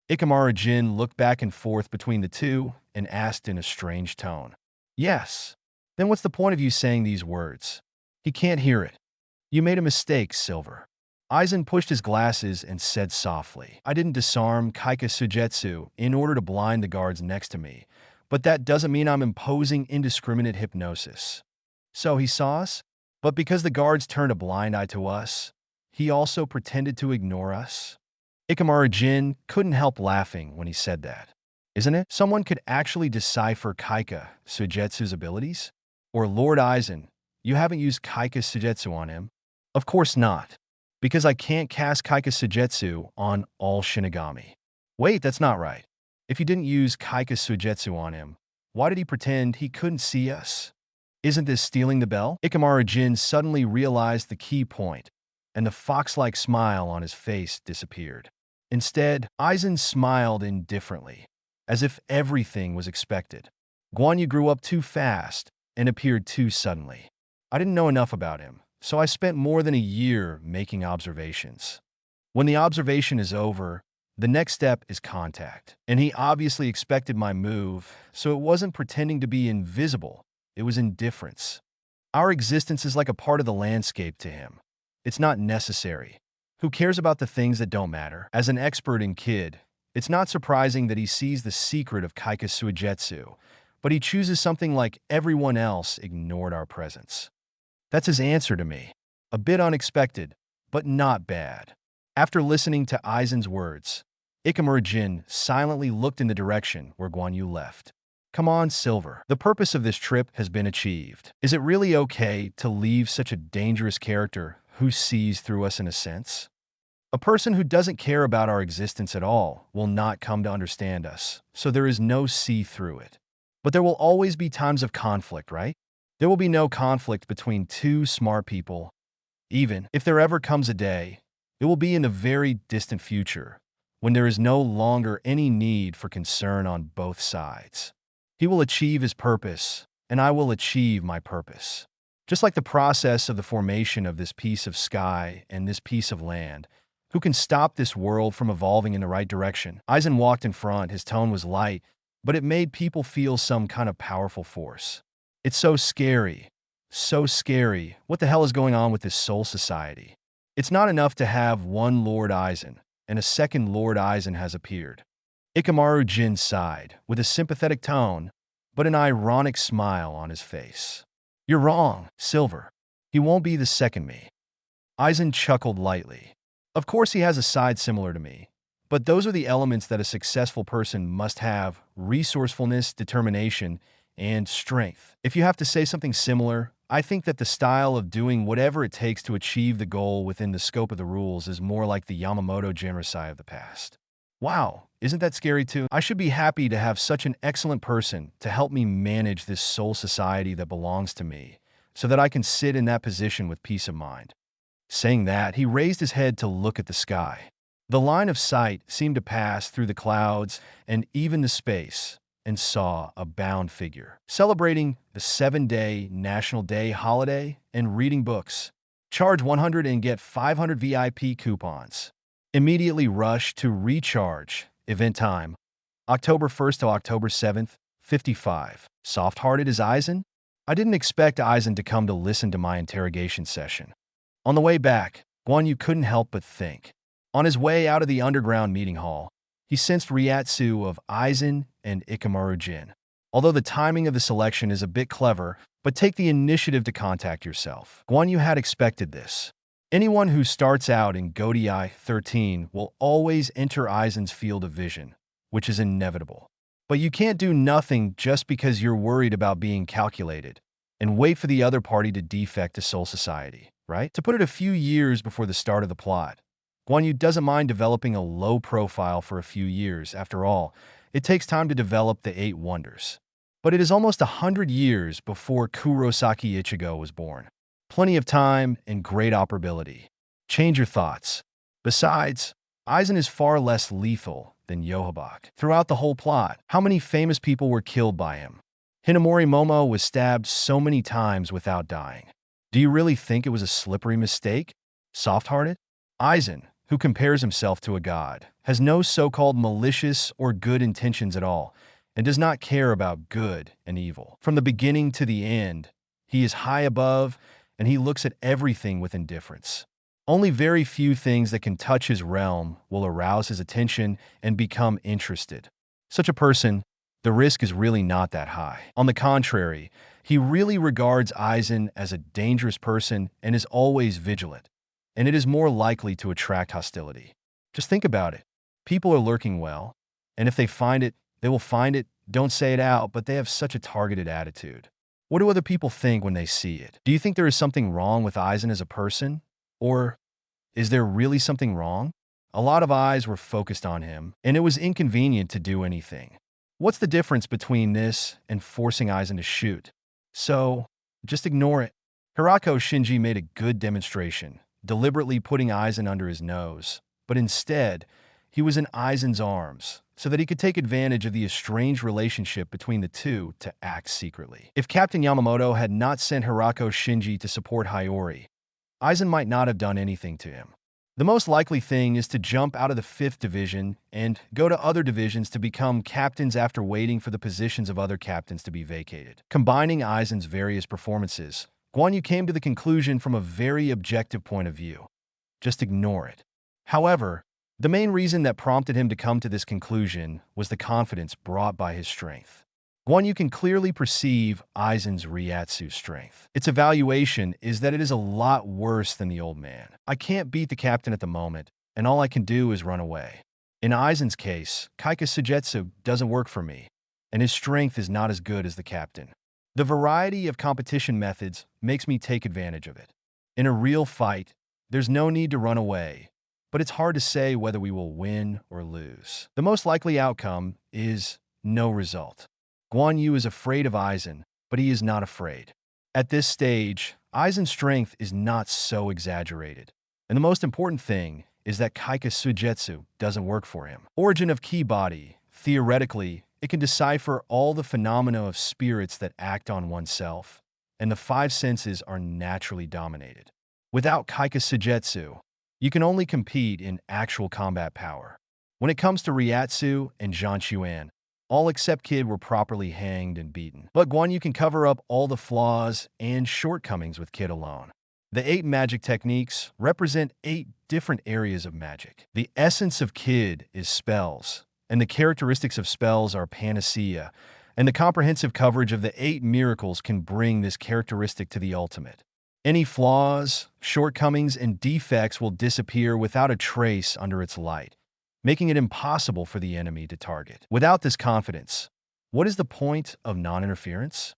Ikamaru Jin looked back and forth between the two and asked in a strange tone. "Yes. Then what's the point of you saying these words? He can't hear it. You made a mistake, Silver." Aizen pushed his glasses and said softly, "I didn't disarm Kaika Suigetsu in order to blind the guards next to me, but that doesn't mean I'm imposing indiscriminate hypnosis. So he saw us, but because the guards turned a blind eye to us, he also pretended to ignore us?" Ikamaru Jin couldn't help laughing when he said that. Isn't it? Someone could actually decipher Kaika Suigetsu's abilities? Or Lord Aizen, you haven't used Kaika Suigetsu on him? Of course not. Because I can't cast Kaika Suigetsu on all Shinigami. Wait, that's not right. If you didn't use Kaika Suigetsu on him, why did he pretend he couldn't see us? Isn't this stealing the bell? Ikamaru Jin suddenly realized the key point, and the fox-like smile on his face disappeared. Instead, Aizen smiled indifferently, as if everything was expected. Guan Yu grew up too fast and appeared too suddenly. I didn't know enough about him, so I spent more than a year making observations. When the observation is over, the next step is contact. And he obviously expected my move, so it wasn't pretending to be invisible, it was indifference. Our existence is like a part of the landscape to him. It's not necessary. Who cares about the things that don't matter? As an expert in kid, It's not surprising that he sees the secret of Kaika Suigetsu, but he chooses something like everyone else ignored our presence. That's his answer to me. A bit unexpected, but not bad. After listening to Aizen's words, Ikamaru Jin silently looked in the direction where Guan Yu left. Come on, Silver. The purpose of this trip has been achieved. Is it really okay to leave such a dangerous character who sees through us in a sense? A person who doesn't care about our existence at all will not come to understand us, so there is no see through it. But there will always be times of conflict, right? There will be no conflict between two smart people. Even if there ever comes a day, it will be in the very distant future, when there is no longer any need for concern on both sides. He will achieve his purpose, and I will achieve my purpose. Just like the process of the formation of this piece of sky and this piece of land, who can stop this world from evolving in the right direction? Aizen walked in front, his tone was light, but it made people feel some kind of powerful force. It's so scary. So scary. What the hell is going on with this soul society? It's not enough to have one Lord Aizen, and a second Lord Aizen has appeared. Ikamaru Jin sighed, with a sympathetic tone, but an ironic smile on his face. You're wrong, Silver. He won't be the second me. Aizen chuckled lightly. Of course he has a side similar to me, but those are the elements that a successful person must have: resourcefulness, determination, and strength. If you have to say something similar, I think that the style of doing whatever it takes to achieve the goal within the scope of the rules is more like the Yamamoto Genrosai of the past. Wow, isn't that scary too? I should be happy to have such an excellent person to help me manage this soul society that belongs to me, so that I can sit in that position with peace of mind. Saying that, he raised his head to look at the sky. The line of sight seemed to pass through the clouds and even the space, and saw a bound figure, celebrating the 7-day National Day holiday and reading books. Charge 100 and get 500 VIP coupons. Immediately rush to recharge. Event time, October 1st to October 7th, 55. Soft-hearted as Aizen? I didn't expect Aizen to come to listen to my interrogation session. On the way back, Guan Yu couldn't help but think. On his way out of the underground meeting hall, he sensed Ryatsu of Aizen and Ikamaru Jin. Although the timing of the selection is a bit clever, but take the initiative to contact yourself. Guan Yu had expected this. Anyone who starts out in Godei 13 will always enter Aizen's field of vision, which is inevitable. But you can't do nothing just because you're worried about being calculated, and wait for the other party to defect to Soul Society, right? To put it a few years before the start of the plot, Guan Yu doesn't mind developing a low profile for a few years. After all, it takes time to develop the 8 wonders. But it is almost 100 years before Kurosaki Ichigo was born. Plenty of time and great operability. Change your thoughts. Besides, Aizen is far less lethal than Yohabak. Throughout the whole plot, how many famous people were killed by him? Hinamori Momo was stabbed so many times without dying. Do you really think it was a slippery mistake? Soft-hearted? Aizen, who compares himself to a god, has no so-called malicious or good intentions at all, and does not care about good and evil. From the beginning to the end, he is high above, and he looks at everything with indifference. Only very few things that can touch his realm will arouse his attention and become interested. Such a person, the risk is really not that high. On the contrary, he really regards Aizen as a dangerous person and is always vigilant, and it is more likely to attract hostility. Just think about it. People are lurking well, and if they find it, they will find it. Don't say it out, but they have such a targeted attitude. What do other people think when they see it? Do you think there is something wrong with Aizen as a person? Or is there really something wrong? A lot of eyes were focused on him, and it was inconvenient to do anything. What's the difference between this and forcing Aizen to shoot? So, just ignore it. Hirako Shinji made a good demonstration, deliberately putting Aizen under his nose, but instead, he was in Aizen's arms, so that he could take advantage of the estranged relationship between the two to act secretly. If Captain Yamamoto had not sent Hirako Shinji to support Hiyori, Aizen might not have done anything to him. The most likely thing is to jump out of the 5th division and go to other divisions to become captains after waiting for the positions of other captains to be vacated. Combining Aizen's various performances, Guan Yu came to the conclusion from a very objective point of view. Just ignore it. However, The main reason that prompted him to come to this conclusion was the confidence brought by his strength. Guan Yu can clearly perceive Aizen's Ryatsu strength. Its evaluation is that it is a lot worse than the old man. I can't beat the captain at the moment, and all I can do is run away. In Aizen's case, Kaika Sujetsu doesn't work for me, and his strength is not as good as the captain. The variety of competition methods makes me take advantage of it. In a real fight, there's no need to run away, but it's hard to say whether we will win or lose. The most likely outcome is no result. Guan Yu is afraid of Aizen, but he is not afraid. At this stage, Aizen's strength is not so exaggerated, and the most important thing is that Kaika Sujetsu doesn't work for him. Origin of Ki Body. Theoretically, it can decipher all the phenomena of spirits that act on oneself, and the five senses are naturally dominated. Without Kaika Sujetsu, you can only compete in actual combat power. When it comes to Ryatsu and Zhanquan, all except Kid were properly hanged and beaten. But Guan Yu can cover up all the flaws and shortcomings with Kid alone. The 8 magic techniques represent 8 different areas of magic. The essence of Kid is spells, and the characteristics of spells are panacea, and the comprehensive coverage of the 8 miracles can bring this characteristic to the ultimate. Any flaws, shortcomings, and defects will disappear without a trace under its light, making it impossible for the enemy to target. Without this confidence, what is the point of non-interference?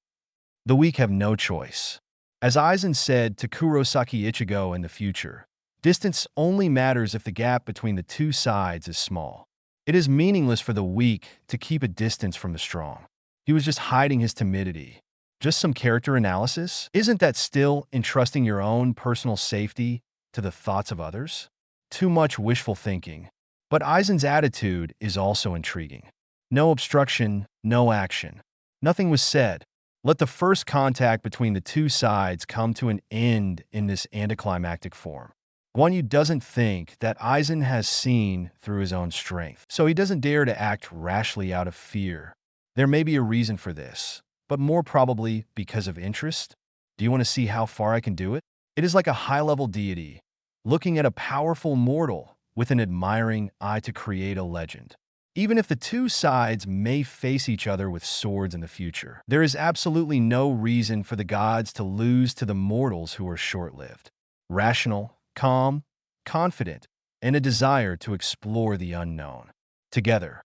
The weak have no choice. As Aizen said to Kurosaki Ichigo in the future, distance only matters if the gap between the two sides is small. It is meaningless for the weak to keep a distance from the strong. He was just hiding his timidity. Just some character analysis? Isn't that still entrusting your own personal safety to the thoughts of others? Too much wishful thinking. But Aizen's attitude is also intriguing. No obstruction, no action. Nothing was said. Let the first contact between the two sides come to an end in this anticlimactic form. Guan Yu doesn't think that Aizen has seen through his own strength, so he doesn't dare to act rashly out of fear. There may be a reason for this, but more probably because of interest. Do you want to see how far I can do it? It is like a high-level deity, looking at a powerful mortal with an admiring eye to create a legend. Even if the two sides may face each other with swords in the future, there is absolutely no reason for the gods to lose to the mortals who are short-lived. Rational, calm, confident, and a desire to explore the unknown. Together,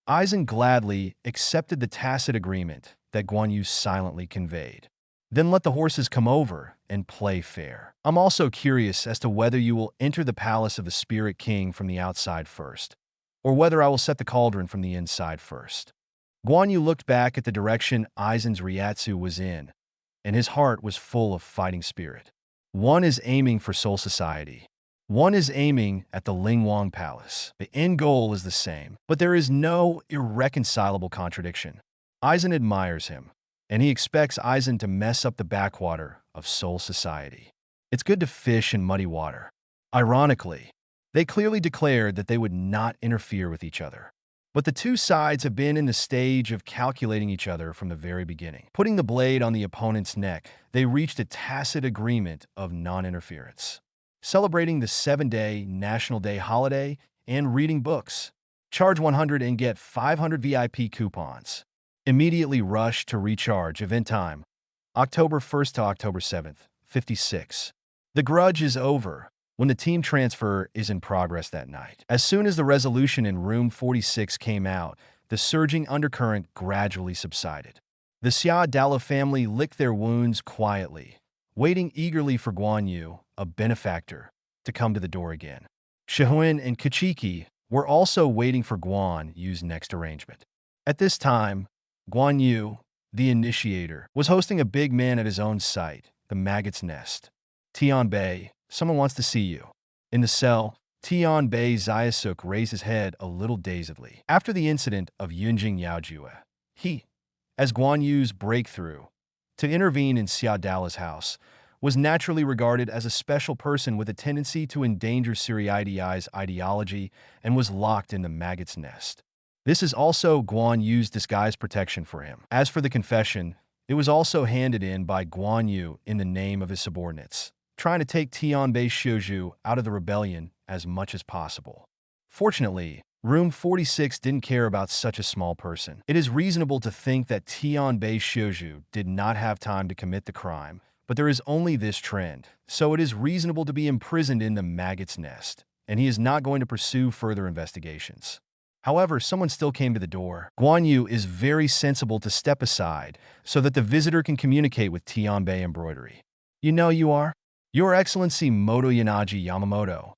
Aizen gladly accepted the tacit agreement that Guan Yu silently conveyed. Then let the horses come over and play fair. I'm also curious as to whether you will enter the palace of the Spirit King from the outside first, or whether I will set the cauldron from the inside first. Guan Yu looked back at the direction Aizen's Ryatsu was in, and his heart was full of fighting spirit. One is aiming for Soul Society. One is aiming at the Lingwang Palace. The end goal is the same, but there is no irreconcilable contradiction. Aizen admires him, and he expects Aizen to mess up the backwater of Soul Society. It's good to fish in muddy water. Ironically, they clearly declared that they would not interfere with each other. But the two sides have been in the stage of calculating each other from the very beginning. Putting the blade on the opponent's neck, they reached a tacit agreement of non-interference. Celebrating the 7-day National Day holiday and reading books. Charge 100 and get 500 VIP coupons. Immediately rush to recharge. Event time, October 1st to October 7th, 56. The grudge is over when the team transfer is in progress that night. As soon as the resolution in room 46 came out, the surging undercurrent gradually subsided. The Xia Dala family licked their wounds quietly, waiting eagerly for Guan Yu, a benefactor, to come to the door again. Shihuan and Kachiki were also waiting for Guan Yu's next arrangement. At this time, Guan Yu, the initiator, was hosting a big man at his own site, the Maggot's Nest. Tianbei, someone wants to see you. In the cell, Tianbei Xiaosuk raised his head a little dazedly. After the incident of Yunjing Yaojue, he, as Guan Yu's breakthrough to intervene in Xia Dala's house, was naturally regarded as a special person with a tendency to endanger Siriidi's ideology and was locked in the Maggot's Nest. This is also Guan Yu's disguised protection for him. As for the confession, it was also handed in by Guan Yu in the name of his subordinates, trying to take Tianbei Shouju out of the rebellion as much as possible. Fortunately, Room 46 didn't care about such a small person. It is reasonable to think that Tianbei Shouju did not have time to commit the crime, but there is only this trend, so it is reasonable to be imprisoned in the maggot's nest, and he is not going to pursue further investigations. However, someone still came to the door. Guan Yue is very sensible to step aside so that the visitor can communicate with Tianbei Embroidery. You know you are? Your Excellency Moto Yanaji Yamamoto.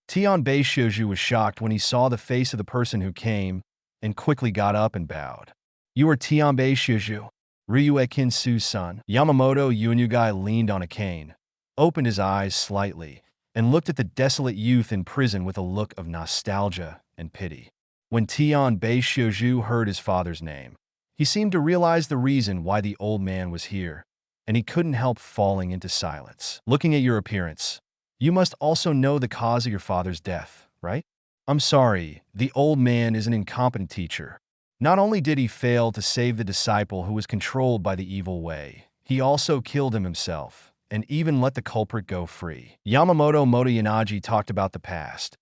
Tianbei Shouju was shocked when he saw the face of the person who came and quickly got up and bowed. You are Tianbei Shouju, Ryue Kinsu's son. Yamamoto Yuanyugai leaned on a cane, opened his eyes slightly, and looked at the desolate youth in prison with a look of nostalgia and pity. When Tianbei Shouju heard his father's name, he seemed to realize the reason why the old man was here, and he couldn't help falling into silence. Looking at your appearance, you must also know the cause of your father's death, right? I'm sorry, the old man is an incompetent teacher. Not only did he fail to save the disciple who was controlled by the evil way, he also killed him himself, and even let the culprit go free. Yamamoto Motoyanaji talked about the past,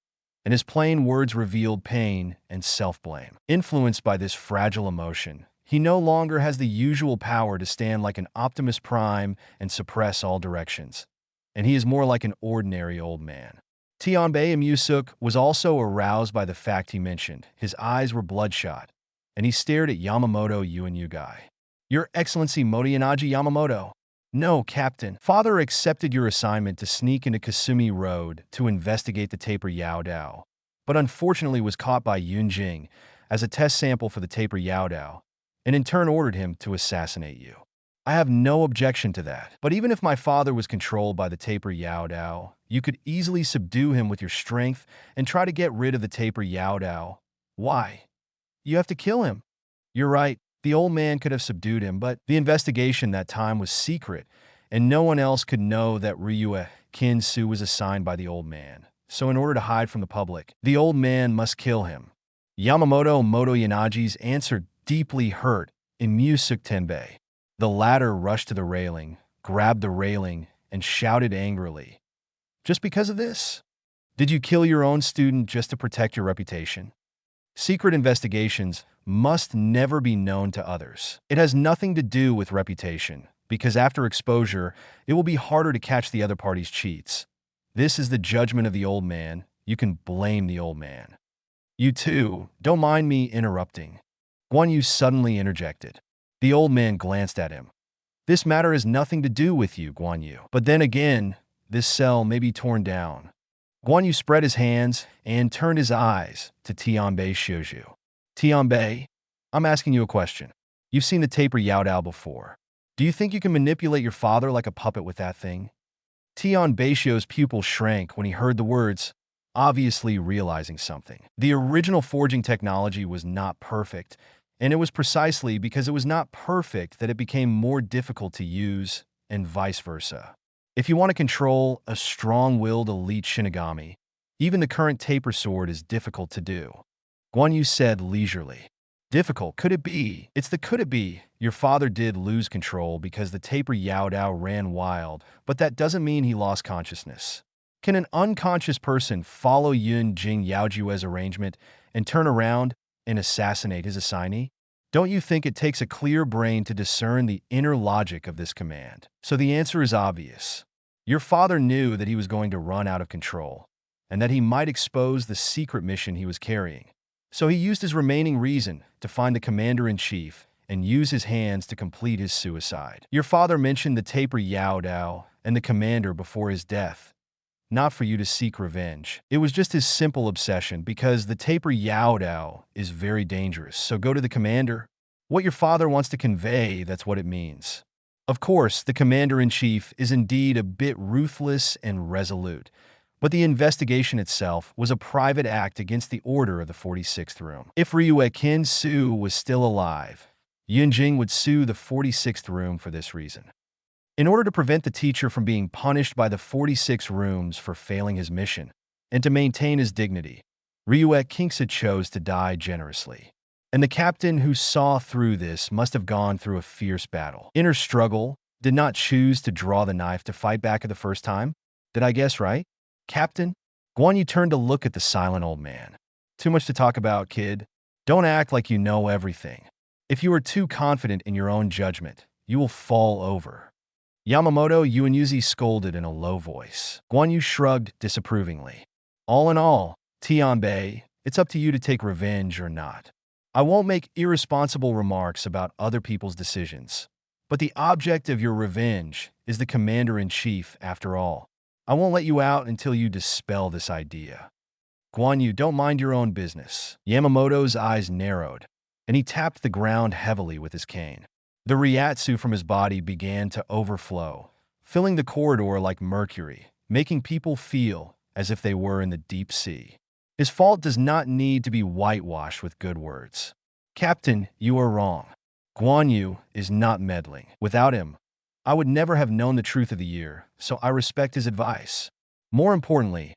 and his plain words revealed pain and self-blame. Influenced by this fragile emotion, he no longer has the usual power to stand like an Optimus Prime and suppress all directions, and he is more like an ordinary old man. Tianbei Musuk was also aroused by the fact he mentioned. His eyes were bloodshot, and he stared at Yamamoto Yuanyugai. Your Excellency Motoyanaji Yamamoto. No, Captain. Father accepted your assignment to sneak into Kasumi Road to investigate the taper Yao Dao, but unfortunately was caught by Yun Jing as a test sample for the taper Yao Dao, and in turn ordered him to assassinate you. I have no objection to that. But even if my father was controlled by the taper Yao Dao, you could easily subdue him with your strength and try to get rid of the taper Yao Dao. Why? You have to kill him. You're right. The old man could have subdued him, but the investigation that time was secret, and no one else could know that Ryue Kinsu was assigned by the old man. So in order to hide from the public, the old man must kill him. Yamamoto Motoyanaji's answer deeply hurt in Musuk Tenbei. The latter rushed to the railing, grabbed the railing, and shouted angrily. Just because of this? Did you kill your own student just to protect your reputation? Secret investigations must never be known to others. It has nothing to do with reputation, because after exposure, it will be harder to catch the other party's cheats. This is the judgment of the old man. You can blame the old man. You too, don't mind me interrupting. Guan Yu suddenly interjected. The old man glanced at him. This matter has nothing to do with you, Guan Yu. But then again, this cell may be torn down. Guan Yu spread his hands and turned his eyes to Tianbei Shouju. Tianbei, I'm asking you a question. You've seen the taper Yao Dao before. Do you think you can manipulate your father like a puppet with that thing? Tianbei Shouju's pupil shrank when he heard the words, obviously realizing something. The original forging technology was not perfect, and it was precisely because it was not perfect that it became more difficult to use, and vice versa. If you want to control a strong-willed elite Shinigami, even the current taper sword is difficult to do. Guan Yu said leisurely. Difficult, could it be? It's the could it be. Your father did lose control because the taper Yao Dao ran wild, but that doesn't mean he lost consciousness. Can an unconscious person follow Yun Jing Yaojue's arrangement and turn around and assassinate his assignee? Don't you think it takes a clear brain to discern the inner logic of this command? So the answer is obvious. Your father knew that he was going to run out of control, and that he might expose the secret mission he was carrying. So he used his remaining reason to find the commander-in-chief and use his hands to complete his suicide. Your father mentioned the taper Yao Dao and the commander before his death, not for you to seek revenge. It was just his simple obsession because the taper Yao Dao is very dangerous, so go to the commander. What your father wants to convey, that's what it means. Of course, the commander-in-chief is indeed a bit ruthless and resolute, but the investigation itself was a private act against the order of the 46th room. If Ryue Kinsu was still alive, Yunjing would sue the 46th room for this reason. In order to prevent the teacher from being punished by the 46 rooms for failing his mission, and to maintain his dignity, Ryue Kinsu chose to die generously. And the captain who saw through this must have gone through a fierce battle. Inner struggle, did not choose to draw the knife to fight back at the first time? Did I guess right? Captain? Guan Yu turned to look at the silent old man. Too much to talk about, kid. Don't act like you know everything. If you are too confident in your own judgment, you will fall over. Yamamoto Yuanyuzi scolded in a low voice. Guan Yu shrugged disapprovingly. All in all, Tianbei, it's up to you to take revenge or not. I won't make irresponsible remarks about other people's decisions, but the object of your revenge is the commander-in-chief after all. I won't let you out until you dispel this idea. Guan Yu, don't mind your own business. Yamamoto's eyes narrowed, and he tapped the ground heavily with his cane. The ryatsu from his body began to overflow, filling the corridor like mercury, making people feel as if they were in the deep sea. His fault does not need to be whitewashed with good words. Captain, you are wrong. Guan Yu is not meddling. Without him, I would never have known the truth of the year, so I respect his advice. More importantly,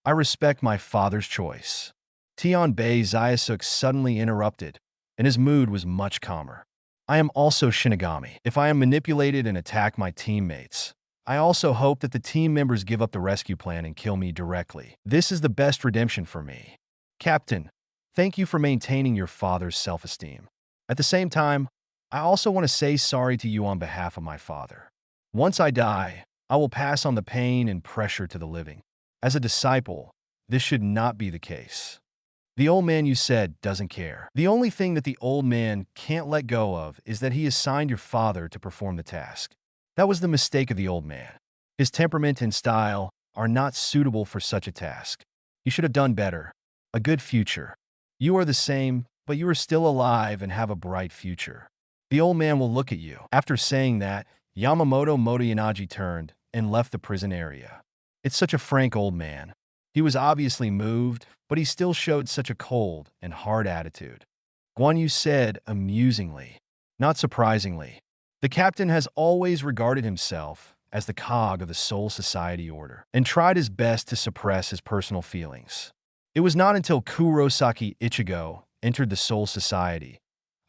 I respect my father's choice. Tianbei Zayasuk suddenly interrupted, and his mood was much calmer. I am also Shinigami. If I am manipulated and attack my teammates, I also hope that the team members give up the rescue plan and kill me directly. This is the best redemption for me. Captain, thank you for maintaining your father's self-esteem. At the same time, I also want to say sorry to you on behalf of my father. Once I die, I will pass on the pain and pressure to the living. As a disciple, this should not be the case. The old man, you said, doesn't care. The only thing that the old man can't let go of is that he assigned your father to perform the task. That was the mistake of the old man. His temperament and style are not suitable for such a task. You should have done better. A good future. You are the same, but you are still alive and have a bright future. The old man will look at you. After saying that, Yamamoto Motoyanaji turned and left the prison area. It's such a frank old man. He was obviously moved, but he still showed such a cold and hard attitude. Guan Yu said amusingly, not surprisingly, the captain has always regarded himself as the cog of the Soul Society order and tried his best to suppress his personal feelings. It was not until Kurosaki Ichigo entered the Soul Society,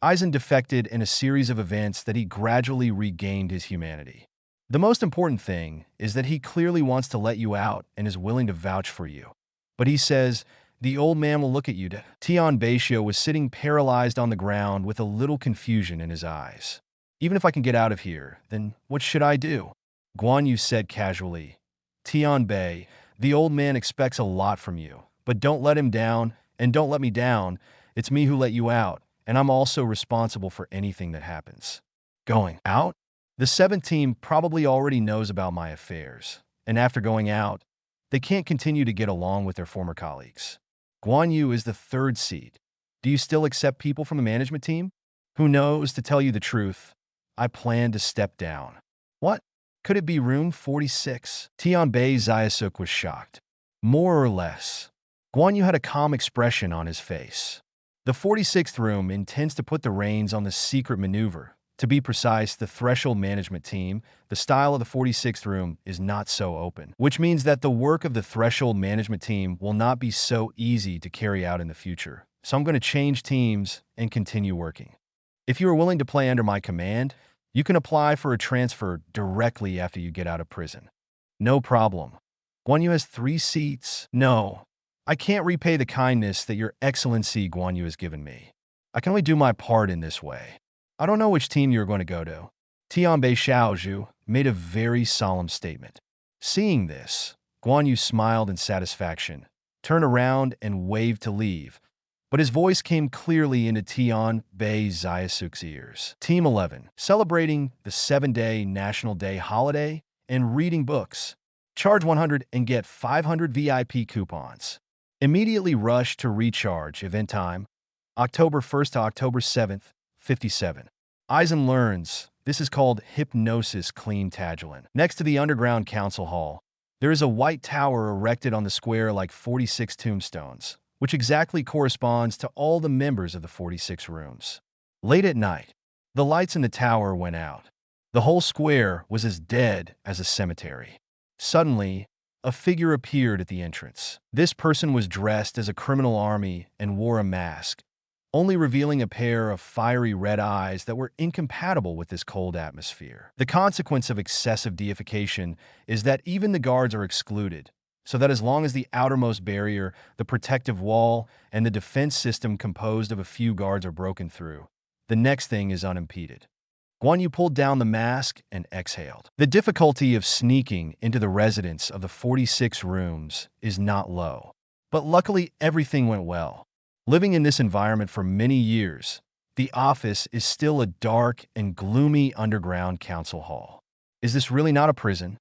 Aizen defected in a series of events that he gradually regained his humanity. The most important thing is that he clearly wants to let you out and is willing to vouch for you. But he says, the old man will look at you. Tian Beishio was sitting paralyzed on the ground with a little confusion in his eyes. Even if I can get out of here, then what should I do? Guan Yu said casually. Tian Bei, the old man expects a lot from you, but don't let him down, and don't let me down. It's me who let you out, and I'm also responsible for anything that happens. Going out? The 7th team probably already knows about my affairs, and after going out, they can't continue to get along with their former colleagues. Guan Yu is the 3rd seed. Do you still accept people from the management team? Who knows, to tell you the truth, I plan to step down. What? Could it be room 46? Tianbei Zayasuk was shocked. More or less. Guan Yu had a calm expression on his face. The 46th room intends to put the reins on the secret maneuver. To be precise, the Threshold Management Team, the style of the 46th room, is not so open, which means that the work of the Threshold Management Team will not be so easy to carry out in the future. So I'm going to change teams and continue working. If you are willing to play under my command, you can apply for a transfer directly after you get out of prison. No problem. Guan Yu has 3 seats. No, I can't repay the kindness that Your Excellency Guan Yu has given me. I can only do my part in this way. I don't know which team you're going to go to. Tianbei Xiaozhu made a very solemn statement. Seeing this, Guan Yu smiled in satisfaction, turned around and waved to leave, but his voice came clearly into Tianbei Zayasuk's ears. Team 11, celebrating the 7-day National Day holiday and reading books. Charge 100 and get 500 VIP coupons. Immediately rush to recharge. Event time, October 1st to October 7th, 57. Aizen learns. This is called Hypnosis Clean Tagilin. Next to the underground council hall, there is a white tower erected on the square like 46 tombstones, which exactly corresponds to all the members of the 46 rooms. Late at night, the lights in the tower went out. The whole square was as dead as a cemetery. Suddenly, a figure appeared at the entrance. This person was dressed as a criminal army and wore a mask, only revealing a pair of fiery red eyes that were incompatible with this cold atmosphere. The consequence of excessive deification is that even the guards are excluded, so that as long as the outermost barrier, the protective wall, and the defense system composed of a few guards are broken through, the next thing is unimpeded. Guan Yu pulled down the mask and exhaled. The difficulty of sneaking into the residence of the 46 rooms is not low. But luckily, everything went well. Living in this environment for many years, the office is still a dark and gloomy underground council hall. Is this really not a prison?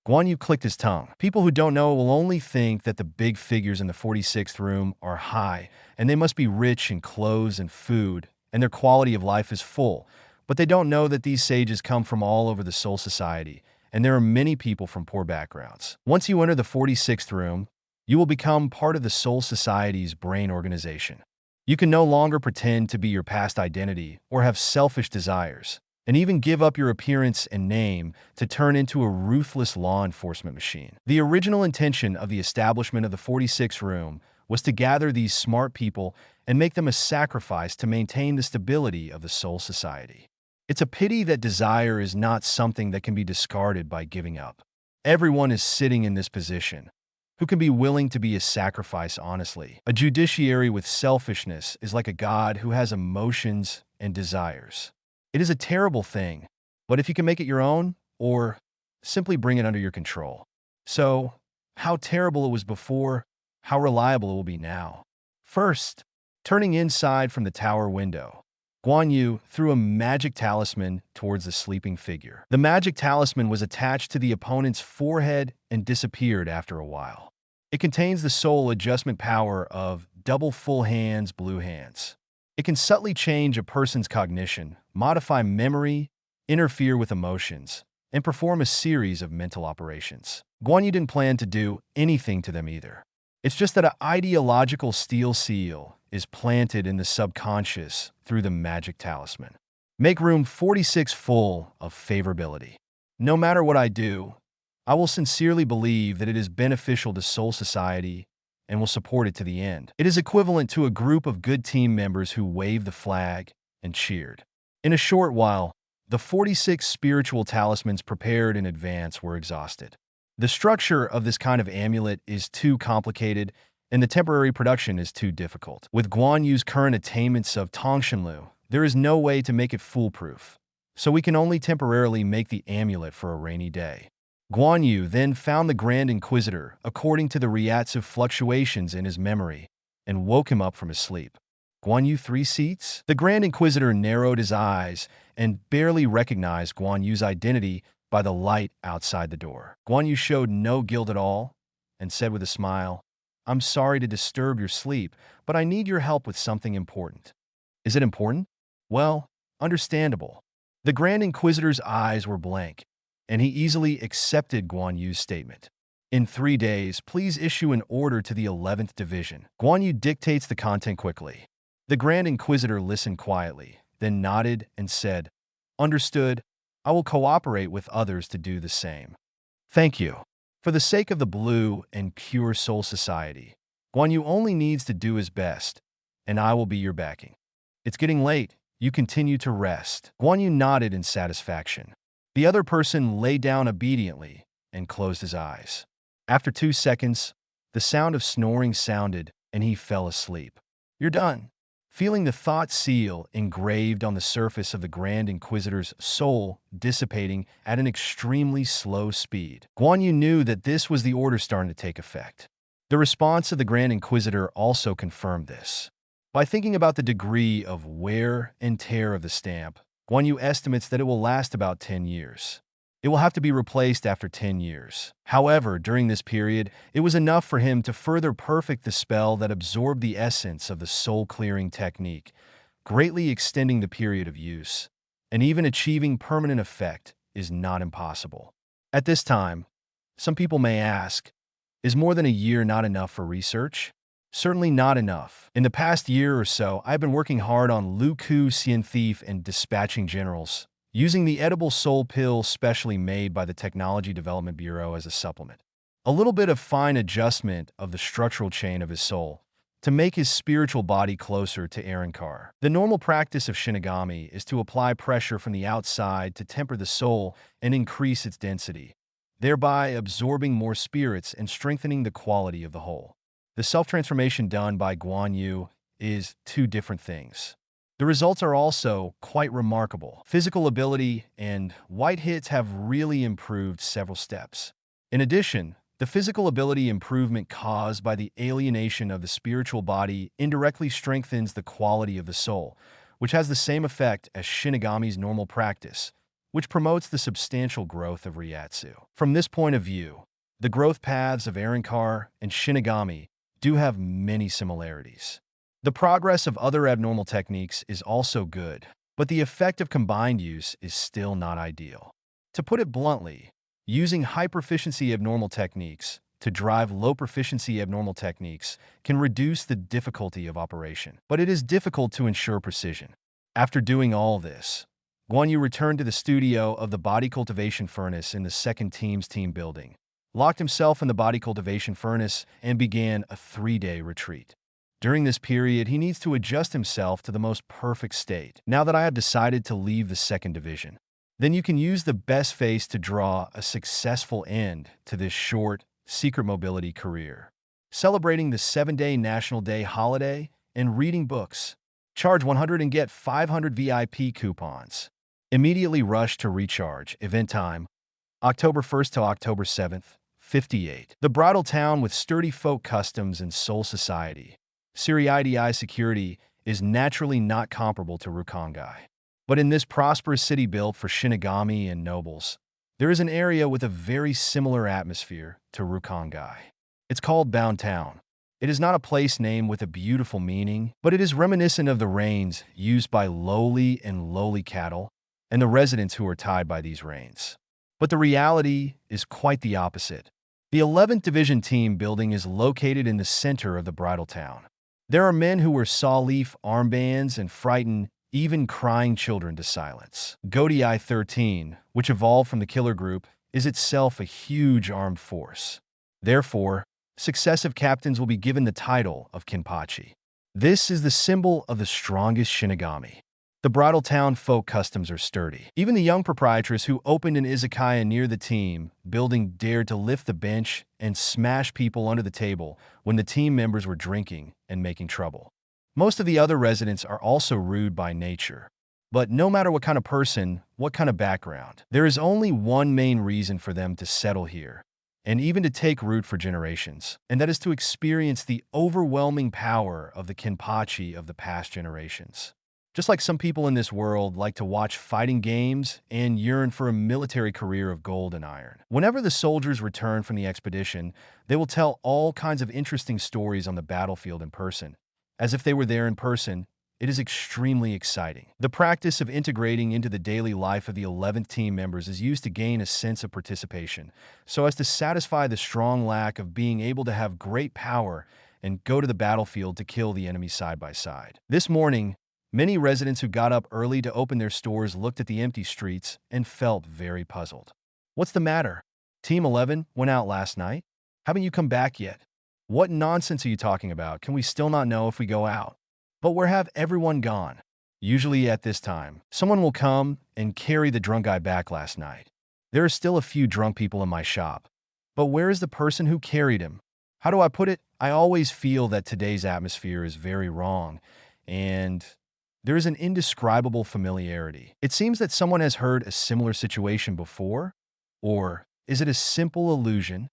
Guan Yu clicked his tongue. People who don't know will only think that the big figures in the 46th room are high, and they must be rich in clothes and food, and their quality of life is full. But they don't know that these sages come from all over the Soul Society, and there are many people from poor backgrounds. Once you enter the 46th room, you will become part of the Soul Society's brain organization. You can no longer pretend to be your past identity or have selfish desires, and even give up your appearance and name to turn into a ruthless law enforcement machine. The original intention of the establishment of the 46th room was to gather these smart people and make them a sacrifice to maintain the stability of the Soul Society. It's a pity that desire is not something that can be discarded by giving up. Everyone is sitting in this position who can be willing to be a sacrifice honestly. A judiciary with selfishness is like a god who has emotions and desires. It is a terrible thing, but if you can make it your own, or simply bring it under your control. So, how terrible it was before, how reliable it will be now. First, turning inside from the tower window, Guan Yu threw a magic talisman towards the sleeping figure. The magic talisman was attached to the opponent's forehead and disappeared after a while. It contains the soul adjustment power of double full hands, blue hands. It can subtly change a person's cognition, modify memory, interfere with emotions, and perform a series of mental operations. Guan Yu didn't plan to do anything to them either. It's just that an ideological steel seal is planted in the subconscious through the magic talisman. Make room 46 full of favorability. No matter what I do, I will sincerely believe that it is beneficial to Soul Society and will support it to the end. It is equivalent to a group of good team members who waved the flag and cheered. In a short while, the 46 spiritual talismans prepared in advance were exhausted. The structure of this kind of amulet is too complicated, and the temporary production is too difficult. With Guan Yu's current attainments of Tongshanlu, there is no way to make it foolproof, so we can only temporarily make the amulet for a rainy day. Guan Yu then found the Grand Inquisitor according to the reactive fluctuations in his memory and woke him up from his sleep. Guan Yu 3 seats? The Grand Inquisitor narrowed his eyes and barely recognized Guan Yu's identity by the light outside the door. Guan Yu showed no guilt at all and said with a smile, "I'm sorry to disturb your sleep, but I need your help with something important." "Is it important?" "Well, understandable." The Grand Inquisitor's eyes were blank, and he easily accepted Guan Yu's statement. "In 3 days, please issue an order to the 11th Division." Guan Yu dictates the content quickly. The Grand Inquisitor listened quietly, then nodded and said, "Understood. I will cooperate with others to do the same." "Thank you." For the sake of the Blue and Pure Soul Society, Guan Yu only needs to do his best, and I will be your backing. "It's getting late. You continue to rest." Guan Yu nodded in satisfaction. The other person lay down obediently and closed his eyes. After 2 seconds, the sound of snoring sounded, and he fell asleep. "You're done." Feeling the thought seal engraved on the surface of the Grand Inquisitor's soul dissipating at an extremely slow speed, Guan Yu knew that this was the order starting to take effect. The response of the Grand Inquisitor also confirmed this. By thinking about the degree of wear and tear of the stamp, Guan Yu estimates that it will last about 10 years. It will have to be replaced after 10 years. However, during this period, it was enough for him to further perfect the spell that absorbed the essence of the soul-clearing technique, greatly extending the period of use. And even achieving permanent effect is not impossible. At this time, some people may ask, is more than a year not enough for research? Certainly not enough. In the past year or so, I've been working hard on Lu Ku Xian Thief and Dispatching Generals, using the edible soul pill specially made by the Technology Development Bureau as a supplement. A little bit of fine adjustment of the structural chain of his soul to make his spiritual body closer to Arankar. The normal practice of Shinigami is to apply pressure from the outside to temper the soul and increase its density. thereby absorbing more spirits and strengthening the quality of the whole. The self-transformation done by Guan Yue is two different things. The results are also quite remarkable. Physical ability and white hits have really improved several steps. In addition, the physical ability improvement caused by the alienation of the spiritual body indirectly strengthens the quality of the soul, which has the same effect as Shinigami's normal practice, which promotes the substantial growth of Ryatsu. From this point of view, the growth paths of Arrancar and Shinigami do have many similarities. The progress of other abnormal techniques is also good, but the effect of combined use is still not ideal. To put it bluntly, using high-proficiency abnormal techniques to drive low-proficiency abnormal techniques can reduce the difficulty of operation, but it is difficult to ensure precision. After doing all this, Guan Yu returned to the studio of the body cultivation furnace in the second team's team building, locked himself in the body cultivation furnace, and began a 3-day retreat. During this period, he needs to adjust himself to the most perfect state. Now that I have decided to leave the second division, then you can use the best face to draw a successful end to this short, secret mobility career. Celebrating the 7-day National Day holiday and reading books. Charge 100 and get 500 VIP coupons. Immediately rush to recharge. Event time, October 1st to October 7th, 58. The bridal town with sturdy folk customs and soul society. Siri security is naturally not comparable to Rukongai. But in this prosperous city built for Shinigami and nobles, there is an area with a very similar atmosphere to Rukongai. It's called Bound Town. It is not a place name with a beautiful meaning, but it is reminiscent of the reins used by lowly cattle and the residents who are tied by these reins. But the reality is quite the opposite. The 11th Division team building is located in the center of the bridal town. There are men who wear saw-leaf armbands and frighten even crying children to silence. Godei 13, which evolved from the killer group, is itself a huge armed force. Therefore, successive captains will be given the title of Kinpachi. This is the symbol of the strongest Shinigami. The bridal town folk customs are sturdy. Even the young proprietress who opened an izakaya near the team building dared to lift the bench and smash people under the table when the team members were drinking and making trouble. Most of the other residents are also rude by nature. But no matter what kind of person, what kind of background, there is only one main reason for them to settle here, and even to take root for generations, and that is to experience the overwhelming power of the Kinpachi of the past generations. Just like some people in this world like to watch fighting games and yearn for a military career of gold and iron. Whenever the soldiers return from the expedition, they will tell all kinds of interesting stories on the battlefield in person. As if they were there in person, it is extremely exciting. The practice of integrating into the daily life of the 11th team members is used to gain a sense of participation, so as to satisfy the strong lack of being able to have great power and go to the battlefield to kill the enemy side by side. This morning, many residents who got up early to open their stores looked at the empty streets and felt very puzzled. What's the matter? Team 11 went out last night? Haven't you come back yet? What nonsense are you talking about? Can we still not know if we go out? But where have everyone gone? Usually at this time, someone will come and carry the drunk guy back last night. There are still a few drunk people in my shop. But where is the person who carried him? How do I put it? I always feel that today's atmosphere is very wrong, and there is an indescribable familiarity. It seems that someone has heard a similar situation before, or is it a simple illusion?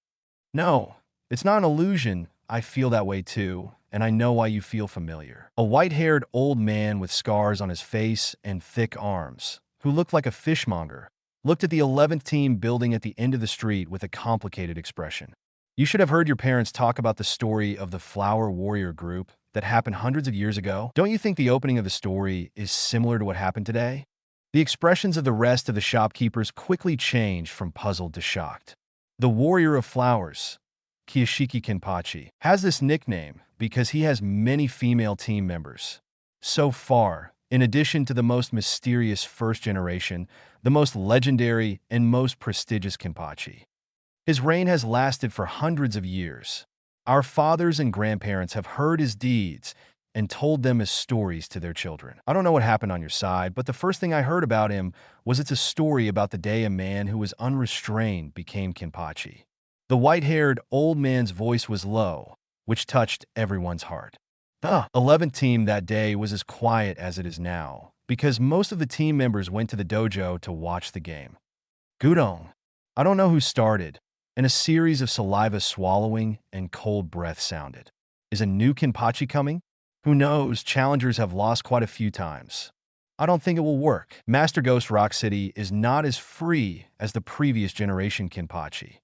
No, it's not an illusion. I feel that way too, and I know why you feel familiar. A white-haired old man with scars on his face and thick arms, who looked like a fishmonger, looked at the 11th team building at the end of the street with a complicated expression. You should have heard your parents talk about the story of the Flower Warrior group that happened hundreds of years ago. Don't you think the opening of the story is similar to what happened today? The expressions of the rest of the shopkeepers quickly changed from puzzled to shocked. The Warrior of Flowers, Kiyashiki Kinpachi, has this nickname because he has many female team members. So far, in addition to the most mysterious first generation, the most legendary and most prestigious Kinpachi, his reign has lasted for hundreds of years. Our fathers and grandparents have heard his deeds and told them as stories to their children. I don't know what happened on your side, but the first thing I heard about him was it's a story about the day a man who was unrestrained became Kenpachi. The white-haired old man's voice was low, which touched everyone's heart. The 11th team that day was as quiet as it is now, because most of the team members went to the dojo to watch the game. Gudong. I don't know who started, and a series of saliva swallowing and cold breath sounded. Is a new Kenpachi coming? Who knows, challengers have lost quite a few times. I don't think it will work. Master Ghost Rock City is not as free as the previous generation Kenpachi.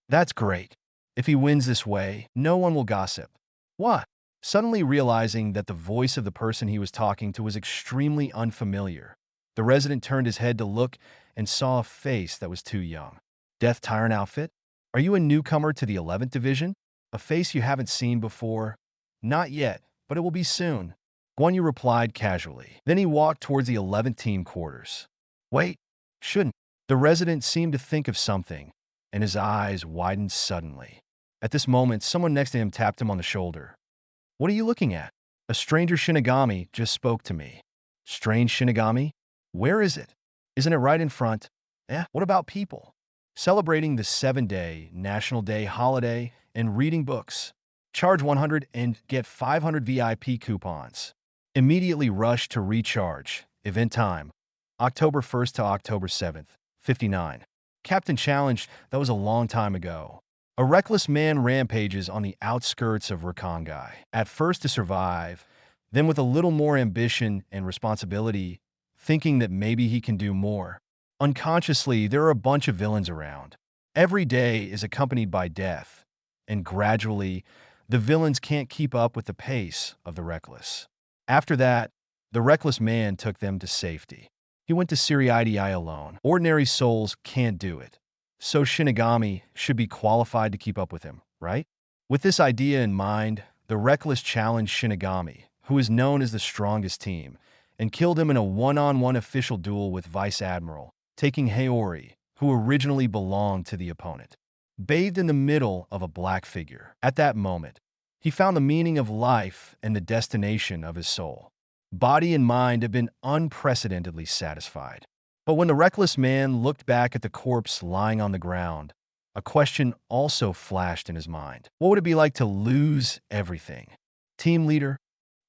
That's great. If he wins this way, no one will gossip. What? Suddenly realizing that the voice of the person he was talking to was extremely unfamiliar, the resident turned his head to look and saw a face that was too young. Death Tyrant outfit? Are you a newcomer to the 11th Division? A face you haven't seen before? Not yet, but it will be soon. Guan Yue replied casually. Then he walked towards the 11th team quarters. Wait, shouldn't. The resident seemed to think of something, and his eyes widened suddenly. At this moment, someone next to him tapped him on the shoulder. What are you looking at? A stranger Shinigami just spoke to me. Strange Shinigami? Where is it? Isn't it right in front? What about people? Celebrating the 7-day National Day holiday and reading books. Charge 100 and get 500 VIP coupons. Immediately rush to recharge. Event time, October 1st to October 7th, 59. Captain Challenge, that was a long time ago. A reckless man rampages on the outskirts of Rakangai, at first to survive, then with a little more ambition and responsibility, thinking that maybe he can do more. Unconsciously, there are a bunch of villains around. Every day is accompanied by death, and gradually, the villains can't keep up with the pace of the reckless. After that, the reckless man took them to safety. He went to Siriidii alone. Ordinary souls can't do it. So Shinigami should be qualified to keep up with him, right? With this idea in mind, the reckless challenged Shinigami, who is known as the strongest team, and killed him in a one-on-one official duel with Vice Admiral, taking Haori, who originally belonged to the opponent. Bathed in the middle of a black figure. At that moment, he found the meaning of life and the destination of his soul. Body and mind have been unprecedentedly satisfied. But when the reckless man looked back at the corpse lying on the ground, a question also flashed in his mind. What would it be like to lose everything? Team leader?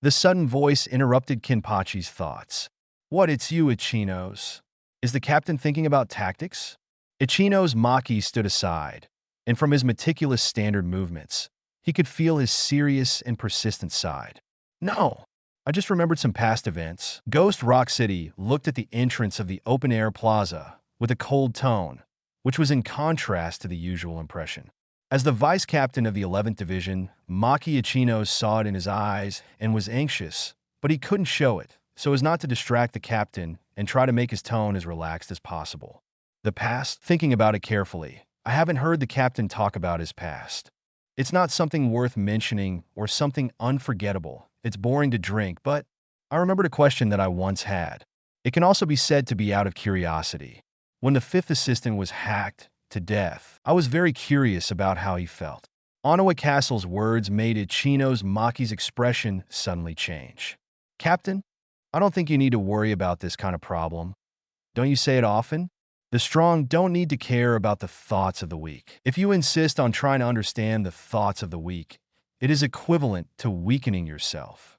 The sudden voice interrupted Kenpachi's thoughts. What, it's you, Ichinos. Is the captain thinking about tactics? Ichino's Maki stood aside, and from his meticulous standard movements, he could feel his serious and persistent side. No, I just remembered some past events. Ghost Rock City looked at the entrance of the open-air plaza with a cold tone, which was in contrast to the usual impression. As the vice captain of the 11th Division, Maki Ichinos saw it in his eyes and was anxious, but he couldn't show it, so as not to distract the captain and try to make his tone as relaxed as possible. The past? Thinking about it carefully, I haven't heard the captain talk about his past. It's not something worth mentioning or something unforgettable. It's boring to drink, but I remembered a question that I once had. It can also be said to be out of curiosity. When the 5th assistant was hacked to death, I was very curious about how he felt. Onawa Castle's words made Ichino's Maki's expression suddenly change. Captain, I don't think you need to worry about this kind of problem. Don't you say it often? The strong don't need to care about the thoughts of the weak. If you insist on trying to understand the thoughts of the weak, it is equivalent to weakening yourself.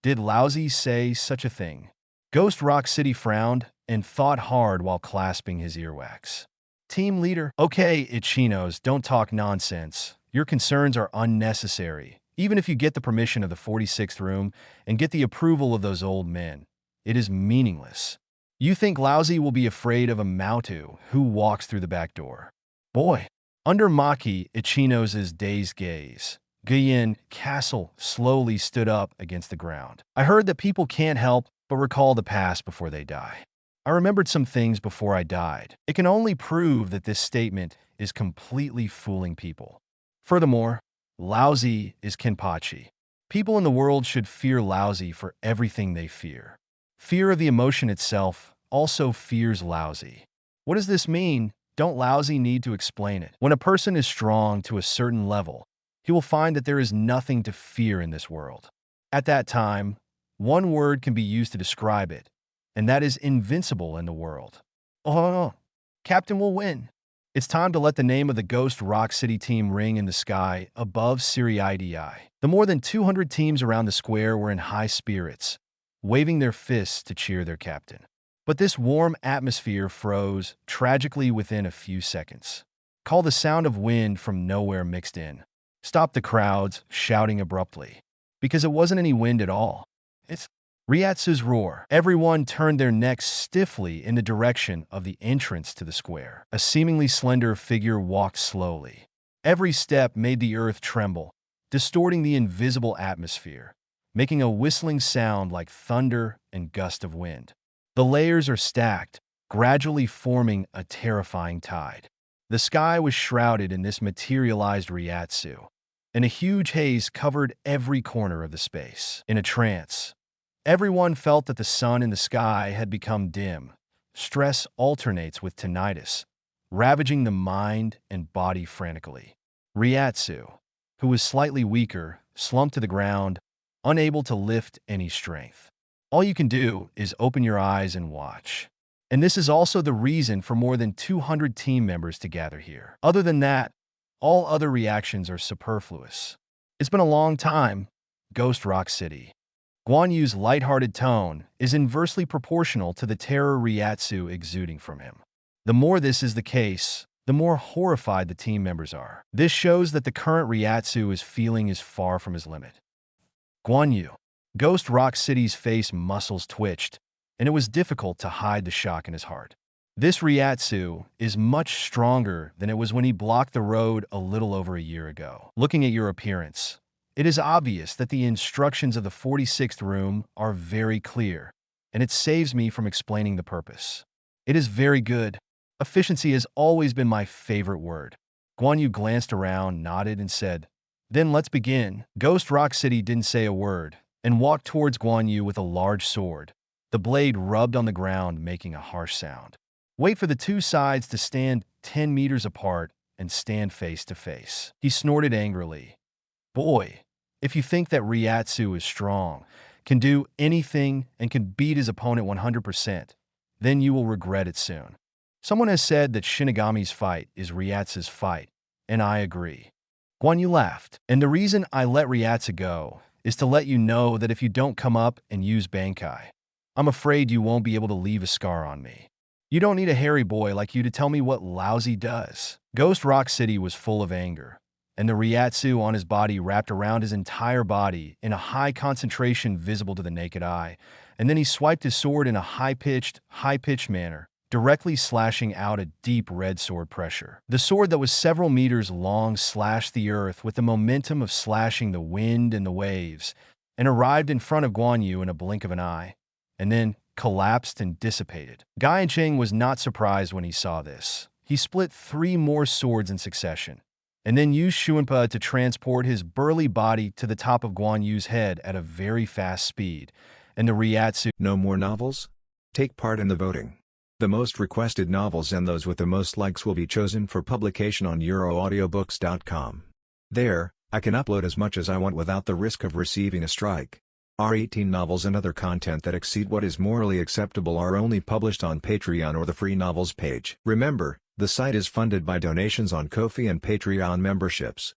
Did Lousy say such a thing? Ghost Rock City frowned and thought hard while clasping his earwax. Team leader, okay, Ichinos, don't talk nonsense. Your concerns are unnecessary. Even if you get the permission of the 46th room and get the approval of those old men, it is meaningless. You think Lousy will be afraid of a Mautu who walks through the back door? Boy. Under Maki Ichinos' dazed gaze, Guan Castle slowly stood up against the ground. I heard that people can't help but recall the past before they die. I remembered some things before I died. It can only prove that this statement is completely fooling people. Furthermore, Lousy is Kenpachi. People in the world should fear Lousy for everything they fear. Fear of the emotion itself also fears Lousy. What does this mean? Don't Lousy need to explain it. When a person is strong to a certain level, he will find that there is nothing to fear in this world. At that time, one word can be used to describe it, and that is invincible in the world. Oh, Captain will win. It's time to let the name of the Ghost Rock City team ring in the sky above Siriidi. The more than 200 teams around the square were in high spirits, waving their fists to cheer their captain. But this warm atmosphere froze tragically within a few seconds. Call the sound of wind from nowhere mixed in. Stop the crowds shouting abruptly. Because it wasn't any wind at all. It's Ryatsu's roar. Everyone turned their necks stiffly in the direction of the entrance to the square. A seemingly slender figure walked slowly. Every step made the earth tremble, distorting the invisible atmosphere, making a whistling sound like thunder and gust of wind. The layers are stacked, gradually forming a terrifying tide. The sky was shrouded in this materialized Ryatsu, and a huge haze covered every corner of the space. In a trance, everyone felt that the sun in the sky had become dim. Stress alternates with tinnitus, ravaging the mind and body frantically. Ryatsu, who was slightly weaker, slumped to the ground, unable to lift any strength. All you can do is open your eyes and watch. And this is also the reason for more than 200 team members to gather here. Other than that, all other reactions are superfluous. It's been a long time, Ghost Rock City. Guan Yue's lighthearted tone is inversely proportional to the terror Ryatsu exuding from him. The more this is the case, the more horrified the team members are. This shows that the current Ryatsu is feeling is far from his limit. Guan Yue. Ghost Rock City's face muscles twitched, and it was difficult to hide the shock in his heart. This Ryatsu is much stronger than it was when he blocked the road a little over a year ago. Looking at your appearance, it is obvious that the instructions of the 46th room are very clear, and it saves me from explaining the purpose. It is very good. Efficiency has always been my favorite word. Guan Yu glanced around, nodded, and said, "Then let's begin." Ghost Rock City didn't say a word, and walked towards Guan Yu with a large sword. The blade rubbed on the ground, making a harsh sound. Wait for the two sides to stand 10 meters apart and stand face to face. He snorted angrily. Boy, if you think that Ryatsu is strong, can do anything, and can beat his opponent 100%, then you will regret it soon. Someone has said that Shinigami's fight is Ryatsu's fight, and I agree. Guan Yu laughed. And the reason I let Ryatsu go is to let you know that if you don't come up and use Bankai, I'm afraid you won't be able to leave a scar on me. You don't need a hairy boy like you to tell me what lousy does. Ghost Rock City was full of anger, and the Ryatsu on his body wrapped around his entire body in a high concentration visible to the naked eye, and then he swiped his sword in a high-pitched manner, directly slashing out a deep red sword pressure. The sword that was several meters long slashed the earth with the momentum of slashing the wind and the waves, and arrived in front of Guan Yu in a blink of an eye, and then collapsed and dissipated. Guy Cheng was not surprised when he saw this. He split 3 more swords in succession, and then used Shuanpa to transport his burly body to the top of Guan Yu's head at a very fast speed, and the Ryatsu... No more novels? Take part in the voting. The most requested novels and those with the most likes will be chosen for publication on euroaudiobooks.com. There, I can upload as much as I want without the risk of receiving a strike. Our 18 novels and other content that exceed what is morally acceptable are only published on Patreon or the free novels page. Remember, the site is funded by donations on Ko-fi and Patreon memberships.